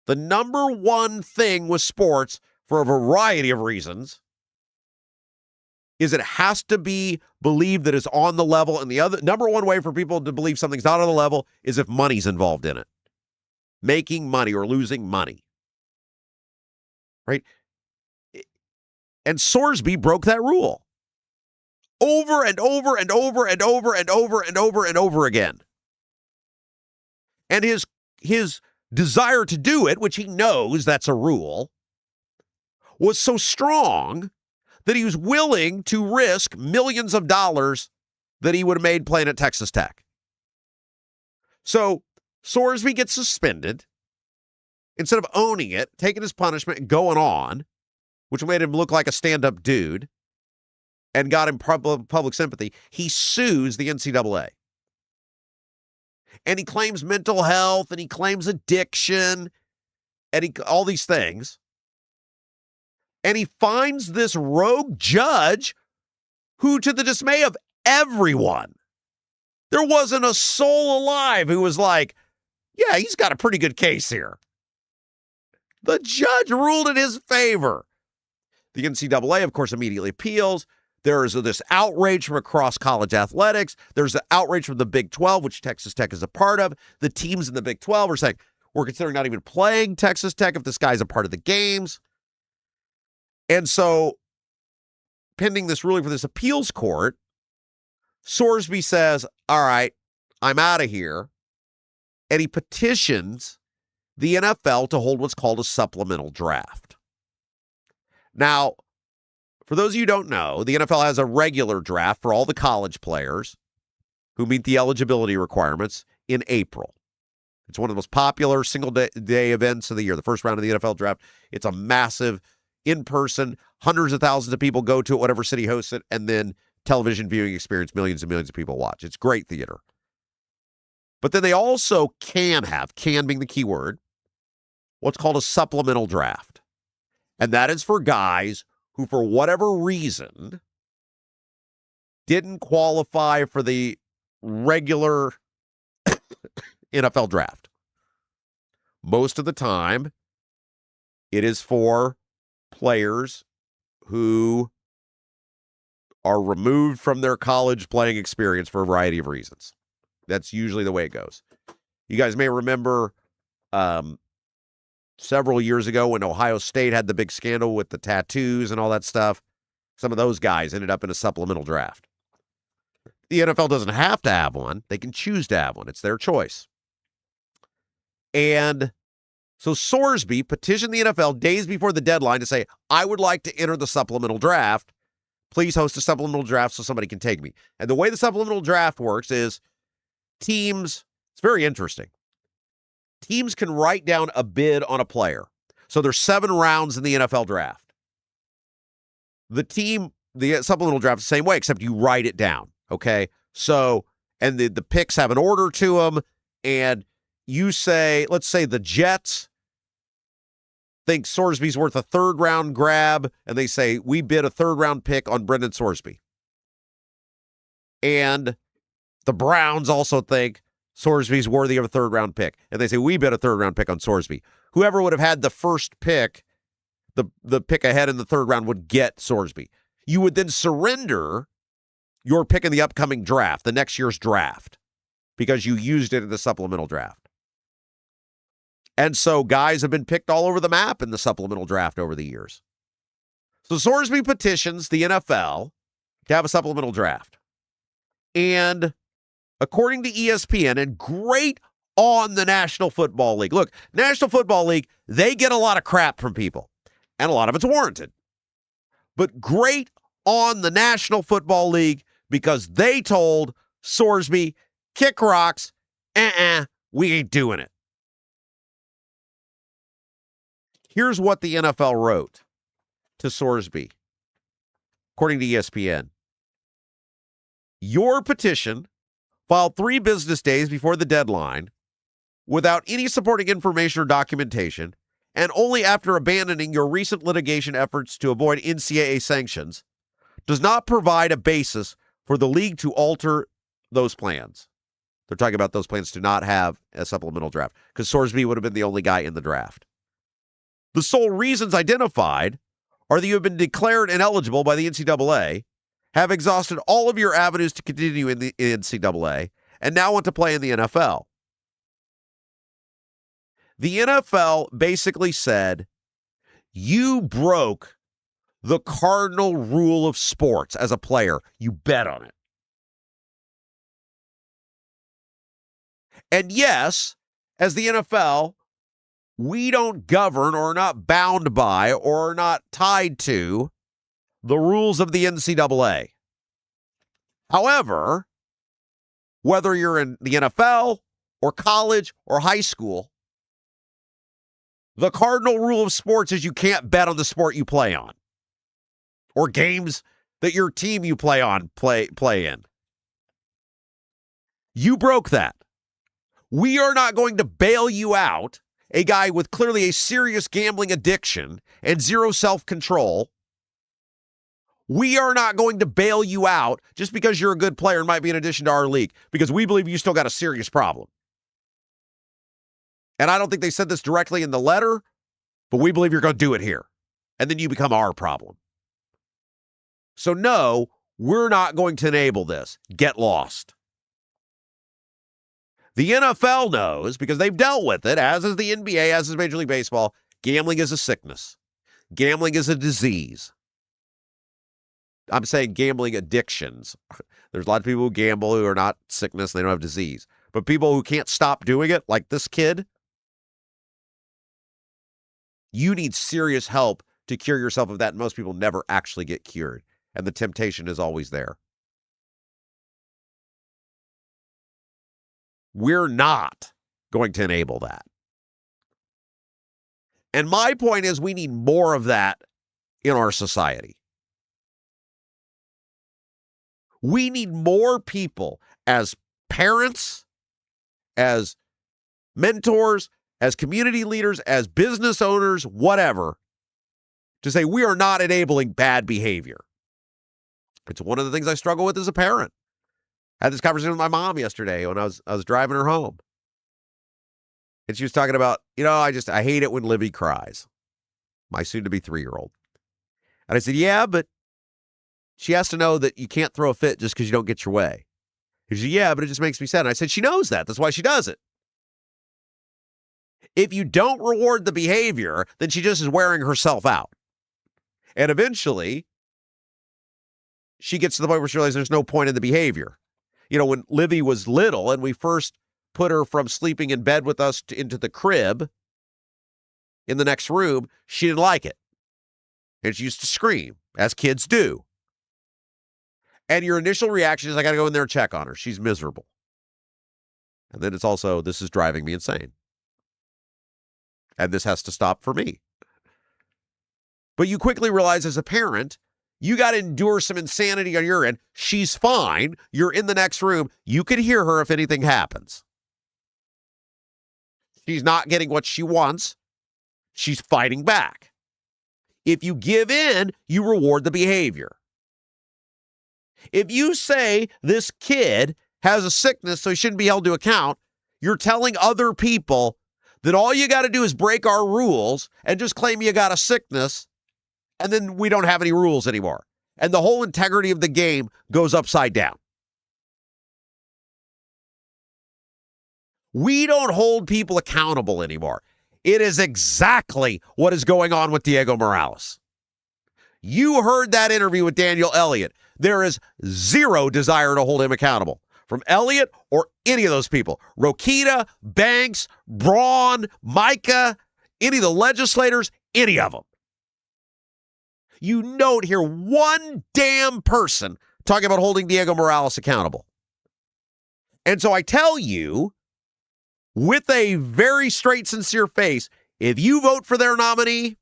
The number one thing with sports, for a variety of reasons, is it has to be believed that it's on the level. And the other number one way for people to believe something's not on the level is if money's involved in it. Making money or losing money. Right? And Sorsby broke that rule. Over and over and over and over and over and over and over again. And his desire to do it, which he knows that's a rule, was so strong that he was willing to risk millions of dollars that he would have made playing at Texas Tech. So Sorsby gets suspended. Instead of owning it, taking his punishment and going on, which made him look like a stand-up dude and got him public sympathy, he sues the NCAA. And he claims mental health, and he claims addiction, and all these things. And he finds this rogue judge who, to the dismay of everyone, there wasn't a soul alive who was like, yeah, he's got a pretty good case here. The judge ruled in his favor. The NCAA, of course, immediately appeals. There is this outrage from across college athletics. There's the outrage from the Big 12, which Texas Tech is a part of. The teams in the Big 12 are saying, we're considering not even playing Texas Tech if this guy's a part of the games. And so, pending this ruling for this appeals court, Sorsby says, all right, I'm out of here. And he petitions the NFL to hold what's called a supplemental draft. Now, for those of you who don't know, the NFL has a regular draft for all the college players who meet the eligibility requirements in April. It's one of the most popular single-day events of the year, the first round of the NFL draft. It's a massive, in-person, hundreds of thousands of people go to it, whatever city hosts it, and then television viewing experience, millions and millions of people watch. It's great theater. But then they also can being the key word, what's called a supplemental draft. And that is for guys who, for whatever reason, didn't qualify for the regular NFL draft. Most of the time, it is for players who are removed from their college playing experience for a variety of reasons. That's usually the way it goes. You guys may remember several years ago when Ohio State had the big scandal with the tattoos and all that stuff. Some of those guys ended up in a supplemental draft. The NFL doesn't have to have one. They can choose to have one. It's their choice. And so Sorsby petitioned the NFL days before the deadline to say, I would like to enter the supplemental draft. Please host a supplemental draft so somebody can take me. And the way the supplemental draft works is teams, it's very interesting. Teams can write down a bid on a player. So there's 7 rounds in the NFL draft. The supplemental draft is the same way, except you write it down. Okay. So, and the picks have an order to them. And you say, let's say the Jets think Sorsby's worth a 3rd round grab. And they say, we bid a 3rd round pick on Brendan Sorsby. And the Browns also think Sorsby's worthy of a 3rd round pick. And they say, we bid a 3rd round pick on Sorsby. Whoever would have had the first pick, the pick ahead in the 3rd round would get Sorsby. You would then surrender your pick in the upcoming draft, the next year's draft, because you used it in the supplemental draft. And so guys have been picked all over the map in the supplemental draft over the years. So Sorsby petitions the NFL to have a supplemental draft. And according to ESPN, and great on the National Football League. Look, National Football League, they get a lot of crap from people, and a lot of it's warranted. But great on the National Football League because they told Sorsby, kick rocks, we ain't doing it. Here's what the NFL wrote to Sorsby, according to ESPN. Your petition, filed 3 business days before the deadline, without any supporting information or documentation, and only after abandoning your recent litigation efforts to avoid NCAA sanctions, does not provide a basis for the league to alter those plans. They're talking about those plans to not have a supplemental draft, because Sorsby would have been the only guy in the draft. The sole reasons identified are that you have been declared ineligible by the NCAA, have exhausted all of your avenues to continue in the NCAA, and now want to play in the NFL. The NFL basically said, you broke the cardinal rule of sports as a player. You bet on it. And yes, as the NFL, we don't govern or are not bound by or are not tied to the rules of the NCAA. However, whether you're in the NFL or college or high school, the cardinal rule of sports is you can't bet on the sport you play on or games that your team you play on play in. You broke that. We are not going to bail you out, a guy with clearly a serious gambling addiction and zero self-control. We are not going to bail you out just because you're a good player and might be an addition to our league, because we believe you still got a serious problem. And I don't think they said this directly in the letter, but we believe you're going to do it here. And then you become our problem. So no, we're not going to enable this. Get lost. The NFL knows, because they've dealt with it, as is the NBA, as is Major League Baseball, gambling is a sickness. Gambling is a disease. I'm saying gambling addictions. There's a lot of people who gamble who are not sickness, they don't have disease. But people who can't stop doing it, like this kid, you need serious help to cure yourself of that. And most people never actually get cured. And the temptation is always there. We're not going to enable that. And my point is we need more of that in our society. We need more people as parents, as mentors, as community leaders, as business owners, whatever, to say we are not enabling bad behavior. It's one of the things I struggle with as a parent. I had this conversation with my mom yesterday when I was driving her home. And she was talking about, I hate it when Livy cries, my soon-to-be 3-year-old. And I said, yeah, but she has to know that you can't throw a fit just because you don't get your way. She said, yeah, but it just makes me sad. And I said, she knows that. That's why she does it. If you don't reward the behavior, then she just is wearing herself out. And eventually, she gets to the point where she realizes there's no point in the behavior. When Livy was little and we first put her from sleeping in bed with us into the crib in the next room, she didn't like it. And she used to scream, as kids do. And your initial reaction is, I got to go in there and check on her. She's miserable. And then it's also, this is driving me insane. And this has to stop for me. But you quickly realize as a parent, you got to endure some insanity on your end. She's fine. You're in the next room. You can hear her if anything happens. She's not getting what she wants. She's fighting back. If you give in, you reward the behavior. If you say this kid has a sickness, so he shouldn't be held to account, you're telling other people that all you got to do is break our rules and just claim you got a sickness, and then we don't have any rules anymore. And the whole integrity of the game goes upside down. We don't hold people accountable anymore. It is exactly what is going on with Diego Morales. You heard that interview with Daniel Elliott. There is zero desire to hold him accountable from Elliott or any of those people. Rokita, Banks, Braun, Micah, any of the legislators, any of them. You don't hear one damn person talking about holding Diego Morales accountable. And so I tell you, with a very straight, sincere face, if you vote for their nominee,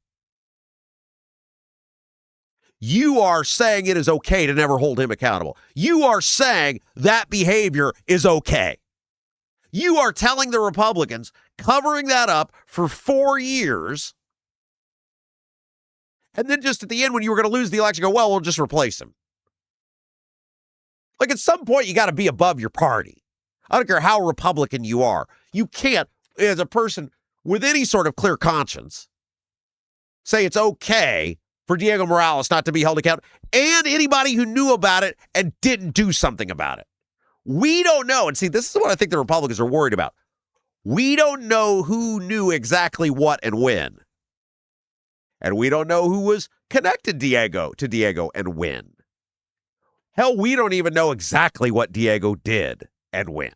you are saying it is okay to never hold him accountable. You are saying that behavior is okay. You are telling the Republicans, covering that up for 4 years, and then just at the end when you were going to lose the election, go, well, we'll just replace him. Like at some point, you got to be above your party. I don't care how Republican you are. You can't, as a person with any sort of clear conscience, say it's okay for Diego Morales not to be held accountable, and anybody who knew about it and didn't do something about it. We don't know. And see, this is what I think the Republicans are worried about. We don't know who knew exactly what and when. And we don't know who was connected to Diego and when. Hell, we don't even know exactly what Diego did and when.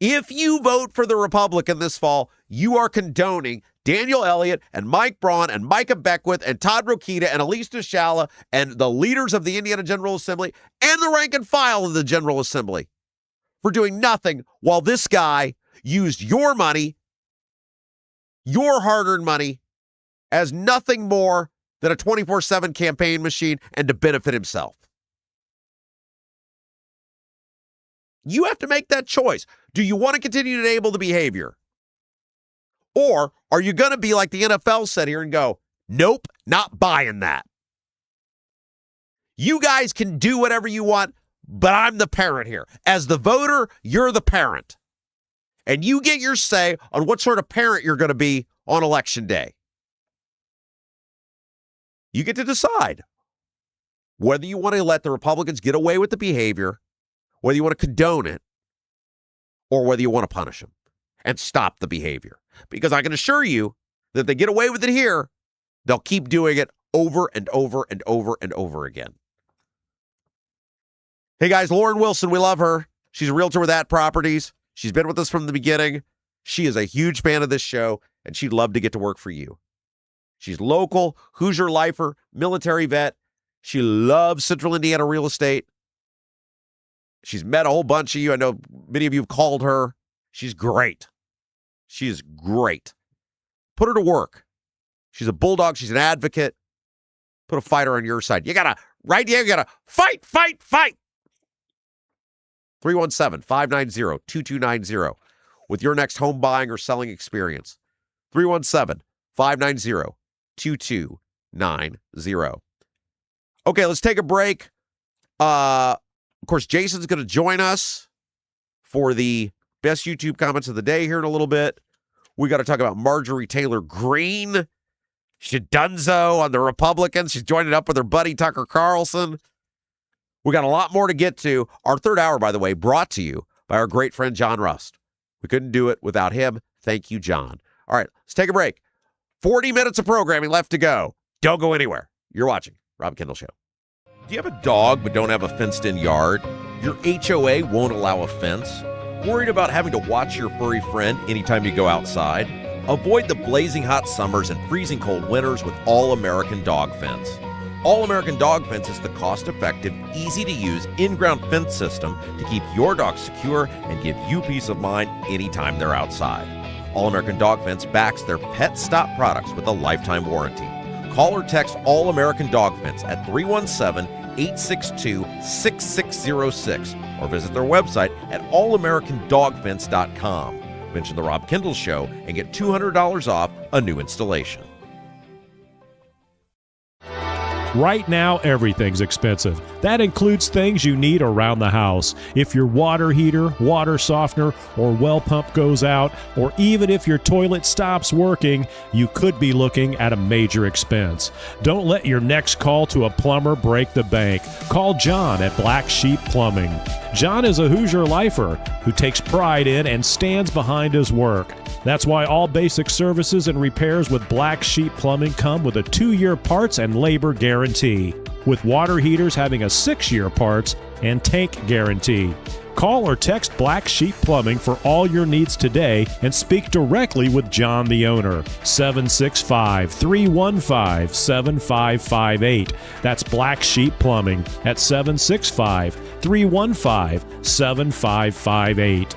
If you vote for the Republican this fall, you are condoning Daniel Elliott and Mike Braun and Micah Beckwith and Todd Rokita and Elise DeShala and the leaders of the Indiana General Assembly and the rank and file of the General Assembly for doing nothing while this guy used your money, your hard-earned money, as nothing more than a 24/7 campaign machine and to benefit himself. You have to make that choice. Do you want to continue to enable the behavior? Or are you going to be like the NFL said here and go, nope, not buying that. You guys can do whatever you want, but I'm the parent here. As the voter, you're the parent. And you get your say on what sort of parent you're going to be on Election Day. You get to decide whether you want to let the Republicans get away with the behavior, whether you want to condone it, or whether you want to punish them and stop the behavior. Because I can assure you that if they get away with it here, they'll keep doing it over and over and over and over again. Hey guys, Lauren Wilson, we love her. She's a realtor with @Properties. She's been with us from the beginning. She is a huge fan of this show, and she'd love to get to work for you. She's local, Hoosier lifer, military vet. She loves Central Indiana real estate. She's met a whole bunch of you. I know many of you have called her. She's great. She is great. Put her to work. She's a bulldog. She's an advocate. Put a fighter on your side. You got to, right here, you got to fight, fight, fight. 317-590-2290 with your next home buying or selling experience. 317-590-2290. Okay, let's take a break. Of course, Jason's going to join us for the best YouTube comments of the day here in a little bit. We got to talk about Marjorie Taylor Greene. She's dunzo on the Republicans. She's joining up with her buddy Tucker Carlson. We got a lot more to get to. Our third hour, by the way, brought to you by our great friend John Rust. We couldn't do it without him. Thank you, John. All right, let's take a break. 40 minutes of programming left to go. Don't go anywhere. You're watching Rob Kendall Show. Do you have a dog but don't have a fenced-in yard? Your HOA won't allow a fence? Worried about having to watch your furry friend anytime you go outside? Avoid the blazing hot summers and freezing cold winters with All-American Dog Fence. All-American Dog Fence is the cost-effective, easy-to-use, in-ground fence system to keep your dog secure and give you peace of mind anytime they're outside. All-American Dog Fence backs their Pet Stop products with a lifetime warranty. Call or text All-American Dog Fence at 317-862-6606 or visit their website at allamericandogfence.com. Mention the Rob Kendall Show and get $200 off a new installation. Right now, everything's expensive. That includes things you need around the house. If your water heater, water softener, or well pump goes out, or even if your toilet stops working, you could be looking at a major expense. Don't let your next call to a plumber break the bank. Call John at Black Sheep Plumbing. John is a Hoosier lifer who takes pride in and stands behind his work. That's why all basic services and repairs with Black Sheep Plumbing come with a 2-year parts and labor guarantee, with water heaters having a 6-year parts and tank guarantee. Call or text Black Sheep Plumbing for all your needs today and speak directly with John, the owner. 765-315-7558. That's Black Sheep Plumbing at 765-315-7558.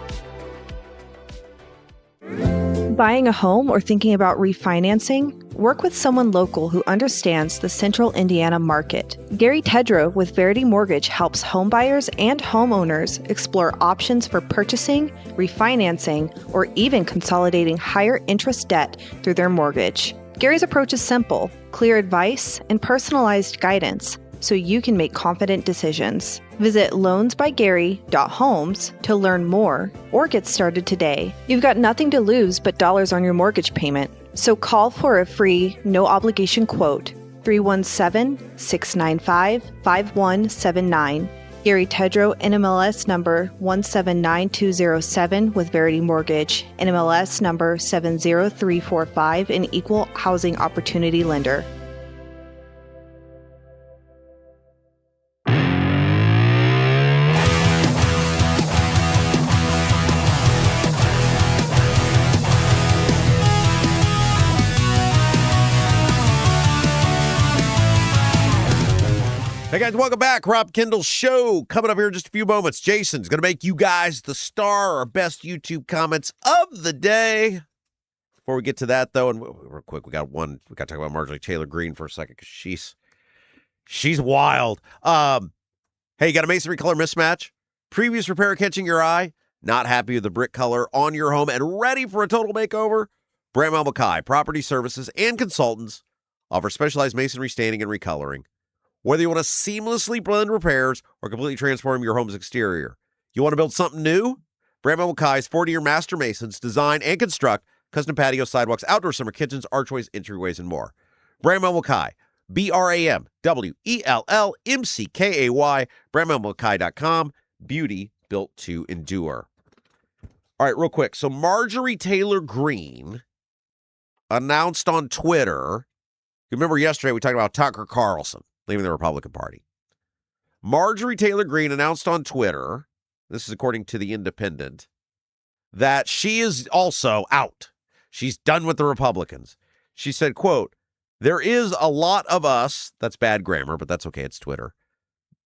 Buying a home or thinking about refinancing? Work with someone local who understands the Central Indiana market. Gary Tedrow with Verity Mortgage helps homebuyers and homeowners explore options for purchasing, refinancing, or even consolidating higher interest debt through their mortgage. Gary's approach is simple, clear advice, and personalized guidance so you can make confident decisions. Visit loansbygary.homes to learn more or get started today. You've got nothing to lose but dollars on your mortgage payment. So call for a free, no-obligation quote, 317-695-5179. Gary Tedrow, NMLS number 179207 with Verity Mortgage, NMLS number 70345, an equal housing opportunity lender. Hey guys, welcome back. Rob Kendall Show coming up here in just a few moments. Jason's going to make you guys the star, our best YouTube comments of the day. Before we get to that, though, and real quick, we got to talk about Marjorie Taylor Greene for a second because she's wild. Hey, you got a masonry color mismatch? Previous repair catching your eye? Not happy with the brick color on your home and ready for a total makeover? Bramwell Mackay Property Services and Consultants offer specialized masonry staining and recoloring. Whether you want to seamlessly blend repairs or completely transform your home's exterior, you want to build something new? Bramwell Mackay's 40-year master masons design and construct custom patios, sidewalks, outdoor summer kitchens, archways, entryways, and more. Bramwell Mackay, BRAMWELLMCKAY, BramwellMackay.com. Beauty built to endure. All right, real quick. So Marjorie Taylor Greene announced on Twitter, remember yesterday we talked about Tucker Carlson leaving the Republican Party. Marjorie Taylor Greene announced on Twitter, this is according to The Independent, that she is also out. She's done with the Republicans. She said, quote, there is a lot of us, that's bad grammar, but that's okay, it's Twitter.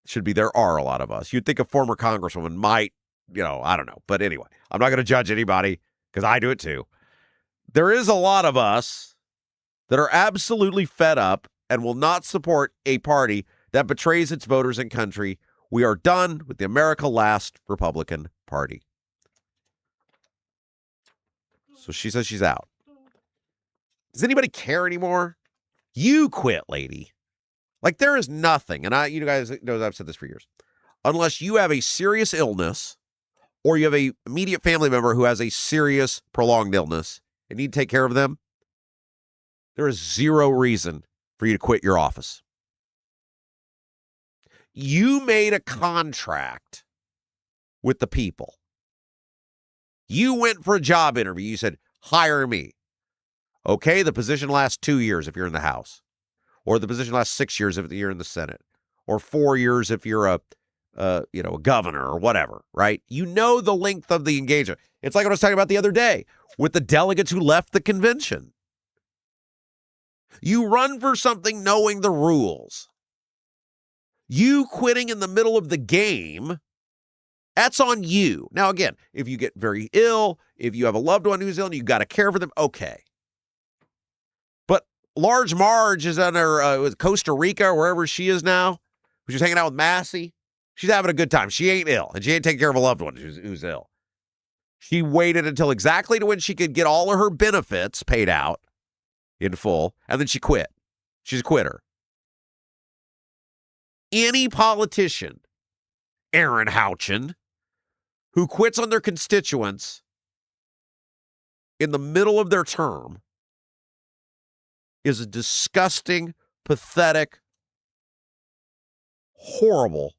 Should be there are a lot of us. You'd think a former congresswoman might, I don't know. But anyway, I'm not going to judge anybody because I do it too. There is a lot of us that are absolutely fed up and will not support a party that betrays its voters and country. We are done with the America Last Republican Party. So she says she's out. Does anybody care anymore? You quit, lady. Like, there is nothing, and you guys know I've said this for years, unless you have a serious illness or you have a immediate family member who has a serious prolonged illness and need to take care of them, there is zero reason for you to quit your office. You made a contract with the people. You went for a job interview. You said, hire me. Okay, the position lasts 2 years if you're in the House. Or the position lasts 6 years if you're in the Senate. Or 4 years if you're a governor or whatever, right? You know the length of the engagement. It's like what I was talking about the other day with the delegates who left the convention. You run for something knowing the rules. You quitting in the middle of the game, that's on you. Now, again, if you get very ill, if you have a loved one who's ill and you got to care for them, okay. But Large Marge is on her Costa Rica, wherever she is now. She's hanging out with Massey. She's having a good time. She ain't ill, and she ain't taking care of a loved one who's ill. She waited until exactly to when she could get all of her benefits paid out in full, and then she quit. She's a quitter. Any politician, Aaron Houchin, who quits on their constituents in the middle of their term is a disgusting, pathetic, horrible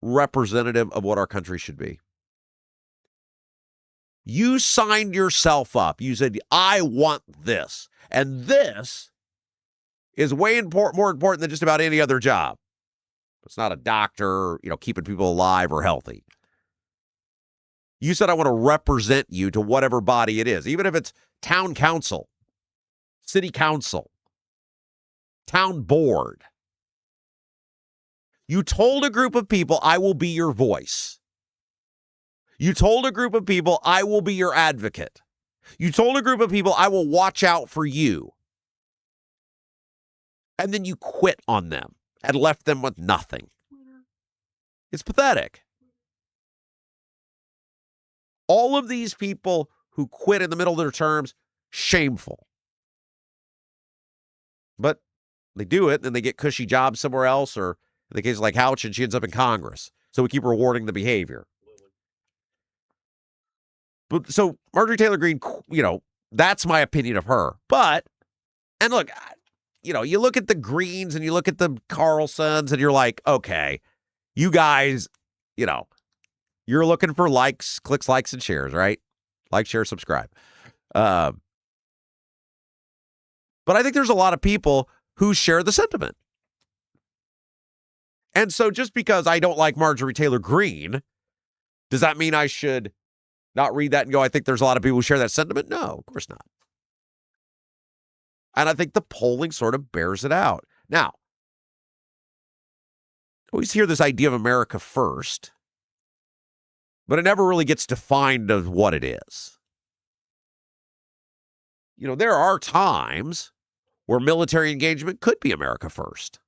representative of what our country should be. You signed yourself up. You said, I want this. And this is way more important than just about any other job. It's not a doctor, keeping people alive or healthy. You said, I want to represent you to whatever body it is, even if it's town council, city council, town board. You told a group of people, I will be your voice. You told a group of people, I will be your advocate. You told a group of people, I will watch out for you. And then you quit on them and left them with nothing. It's pathetic. All of these people who quit in the middle of their terms, shameful. But they do it, and they get cushy jobs somewhere else, or in the case of like Houchin, she ends up in Congress. So we keep rewarding the behavior. But so Marjorie Taylor Greene, that's my opinion of her. But, and look, you look at the Greens and you look at the Carlsons and you're like, okay, you guys, you're looking for likes, clicks, likes, and shares, right? Like, share, subscribe. But I think there's a lot of people who share the sentiment. And so just because I don't like Marjorie Taylor Greene, does that mean I should not read that and go, I think there's a lot of people who share that sentiment? No, of course not. And I think the polling sort of bears it out. Now, I always hear this idea of America first, but it never really gets defined as what it is. There are times where military engagement could be America first.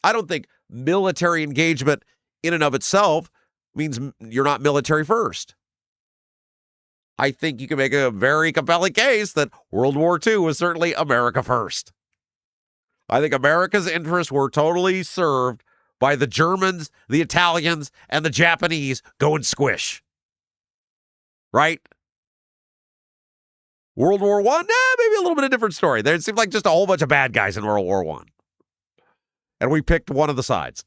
I don't think military engagement in and of itself means you're not military first. I think you can make a very compelling case that World War II was certainly America first. I think America's interests were totally served by the Germans, the Italians, and the Japanese going squish. Right? World War I, maybe a little bit of a different story. There seemed like just a whole bunch of bad guys in World War I. And we picked one of the sides.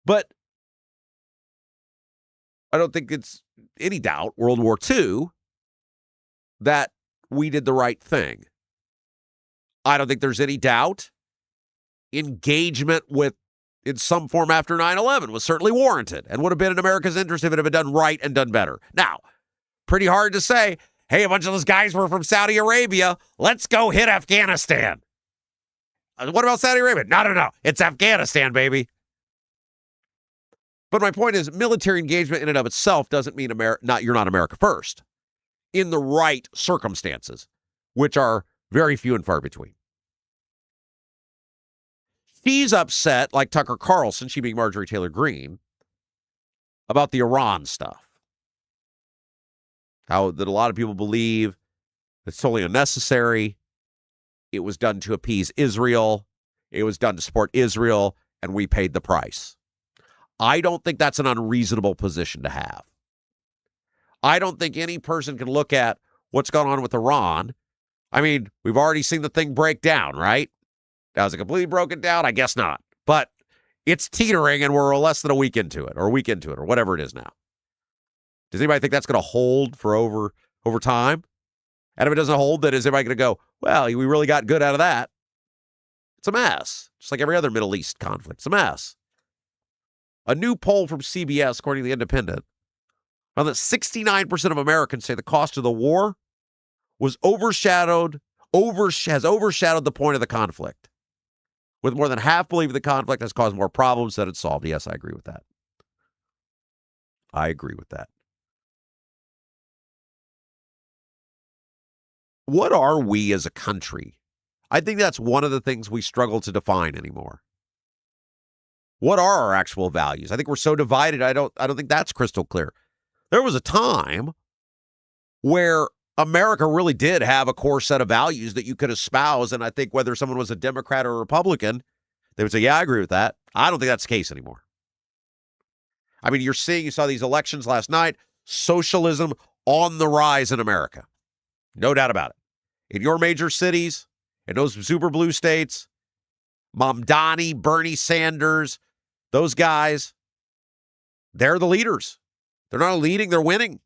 But I don't think it's any doubt, World War II, that we did the right thing. I don't think there's any doubt engagement with, in some form after 9/11 was certainly warranted and would have been in America's interest if it had been done right and done better. Now, pretty hard to say, hey, a bunch of those guys were from Saudi Arabia. Let's go hit Afghanistan. What about Saudi Arabia? No. It's Afghanistan, baby. But my point is, military engagement in and of itself doesn't mean you're not America first in the right circumstances, which are very few and far between. She's upset, like Tucker Carlson, she being Marjorie Taylor Greene, about the Iran stuff. How that a lot of people believe it's totally unnecessary. It was done to appease Israel. It was done to support Israel, and we paid the price. I don't think that's an unreasonable position to have. I don't think any person can look at what's going on with Iran. I mean, we've already seen the thing break down, right? Now, is it completely broken down? I guess not. But it's teetering, and we're less than a week into it, or whatever it is now. Does anybody think that's going to hold for over time? And if it doesn't hold, then is everybody going to go, well, we really got good out of that? It's a mess. Just like every other Middle East conflict. It's a mess. A new poll from CBS, according to The Independent, found that 69% of Americans say the cost of the war was has overshadowed the point of the conflict, with more than half believing the conflict has caused more problems than it's solved. Yes, I agree with that. What are we as a country? I think that's one of the things we struggle to define anymore. What are our actual values? I think we're so divided, I don't think that's crystal clear. There was a time where America really did have a core set of values that you could espouse, and I think whether someone was a Democrat or a Republican, they would say, yeah, I agree with that. I don't think that's the case anymore. I mean, you saw these elections last night, socialism on the rise in America. No doubt about it. In your major cities, in those super blue states, Mamdani, Bernie Sanders, those guys, they're the leaders. They're not leading, they're winning.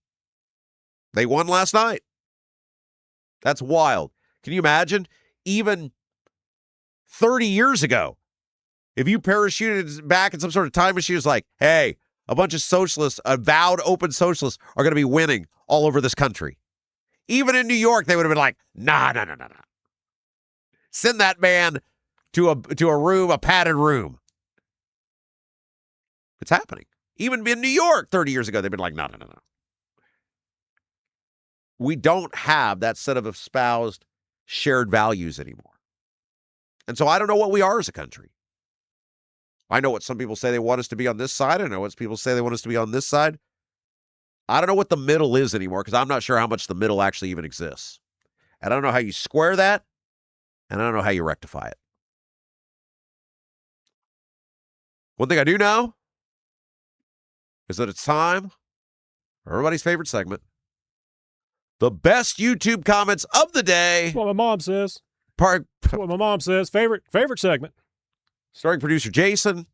They won last night. That's wild. Can you imagine? Even 30 years ago, if you parachuted back in some sort of time machine, it was like, hey, a bunch of socialists, avowed open socialists, are going to be winning all over this country. Even in New York, they would have been like, nah. Send that man to a room, a padded room. It's happening. Even in New York 30 years ago, they've been like, no. We don't have that set of espoused shared values anymore. And so I don't know what we are as a country. I know what some people say they want us to be on this side. I know what people say they want us to be on this side. I don't know what the middle is anymore because I'm not sure how much the middle actually even exists. And I don't know how you square that, and I don't know how you rectify it. One thing I do know is that it's time for everybody's favorite segment. The best YouTube comments of the day. That's what my mom says. That's what my mom says. Favorite segment. Starring producer Jason.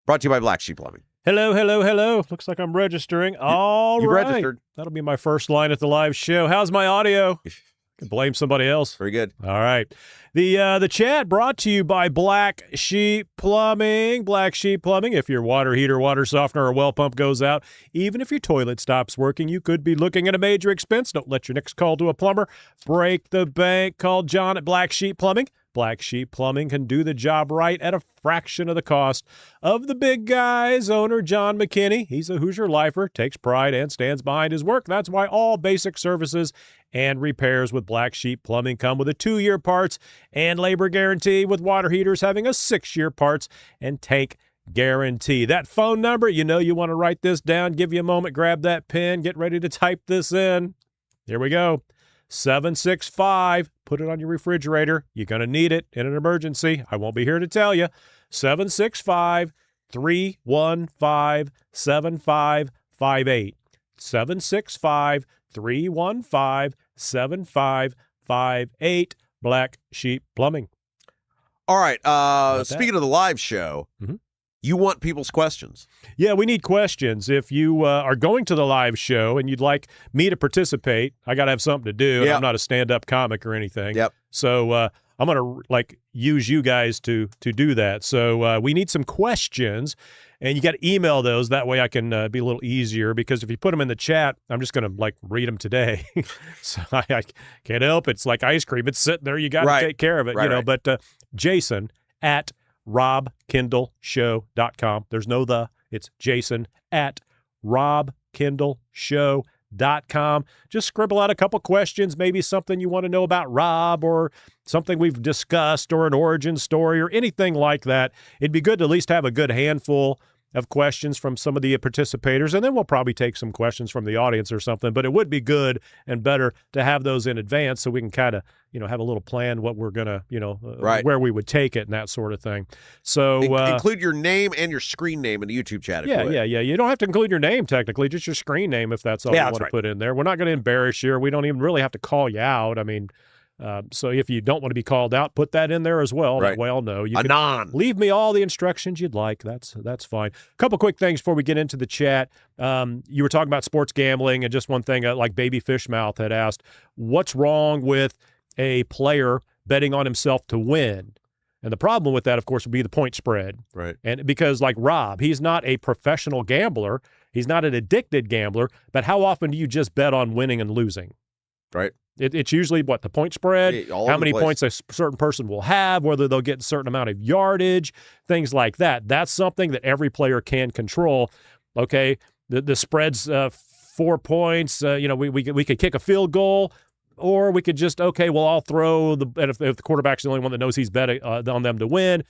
Brought to you by Black Sheep Plumbing. Hello. Looks like I'm registering. All you right. registered. That'll be my first line at the live show. How's my audio? Can blame somebody else. Very good. All right. The chat brought to you by Black Sheep Plumbing. Black Sheep Plumbing. If your water heater, water softener, or well pump goes out, even if your toilet stops working, you could be looking at a major expense. Don't let your next call to a plumber break the bank. Call John at Black Sheep Plumbing. Black Sheep Plumbing can do the job right at a fraction of the cost of the big guys. Owner John McKinney, he's a Hoosier lifer, takes pride and stands behind his work. That's why all basic services and repairs with Black Sheep Plumbing come with a 2-year parts and labor guarantee, with water heaters having a 6-year parts and tank guarantee. That phone number, you want to write this down. Give you a moment, grab that pen, get ready to type this in. Here we go. 765. Put it on your refrigerator. You're going to need it in an emergency. I won't be here to tell you. 765-315-7558. 765-315-7558. Black Sheep Plumbing. All right. Speaking of the live show, You want people's questions. Yeah, we need questions. If you are going to the live show and you'd like me to participate, I got to have something to do. And I'm not a stand-up comic or anything. Yep. So I'm going to use you guys to do that. So we need some questions, and you got to email those. That way I can be a little easier, because if you put them in the chat, I'm just going to read them today. So I can't help it. It's like ice cream. It's sitting there. You got to take care of it, But Jason at robkindleshow.com. There's no the. It's Jason at robkindleshow.com. Just scribble out a couple questions, maybe something you want to know about Rob, or something we've discussed, or an origin story, or anything like that. It'd be good to at least have a good handful of questions from some of the participators, and then we'll probably take some questions from the audience or something. But it would be good and better to have those in advance, so we can kind of, have a little plan what we're going to, where we would take it and that sort of thing. So include your name and your screen name in the YouTube chat. Yeah. You don't have to include your name, technically, just your screen name, if that's all you want to put in there. We're not going to embarrass you, or we don't even really have to call you out. I mean, so if you don't want to be called out, put that in there as well. That way I'll know. You can leave me all the instructions you'd like. That's fine. A couple quick things before we get into the chat. You were talking about sports gambling, and just one thing, like Baby Fishmouth had asked, what's wrong with a player betting on himself to win? And the problem with that, of course, would be the point spread. Right. And because like Rob, he's not a professional gambler. He's not an addicted gambler. But how often do you just bet on winning and losing? Right. It's usually the point spread, how many points a certain person will have, whether they'll get a certain amount of yardage, things like that. That's something that every player can control. Okay, the spread's 4 points. We could kick a field goal, or we could just, I'll throw and if the quarterback's the only one that knows he's betting on them to win,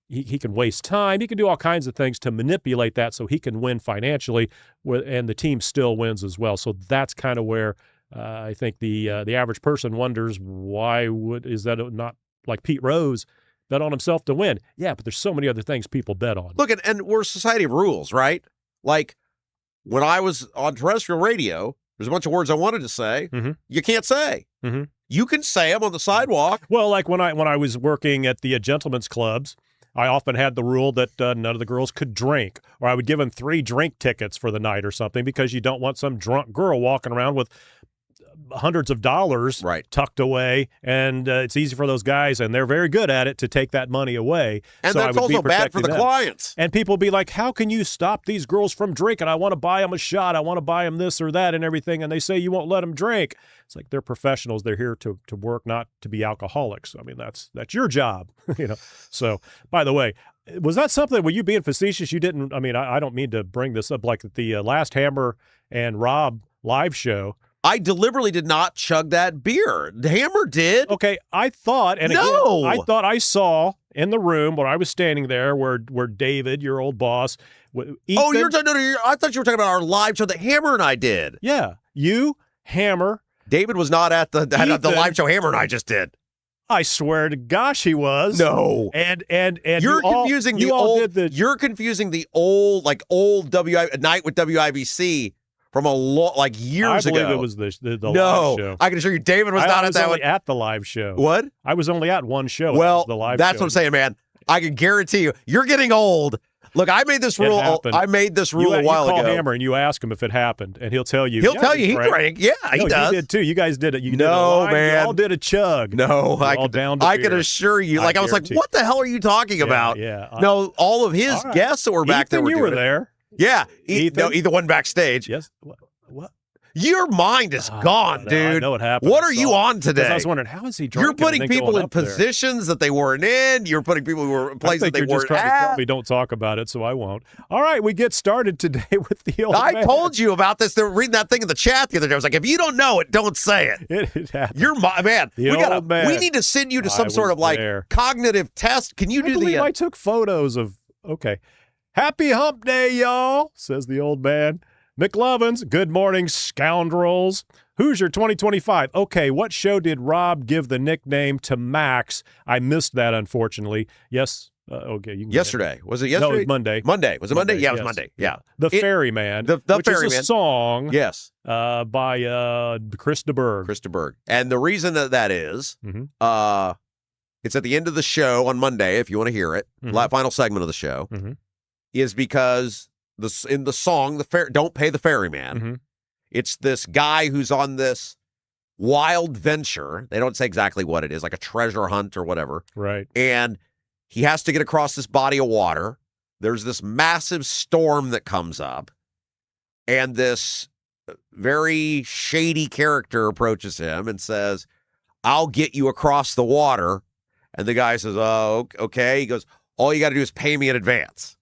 he can waste time. He can do all kinds of things to manipulate that so he can win financially, and the team still wins as well. So that's kind of where I think the average person wonders, why is that not like Pete Rose bet on himself to win? Yeah, but there's so many other things people bet on. Look, and we're a society of rules, right? Like when I was on terrestrial radio, there's a bunch of words I wanted to say. Mm-hmm. You can't say. Mm-hmm. You can say them on the sidewalk. Well, like when I was working at the gentlemen's clubs, I often had the rule that none of the girls could drink, or I would give them 3 drink tickets for the night or something, because you don't want some drunk girl walking around with hundreds of dollars tucked away, and it's easy for those guys, and they're very good at it, to take that money away. And so that's also bad for the clients. And people be like, how can you stop these girls from drinking? I want to buy them a shot. I want to buy them this or that and everything. And they say you won't let them drink. It's like, they're professionals. They're here to work, not to be alcoholics. I mean, that's your job. So, by the way, was that something, were you being facetious? You didn't, I don't mean to bring this up, like the last Hammer and Rob live show, I deliberately did not chug that beer. Hammer did. Okay, I thought, and no. Again, I thought I saw in the room where I was standing there, where David, your old boss, Ethan, I thought you were talking about our live show that Hammer and I did. Yeah, you, Hammer. David was not at the live show Hammer and I just did. I swear to gosh, he was. No, and you're confusing the old. You're confusing the old Night with WIBC. From years ago. I believe it was the live show. I can assure you, David was not at that one. At the live show. What? I was only at one show. Well, the live that's show. what I'm saying, man. I can guarantee you're getting old. Look, I made this rule. I made this rule a while ago. You call Hammer and you ask him if it happened, and he'll tell you. He'll tell you he drank. Yeah, he does. You did too. You guys did it. Man. You all did a chug. No, I can assure you. I was like, what the hell are you talking about? Yeah. No, all of his guests that were back there were you doing were there. Yeah. Ethan? Either one backstage. Yes. What? Your mind is gone, dude. I know what happened. What are you on today? I was wondering, how is he drinking? You're putting people in positions that they weren't in. You're putting people who were in places they weren't just trying at. to tell me don't talk about it, so I won't. All right, we get started today with the old man. I told you about this. They were reading that thing in the chat the other day. I was like, if you don't know it, don't say it. It happened. You're man. We need to send you to some sort of cognitive test. Can you do the? I took photos of. Okay, happy hump day, y'all, says the old man. McLovins, good morning, scoundrels. Hoosier 2025. Okay, what show did Rob give the nickname to Max? I missed that, unfortunately. Yes. Okay. You can yesterday. Was it yesterday? No, it was Monday. Monday. Was it Monday? Yeah, it was Monday. Yeah. The Ferryman. The which Ferryman. Is a song. Yes. By Chris DeBerg. Chris DeBerg. And the reason that is, it's at the end of the show on Monday, if you want to hear it, final segment of the show. is because in the song, Don't Pay the Ferryman, Mm-hmm. it's this guy who's on this wild venture. They don't say exactly what it is, like a treasure hunt or whatever. Right. And he has to get across this body of water. There's this massive storm that comes up, and this very shady character approaches him and says, I'll get you across the water. And the guy says, oh, okay. He goes, all you got to do is pay me in advance.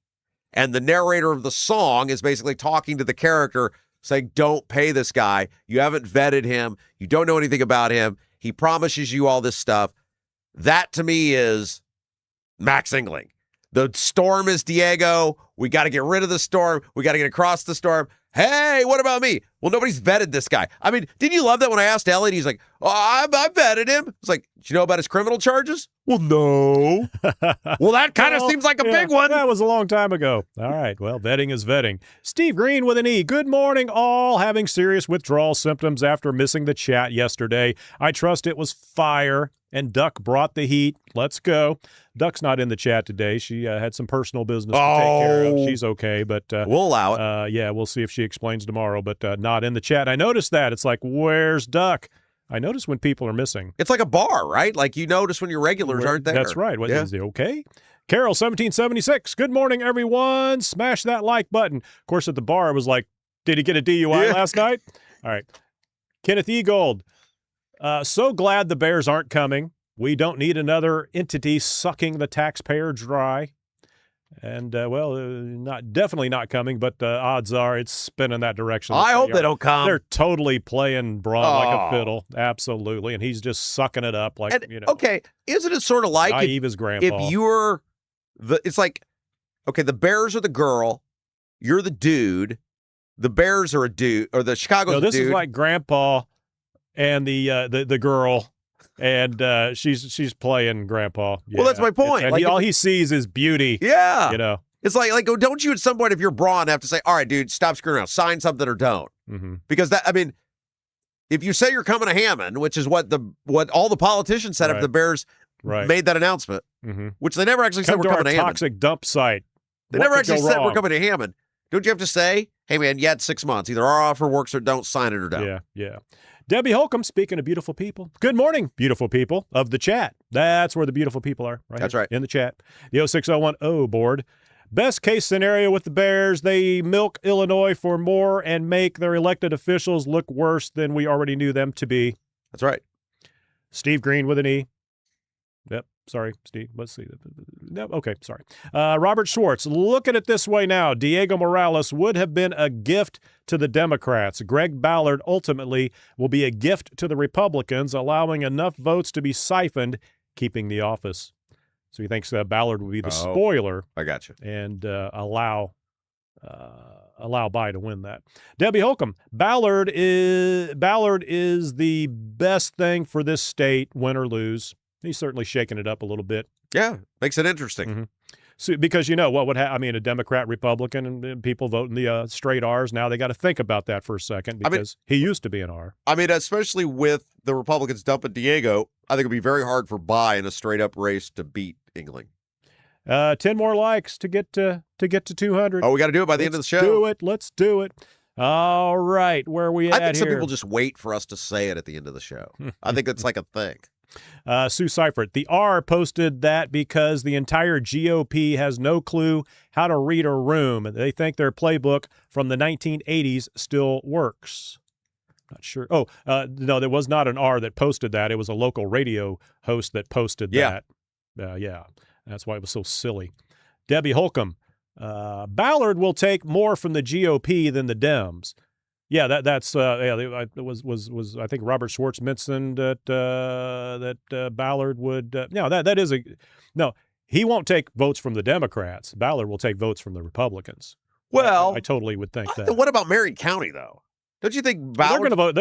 And the narrator of the song is basically talking to the character saying, don't pay this guy. You haven't vetted him. You don't know anything about him. He promises you all this stuff. That to me is Max Engling. The storm is Diego. We got to get rid of the storm. We got to get across the storm. Hey, what about me? Well, nobody's vetted this guy. I mean, didn't you love that when I asked Elliott? He's like, oh, I vetted him. It's like, did you know about his criminal charges? Well, no. Well, that kind of seems like a big one. That was a long time ago. All right. Well, vetting is vetting. Steve Green with an E. Good morning, all. Having serious withdrawal symptoms after missing the chat yesterday. I trust it was fire, and Duck brought the heat. Let's go. Duck's not in the chat today. She had some personal business to take care of. She's okay, but we'll allow it. Yeah, we'll see if she explains tomorrow, but not in the chat. I noticed that. It's like, where's Duck? I notice when people are missing. It's like a bar, right? Like you notice when your regulars aren't there. That's right. What is it? Okay. Carol, 1776. Good morning, everyone. Smash that like button. Of course, at the bar, it was like, did he get a DUI last night? All right. Kenneth E. Gold. So glad the Bears aren't coming. We don't need another entity sucking the taxpayer dry. And, definitely not coming, but odds are it's spinning that direction. I hope they don't come. They're totally playing Braun like a fiddle. Absolutely. And he's just sucking it up like, Okay, isn't it sort of like naive as grandpa? If you're it's like, okay, the Bears are the girl, you're the dude, the Bears are a dude, or the Chicago's this dude. Is like grandpa and the girl. And she's playing grandpa. Yeah. Well, that's my point. And all he sees is beauty. Yeah. It's like, don't you at some point, if you're Braun, have to say, all right, dude, stop screwing around. Sign something or don't. Mm-hmm. Because if you say you're coming to Hammond, which is what all the politicians said if the Bears made that announcement, which they never actually said we're coming to Hammond. Toxic dump site. They never actually said we're coming to Hammond. Don't you have to say, hey, man, you had 6 months. Either our offer works or don't, sign it or don't. Yeah. Debbie Holcomb, speaking of beautiful people. Good morning, beautiful people of the chat. That's where the beautiful people are. That's right. In the chat. The 06010 board. Best case scenario with the Bears, they milk Illinois for more and make their elected officials look worse than we already knew them to be. That's right. Steve Green with an E. Yep. Sorry, Steve. Let's see. No, okay, sorry. Robert Schwartz, look at it this way now. Diego Morales would have been a gift to the Democrats. Greg Ballard ultimately will be a gift to the Republicans, allowing enough votes to be siphoned, keeping the office. So he thinks Ballard will be the spoiler. I got you. And allow Biden to win that. Debbie Holcomb, Ballard is the best thing for this state, win or lose. He's certainly shaking it up a little bit. Yeah, makes it interesting. Mm-hmm. So, because what would happen? A Democrat, Republican, and people voting the straight R's. Now they got to think about that for a second because he used to be an R. Especially with the Republicans dumping Diego, I think it'd be very hard for Biden in a straight up race to beat Engling. 10 more likes to get to 200. Oh, we got to do it by the end of the show. Let's do it. All right, where are we at here? I think some people just wait for us to say it at the end of the show. I think it's like a thing. Sue Seifert, the R posted that because the entire GOP has no clue how to read a room. They think their playbook from the 1980s still works. Not sure. Oh, no, there was not an R that posted that. It was a local radio host that posted that. Yeah, that's why it was so silly. Debbie Holcomb, Ballard will take more from the GOP than the Dems. Yeah, that's it was I think Robert Schwartz mentioned that Ballard would he won't take votes from the Democrats. Ballard will take votes from the Republicans. Well, I totally would think that. What about Marion County though? Don't you think Ballard? They're going to vote.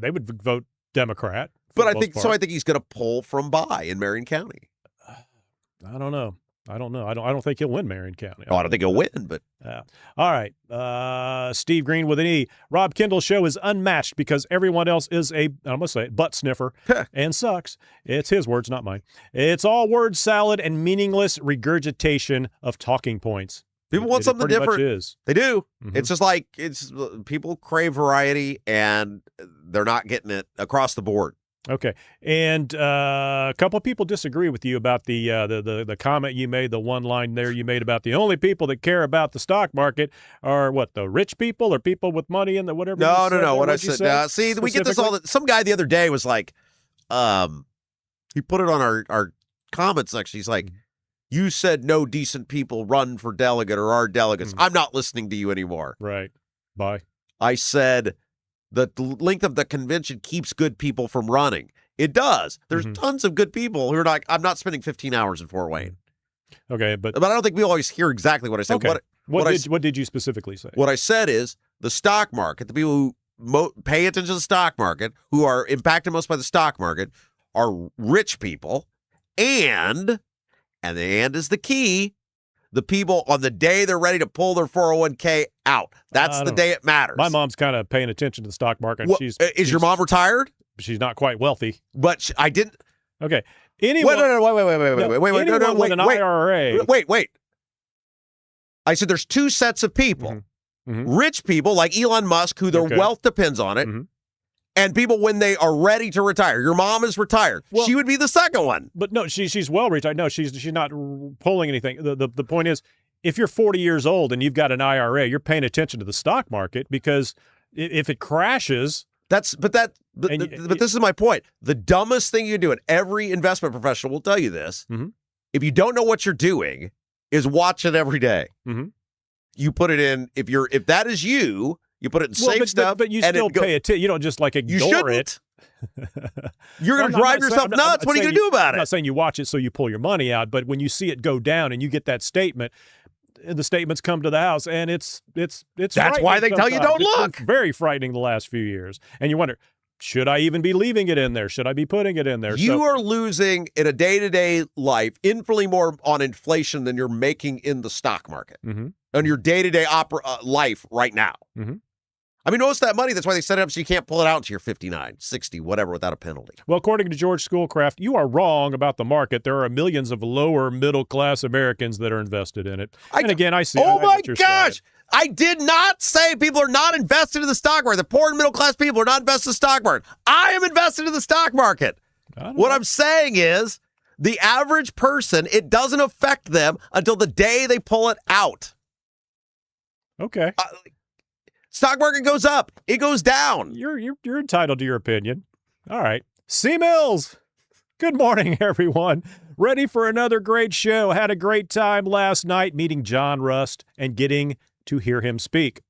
They would vote Democrat. But I think he's going to pull from in Marion County. I don't know. I don't think he'll win Marion County. I don't think he'll win, but all right. Steve Green with an E. Rob Kendall's show is unmatched because everyone else is I'm gonna say it, butt sniffer and sucks. It's his words, not mine. It's all word salad and meaningless regurgitation of talking points. People want something pretty different. Much is. They do. Mhm. It's just like people crave variety, and they're not getting it across the board. Okay, and a couple of people disagree with you about the comment you made, the one line there you made about the only people that care about the stock market are the rich people or people with money in the whatever. No. What I What'd you said. say See, we get this all. Some guy the other day was like, he put it on our comment section. He's like, "You said no decent people run for delegate or are delegates. I'm not listening to you anymore." Right. Bye. I said, the length of the convention keeps good people from running. It does. There's tons of good people who are like, I'm not spending 15 hours in Fort Wayne. Okay, but I don't think we always hear exactly what I said. Okay. What did you specifically say? What I said is the stock market, the people who pay attention to the stock market, who are impacted most by the stock market, are rich people, and the and is the key, the people on the day they're ready to pull their 401k out. That's the day it matters. My mom's kind of paying attention to the stock market. Well, is your mom retired? She's not quite wealthy. But I didn't. Okay. Anyone, Wait, with an IRA. Wait. I said there's two sets of people. Rich people like Elon Musk, who their wealth depends on it, and people when they are ready to retire. Your mom is retired. Well, she would be the second one. But no, she's well retired. No, she's not pulling anything. The point is, if you're 40 years old and you've got an IRA, you're paying attention to the stock market, because if it crashes, but this is my point. The dumbest thing you do, and every investment professional will tell you this, if you don't know what you're doing, is watch it every day. You put it in, if that is you put it in safe stuff. But you still pay attention. You don't just ignore it. You're going to drive yourself nuts. What are you going to do about it? I'm not saying you watch it so you pull your money out, but when you see it go down and you get that statement, the statements come to the house, and it's that's why they tell you don't look. It's very frightening the last few years, and you wonder, should I even be leaving it in there? Should I be putting it in there? You are losing in a day-to-day life infinitely more on inflation than you're making in the stock market on your day-to-day life right now. I mean, most of that money, that's why they set it up so you can't pull it out until you're 59, 60, whatever, without a penalty. Well, according to George Schoolcraft, you are wrong about the market. There are millions of lower middle-class Americans that are invested in it. And again, I see. Oh, my gosh. I did not say people are not invested in the stock market. The poor and middle-class people are not invested in the stock market. I am invested in the stock market. What I'm saying is the average person, it doesn't affect them until the day they pull it out. Okay. Stock market goes up. It goes down. You're entitled to your opinion. All right. C. Mills. Good morning, everyone. Ready for another great show. Had a great time last night meeting John Rust and getting to hear him speak.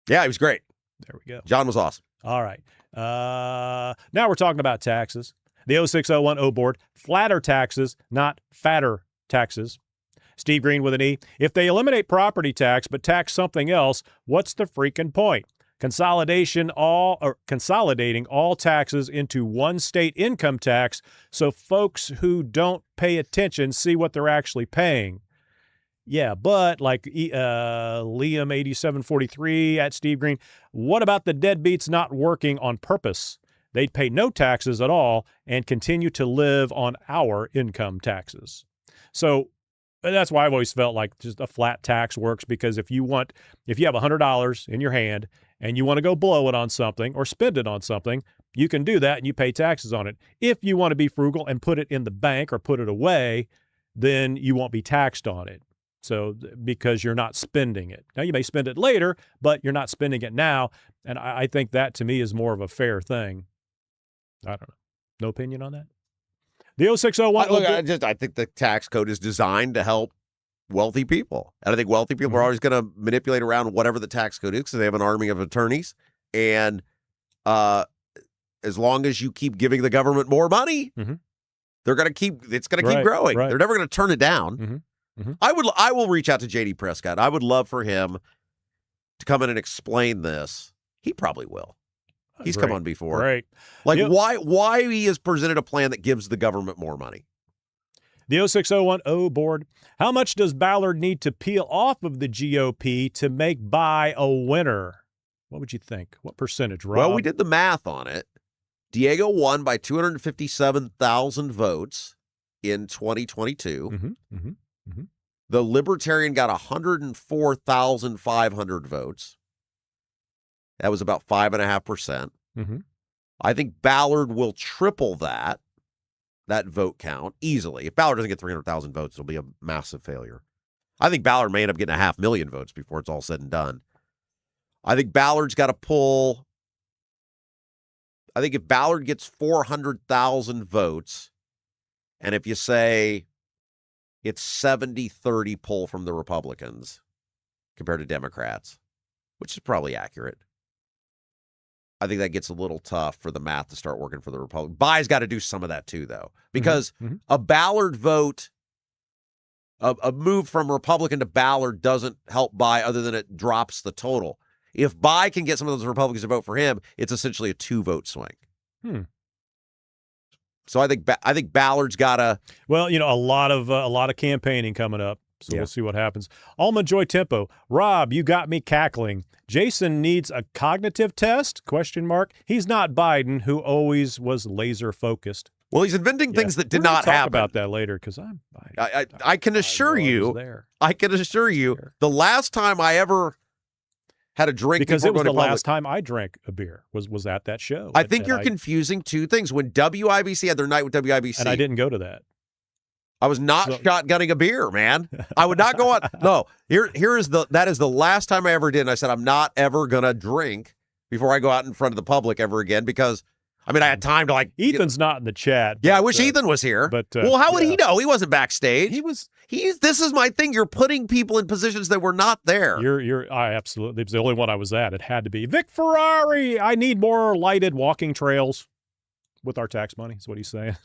Yeah, he was great. There we go. John was awesome. All right. Now we're talking about taxes. The 06010 board. Flatter taxes, not fatter taxes. Steve Green with an E. If they eliminate property tax but tax something else, what's the freaking point? Consolidating all taxes into one state income tax so folks who don't pay attention see what they're actually paying. Yeah, but like Liam8743 at Steve Green, what about the deadbeats not working on purpose? They'd pay no taxes at all and continue to live on our income taxes. So that's why I've always felt like just a flat tax works, because if you have $100 in your hand and you want to go blow it on something or spend it on something, you can do that and you pay taxes on it. If you want to be frugal and put it in the bank or put it away, then you won't be taxed on it. So because you're not spending it. Now you may spend it later, but you're not spending it now. And I think that to me is more of a fair thing. I don't know. No opinion on that? The 0601. I think the tax code is designed to help wealthy people. And I think wealthy people are always going to manipulate around whatever the tax code is because they have an army of attorneys. And as long as you keep giving the government more money, they're going to keep growing. Right. They're never going to turn it down. I will reach out to J.D. Prescott. I would love for him to come in and explain this. He probably will. He's come on before. Right. Like why he has presented a plan that gives the government more money. The 06010 board. How much does Ballard need to peel off of the GOP to make Biden a winner? What would you think? What percentage, Rob? Well, we did the math on it. Diego won by 257,000 votes in 2022. The Libertarian got 104,500 votes. That was about 5.5%. Mm-hmm. I think Ballard will triple that vote count easily. If Ballard doesn't get 300,000 votes, it'll be a massive failure. I think Ballard may end up getting 500,000 votes before it's all said and done. I think Ballard's got to pull. I think if Ballard gets 400,000 votes, and if you say it's 70-30 pull from the Republicans compared to Democrats, which is probably accurate, I think that gets a little tough for the math to start working for the Republicans. Bay's got to do some of that too, though, because a Ballard vote, a move from Republican to Ballard doesn't help Bay other than it drops the total. If Bay can get some of those Republicans to vote for him, it's essentially a 2-vote swing. So I think Ballard's got to. Well, a lot of campaigning coming up. So we'll see what happens. Alma Joy Tempo. Rob, you got me cackling. Jason needs a cognitive test? ? He's not Biden, who always was laser focused. Well, he's inventing things that did not talk happen. About that later, because I can assure you, the last time I ever had a drink, because it was the last time I drank a beer was at that show. I think you're confusing two things. When WIBC had their night with WIBC, and I didn't go to that. I was not shotgunning a beer, man. I would not go on. No, that is the last time I ever did. And I said, I'm not ever going to drink before I go out in front of the public ever again, because I had time to Ethan's not in the chat. Yeah, I wish Ethan was here. But how would he know? He wasn't backstage. This is my thing. You're putting people in positions that were not there. I absolutely. It was the only one I was at. It had to be Vic Ferrari. I need more lighted walking trails with our tax money. Is what he's saying.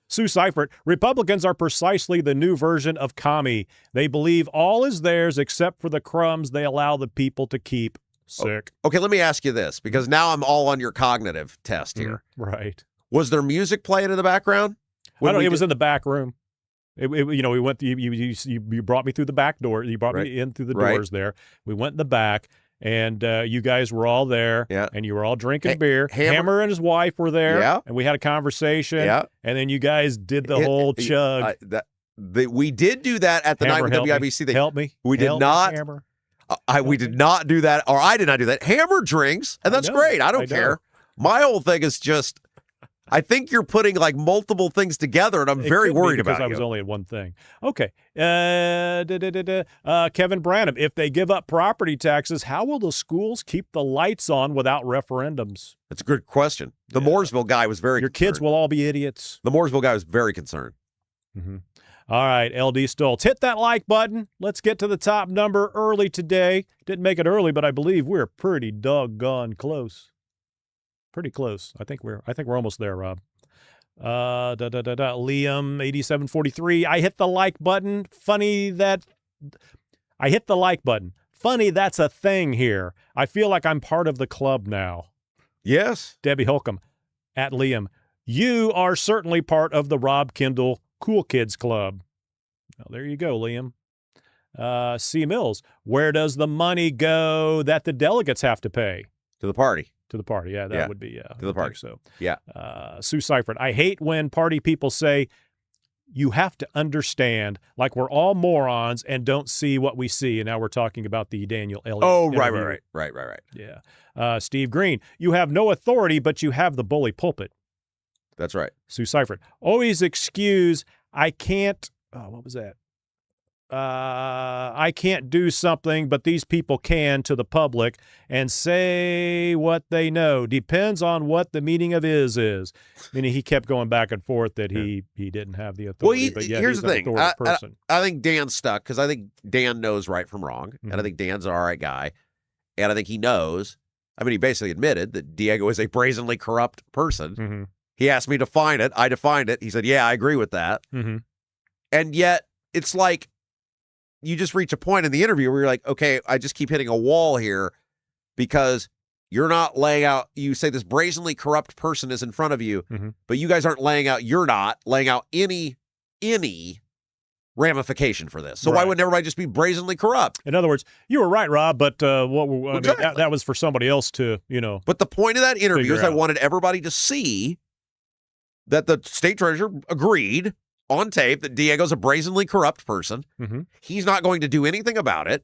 Sue Seifert, Republicans are precisely the new version of commie. They believe all is theirs except for the crumbs they allow the people to keep. Sick. Okay, let me ask you this, because now I'm all on your cognitive test here. Right. Was there music playing in the background? It was in the back room. We went. You brought me through the back door. You brought me in through the doors there. We went in the back. And you guys were all there, and you were all drinking beer. Hammer and his wife were there, and we had a conversation. And then you guys did the whole chug. We did do that at the night with WIBC. Help me. We did not. Hammer. We did not do that, or I did not do that. Hammer drinks, and that's great. I don't care. My whole thing is just, I think you're putting multiple things together, and I'm very worried about it. Because I was only at one thing. Okay. Kevin Branham, if they give up property taxes, how will the schools keep the lights on without referendums? That's a good question. The Mooresville guy was very concerned. Kids will all be idiots. The Mooresville guy was very concerned. All right, LD Stoltz, hit that like button. Let's get to the top number early today. Didn't make it early, but I believe we're pretty doggone close. Pretty close. I think we're almost there, Rob. Liam 8743. I hit the like button. Funny that's a thing here. I feel like I'm part of the club now. Yes. Debbie Holcomb at Liam. You are certainly part of the Rob Kendall Cool Kids Club. Well, there you go, Liam. C. Mills. Where does the money go that the delegates have to pay? To the party. To the party, yeah, that would be to the party. So, yeah. Sue Seifert. I hate when party people say you have to understand, like we're all morons and don't see what we see. And now we're talking about the Daniel Elliott. Oh, right. Yeah. Steve Green. You have no authority, but you have the bully pulpit. That's right. Sue Seifert. Always excuse. I can't. Oh, what was that? I can't do something, but these people can to the public and say what they know. Depends on what the meaning of is. Meaning he kept going back and forth that he didn't have the authority. Well, here's the thing. I think Dan's stuck because I think Dan knows right from wrong. And I think Dan's an all right guy. And I think he knows. He basically admitted that Diego is a brazenly corrupt person. He asked me to define it. I defined it. He said, yeah, I agree with that. And yet it's like, you just reach a point in the interview where you're like, okay, I just keep hitting a wall here because you're not laying out, you say this brazenly corrupt person is in front of you, but you guys aren't you're not laying out any ramification for this. So why wouldn't everybody just be brazenly corrupt? In other words, you were right, Rob, but that was for somebody else to, But the point of that interview is I wanted everybody to see that the state treasurer agreed on tape that Diego's a brazenly corrupt person. Mm-hmm. He's not going to do anything about it.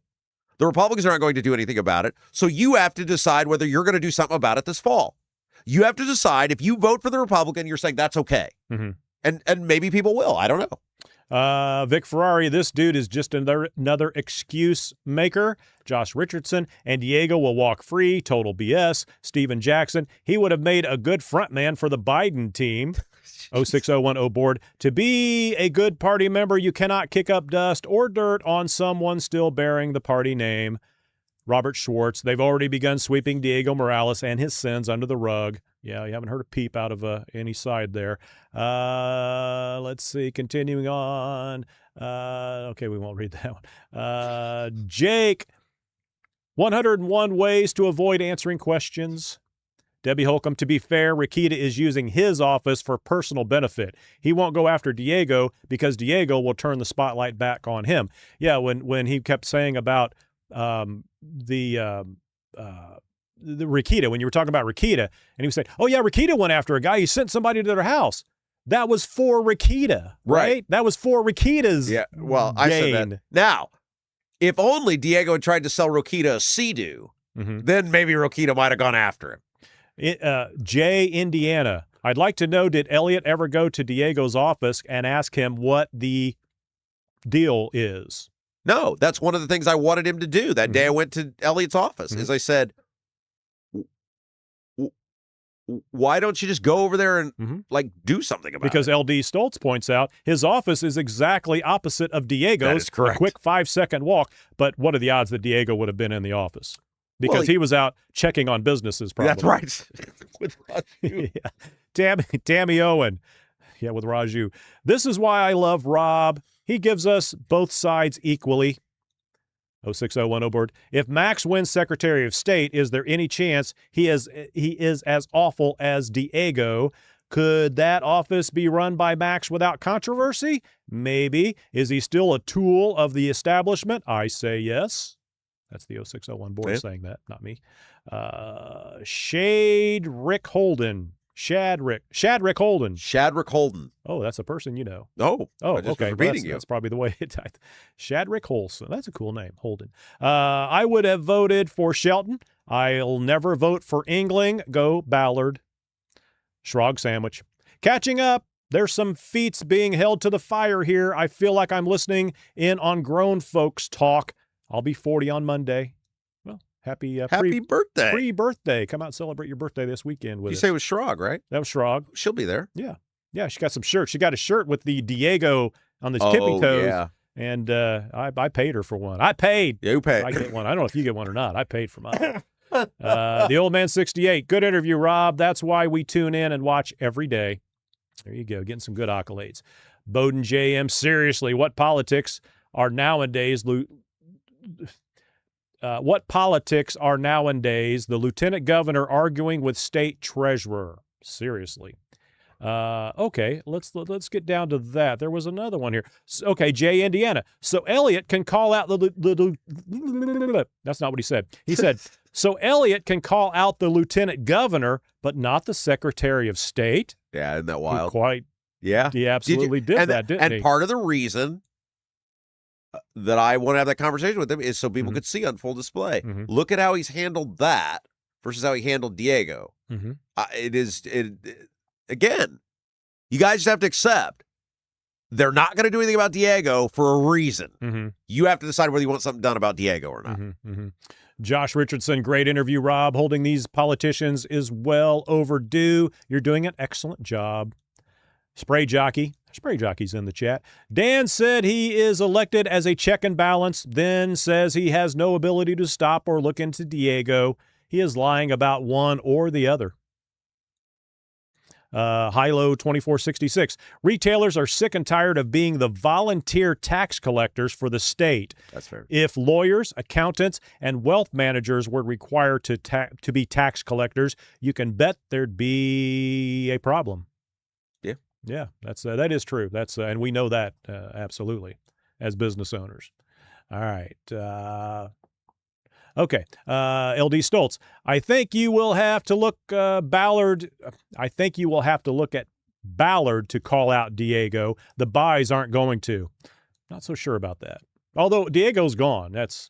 The Republicans aren't going to do anything about it. So you have to decide whether you're going to do something about it this fall. You have to decide if you vote for the Republican, you're saying that's okay. Mm-hmm. And maybe people will. I don't know. Vic Ferrari, this dude is just another excuse maker. Josh Richardson and Diego will walk free. Total BS. Steven Jackson, he would have made a good frontman for the Biden team. 06010 board. To be a good party member, you cannot kick up dust or dirt on someone still bearing the party name. Robert Schwartz, they've already begun sweeping Diego Morales and his sins under the rug. Yeah, you haven't heard a peep out of any side there. Let's see, continuing on. Okay, we won't read that one. Jake, 101 ways to avoid answering questions. Debbie Holcomb, to be fair, Rikita is using his office for personal benefit. He won't go after Diego because Diego will turn the spotlight back on him. Yeah, when he kept saying about the Rikita, when you were talking about Rikita, and he was saying, oh, yeah, Rikita went after a guy. He sent somebody to their house. That was for Rikita, right? That was for Rikita's I said that. Now, if only Diego had tried to sell Rokita a Sea-Doo, then maybe Rokita might have gone after him. Jay, Indiana, I'd like to know, did Elliott ever go to Diego's office and ask him what the deal is? No, that's one of the things I wanted him to do. That day I went to Elliott's office, as I said, why don't you just go over there and do something about it? Because LD Stoltz points out his office is exactly opposite of Diego's. That is correct. A quick 5-second walk. But what are the odds that Diego would have been in the office? Because he was out checking on businesses, probably. That's right. With Raju. Tammy Owen. Yeah, with Raju. This is why I love Rob. He gives us both sides equally. 06010 board. If Max wins Secretary of State, is there any chance he is as awful as Diego? Could that office be run by Max without controversy? Maybe. Is he still a tool of the establishment? I say yes. That's the 0601 board saying that, not me. Shadrick Holden. Shadrick Holden. Shadrick Holden. Oh, that's a person you know. Oh, okay. That's probably the way it typed. Shadrick Holson. That's a cool name, Holden. I would have voted for Shelton. I'll never vote for Engling. Go Ballard. Shrog Sandwich. Catching up. There's some feats being held to the fire here. I feel like I'm listening in on grown folks talk. I'll be 40 on Monday. Well, happy birthday. Pre-birthday. Come out and celebrate your birthday this weekend with us. You say it was Shrog, right? That was Shrog. She'll be there. Yeah. Yeah, she got some shirts. She got a shirt with the Diego on the tippy toes. Yeah. And I paid her for one. I paid. You paid. I get one. I don't know if you get one or not. I paid for mine. The Old Man 68. Good interview, Rob. That's why we tune in and watch every day. There you go. Getting some good accolades. Bowden JM. Seriously, what politics are nowadays the lieutenant governor arguing with state treasurer? Seriously. Okay, let's get down to that. There was another one here. Okay, Jay, Indiana. So Elliott can call out that's not what he said. He said, so Elliott can call out the lieutenant governor, but not the secretary of state. Yeah, isn't that wild? He absolutely did that, didn't he? And part of the reason that I want to have that conversation with him is so people could see on full display. Look at how he's handled that versus how he handled Diego. Again, you guys just have to accept they're not going to do anything about Diego for a reason. You have to decide whether you want something done about Diego or not. Josh Richardson, great interview, Rob. Holding these politicians is well overdue. You're doing an excellent job. Spray Jockey's in the chat. Dan said he is elected as a check and balance, then says he has no ability to stop or look into Diego. He is lying about one or the other. Hilo 2466. Retailers are sick and tired of being the volunteer tax collectors for the state. That's fair. If lawyers, accountants, and wealth managers were required to be tax collectors, you can bet there'd be a problem. Yeah, that is true. And we know that absolutely as business owners. All right. Okay. LD Stoltz. I think you will have to look, Ballard. I think you will have to look at Ballard to call out Diego. The buys aren't going to. Not so sure about that. Although Diego's gone. That's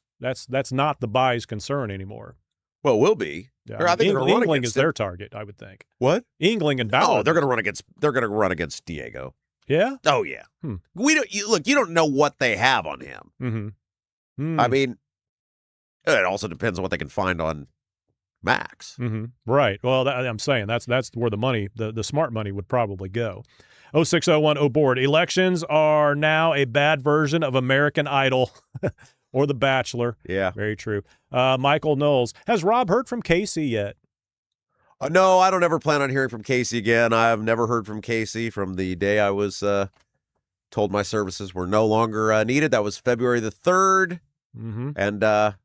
not the buys' concern anymore. Well, it will be. Yeah, I think Ingling is their target, I would think. What? Ingling and Ballard. Oh, they're going to run against Diego. Yeah? Oh, yeah. You don't know what they have on him. Mm-hmm. I mean, it also depends on what they can find on Max. Mm-hmm. Right. Well, I'm saying that's where the money, the smart money would probably go. 0601 board. Elections are now a bad version of American Idol or The Bachelor. Yeah. Very true. Michael Knowles. Has Rob heard from Casey yet? No, I don't ever plan on hearing from Casey again. I've never heard from Casey from the day I was told my services were no longer needed. That was February the 3rd. Mm-hmm. And That's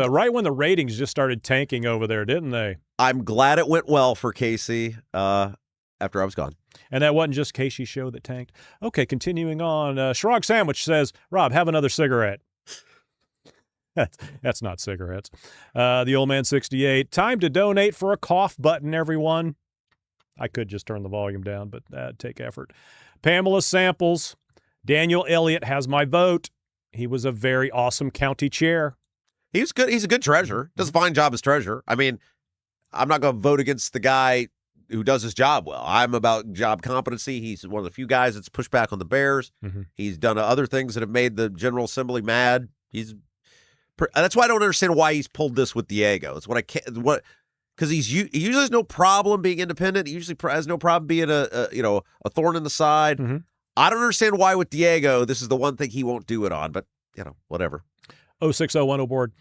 right when the ratings just started tanking over there, didn't they? I'm glad it went well for Casey after I was gone. And that wasn't just Casey's show that tanked. Okay, continuing on. Shrog Sandwich says, Rob, have another cigarette. That's not cigarettes. The old man 68. Time to donate for a cough button, everyone. I could just turn the volume down, but that'd take effort. Pamela Samples. Daniel Elliott has my vote. He was a very awesome county chair. He's good. He's a good treasurer. Does a fine job as treasurer. I mean, I'm not going to vote against the guy who does his job well. I'm about job competency. He's one of the few guys that's pushed back on the Bears. Mm-hmm. He's done other things that have made the General Assembly mad. That's why I don't understand why he's pulled this with Diego. It's what I can't. Because he usually has no problem being independent. He usually has no problem being a thorn in the side. Mm-hmm. I don't understand why with Diego this is the one thing he won't do it on. But whatever. 0601 board.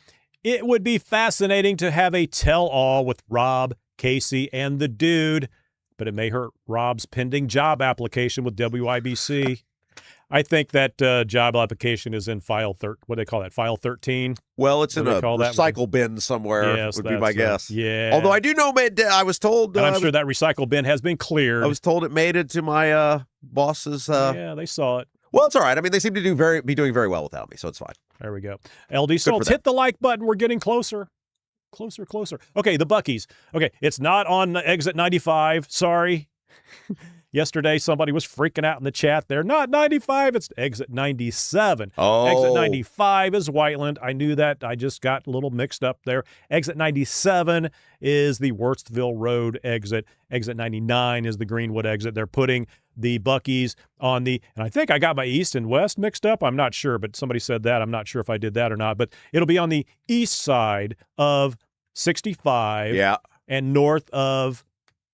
It would be fascinating to have a tell-all with Rob, Casey, and the dude, but it may hurt Rob's pending job application with WIBC. I think that job application is in file what do they call that? File 13. Well, it's in a recycle bin somewhere. Yes, would be my guess. Yeah. Although I do know, I was told. And I'm sure that recycle bin has been cleared. I was told it made it to my boss's. Yeah, they saw it. Well, it's all right. I mean, they seem to be doing very well without me, so it's fine. There we go. LD Stoltz, hit the like button. We're getting closer. Closer. Okay, the Buckies. Okay, it's not on exit 95. Sorry. Yesterday, somebody was freaking out in the chat there. Not 95, it's exit 97. Oh. Exit 95 is Whiteland. I knew that. I just got a little mixed up there. Exit 97 is the Wurtsville Road exit. Exit 99 is the Greenwood exit. They're putting the Buckies on and I think I got my east and west mixed up. I'm not sure, but somebody said that. I'm not sure if I did that or not, but it'll be on the east side of 65 and north of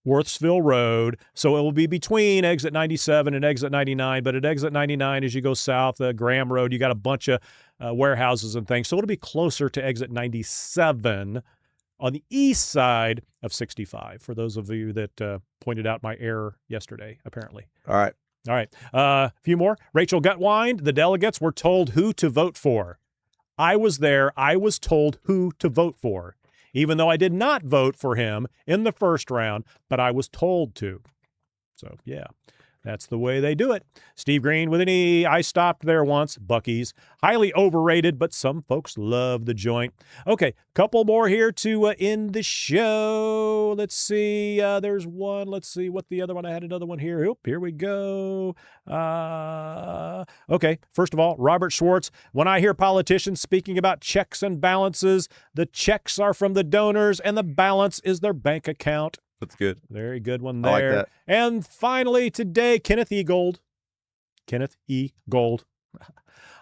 Wurtsville Road. So it will be between exit 97 and exit 99. But at exit 99, as you go south, Graham Road, you got a bunch of warehouses and things. So it'll be closer to exit 97 on the east side of 65, for those of you that pointed out my error yesterday, apparently. All right. A few more. Rachel Gutwind, the delegates were told who to vote for. I was there. I was told who to vote for, even though I did not vote for him in the first round, but I was told to. So, yeah, that's the way they do it. Steve Green with an E. I stopped there once. Bucky's. Highly overrated, but some folks love the joint. Okay, couple more here to end the show. Let's see. There's one. Let's see what the other one. I had another one here. Oop, here we go. Okay, first of all, Robert Schwartz. When I hear politicians speaking about checks and balances, the checks are from the donors and the balance is their bank account. That's good. Very good one there. I like that. And finally today, Kenneth E. Gold.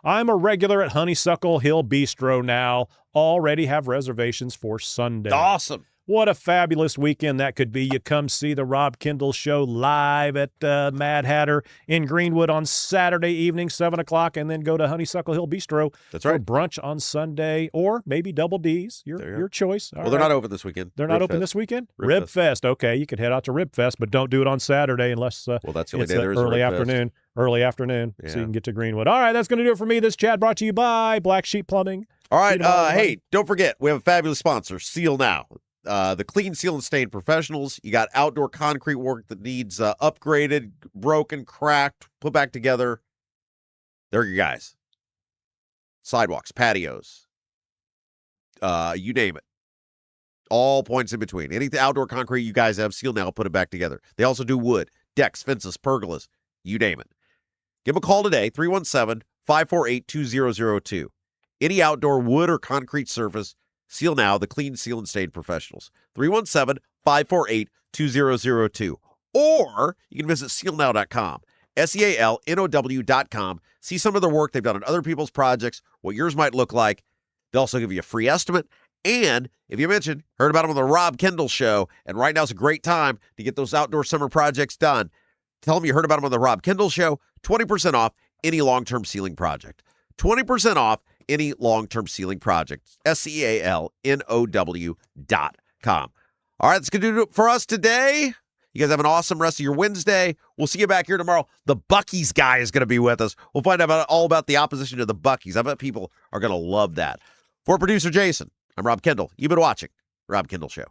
I'm a regular at Honeysuckle Hill Bistro now. Already have reservations for Sunday. Awesome. What a fabulous weekend that could be. You come see the Rob Kendall Show live at Mad Hatter in Greenwood on Saturday evening, 7 o'clock, and then go to Honeysuckle Hill Bistro for brunch on Sunday, or maybe Double D's, your choice. Well, they're not open this weekend. They're not open this weekend? Rib Fest. Okay, you could head out to Rib Fest, but don't do it on Saturday unless that's the only it's day there is early Rib afternoon. Fest. Early afternoon, so you can get to Greenwood. All right, that's going to do it for me. This chat brought to you by Black Sheep Plumbing. All right, hey, don't forget, we have a fabulous sponsor, Seal Now. The clean, seal, and stain professionals. You got outdoor concrete work that needs upgraded, broken, cracked, put back together. They're your guys. Sidewalks, patios, you name it. all points in between. Any outdoor concrete you guys have, Seal Now, put it back together. They also do wood, decks, fences, pergolas, you name it. Give them a call today, 317-548-2002. Any outdoor wood or concrete surface, Seal Now, the clean, seal, and stain professionals. 317-548-2002. Or you can visit sealnow.com, SEALNOW.com. See some of their work they've done on other people's projects, what yours might look like. They'll also give you a free estimate. And if you mentioned, heard about them on the Rob Kendall Show, and right now is a great time to get those outdoor summer projects done. Tell them you heard about them on the Rob Kendall Show. 20% off any long-term ceiling project. 20% off any long-term ceiling project. SEALNOW.com. All right, that's going to do it for us today. You guys have an awesome rest of your Wednesday. We'll see you back here tomorrow. The Buc-ee's guy is going to be with us. We'll find out all about the opposition to the Buc-ee's. I bet people are going to love that. For producer Jason, I'm Rob Kendall. You've been watching Rob Kendall Show.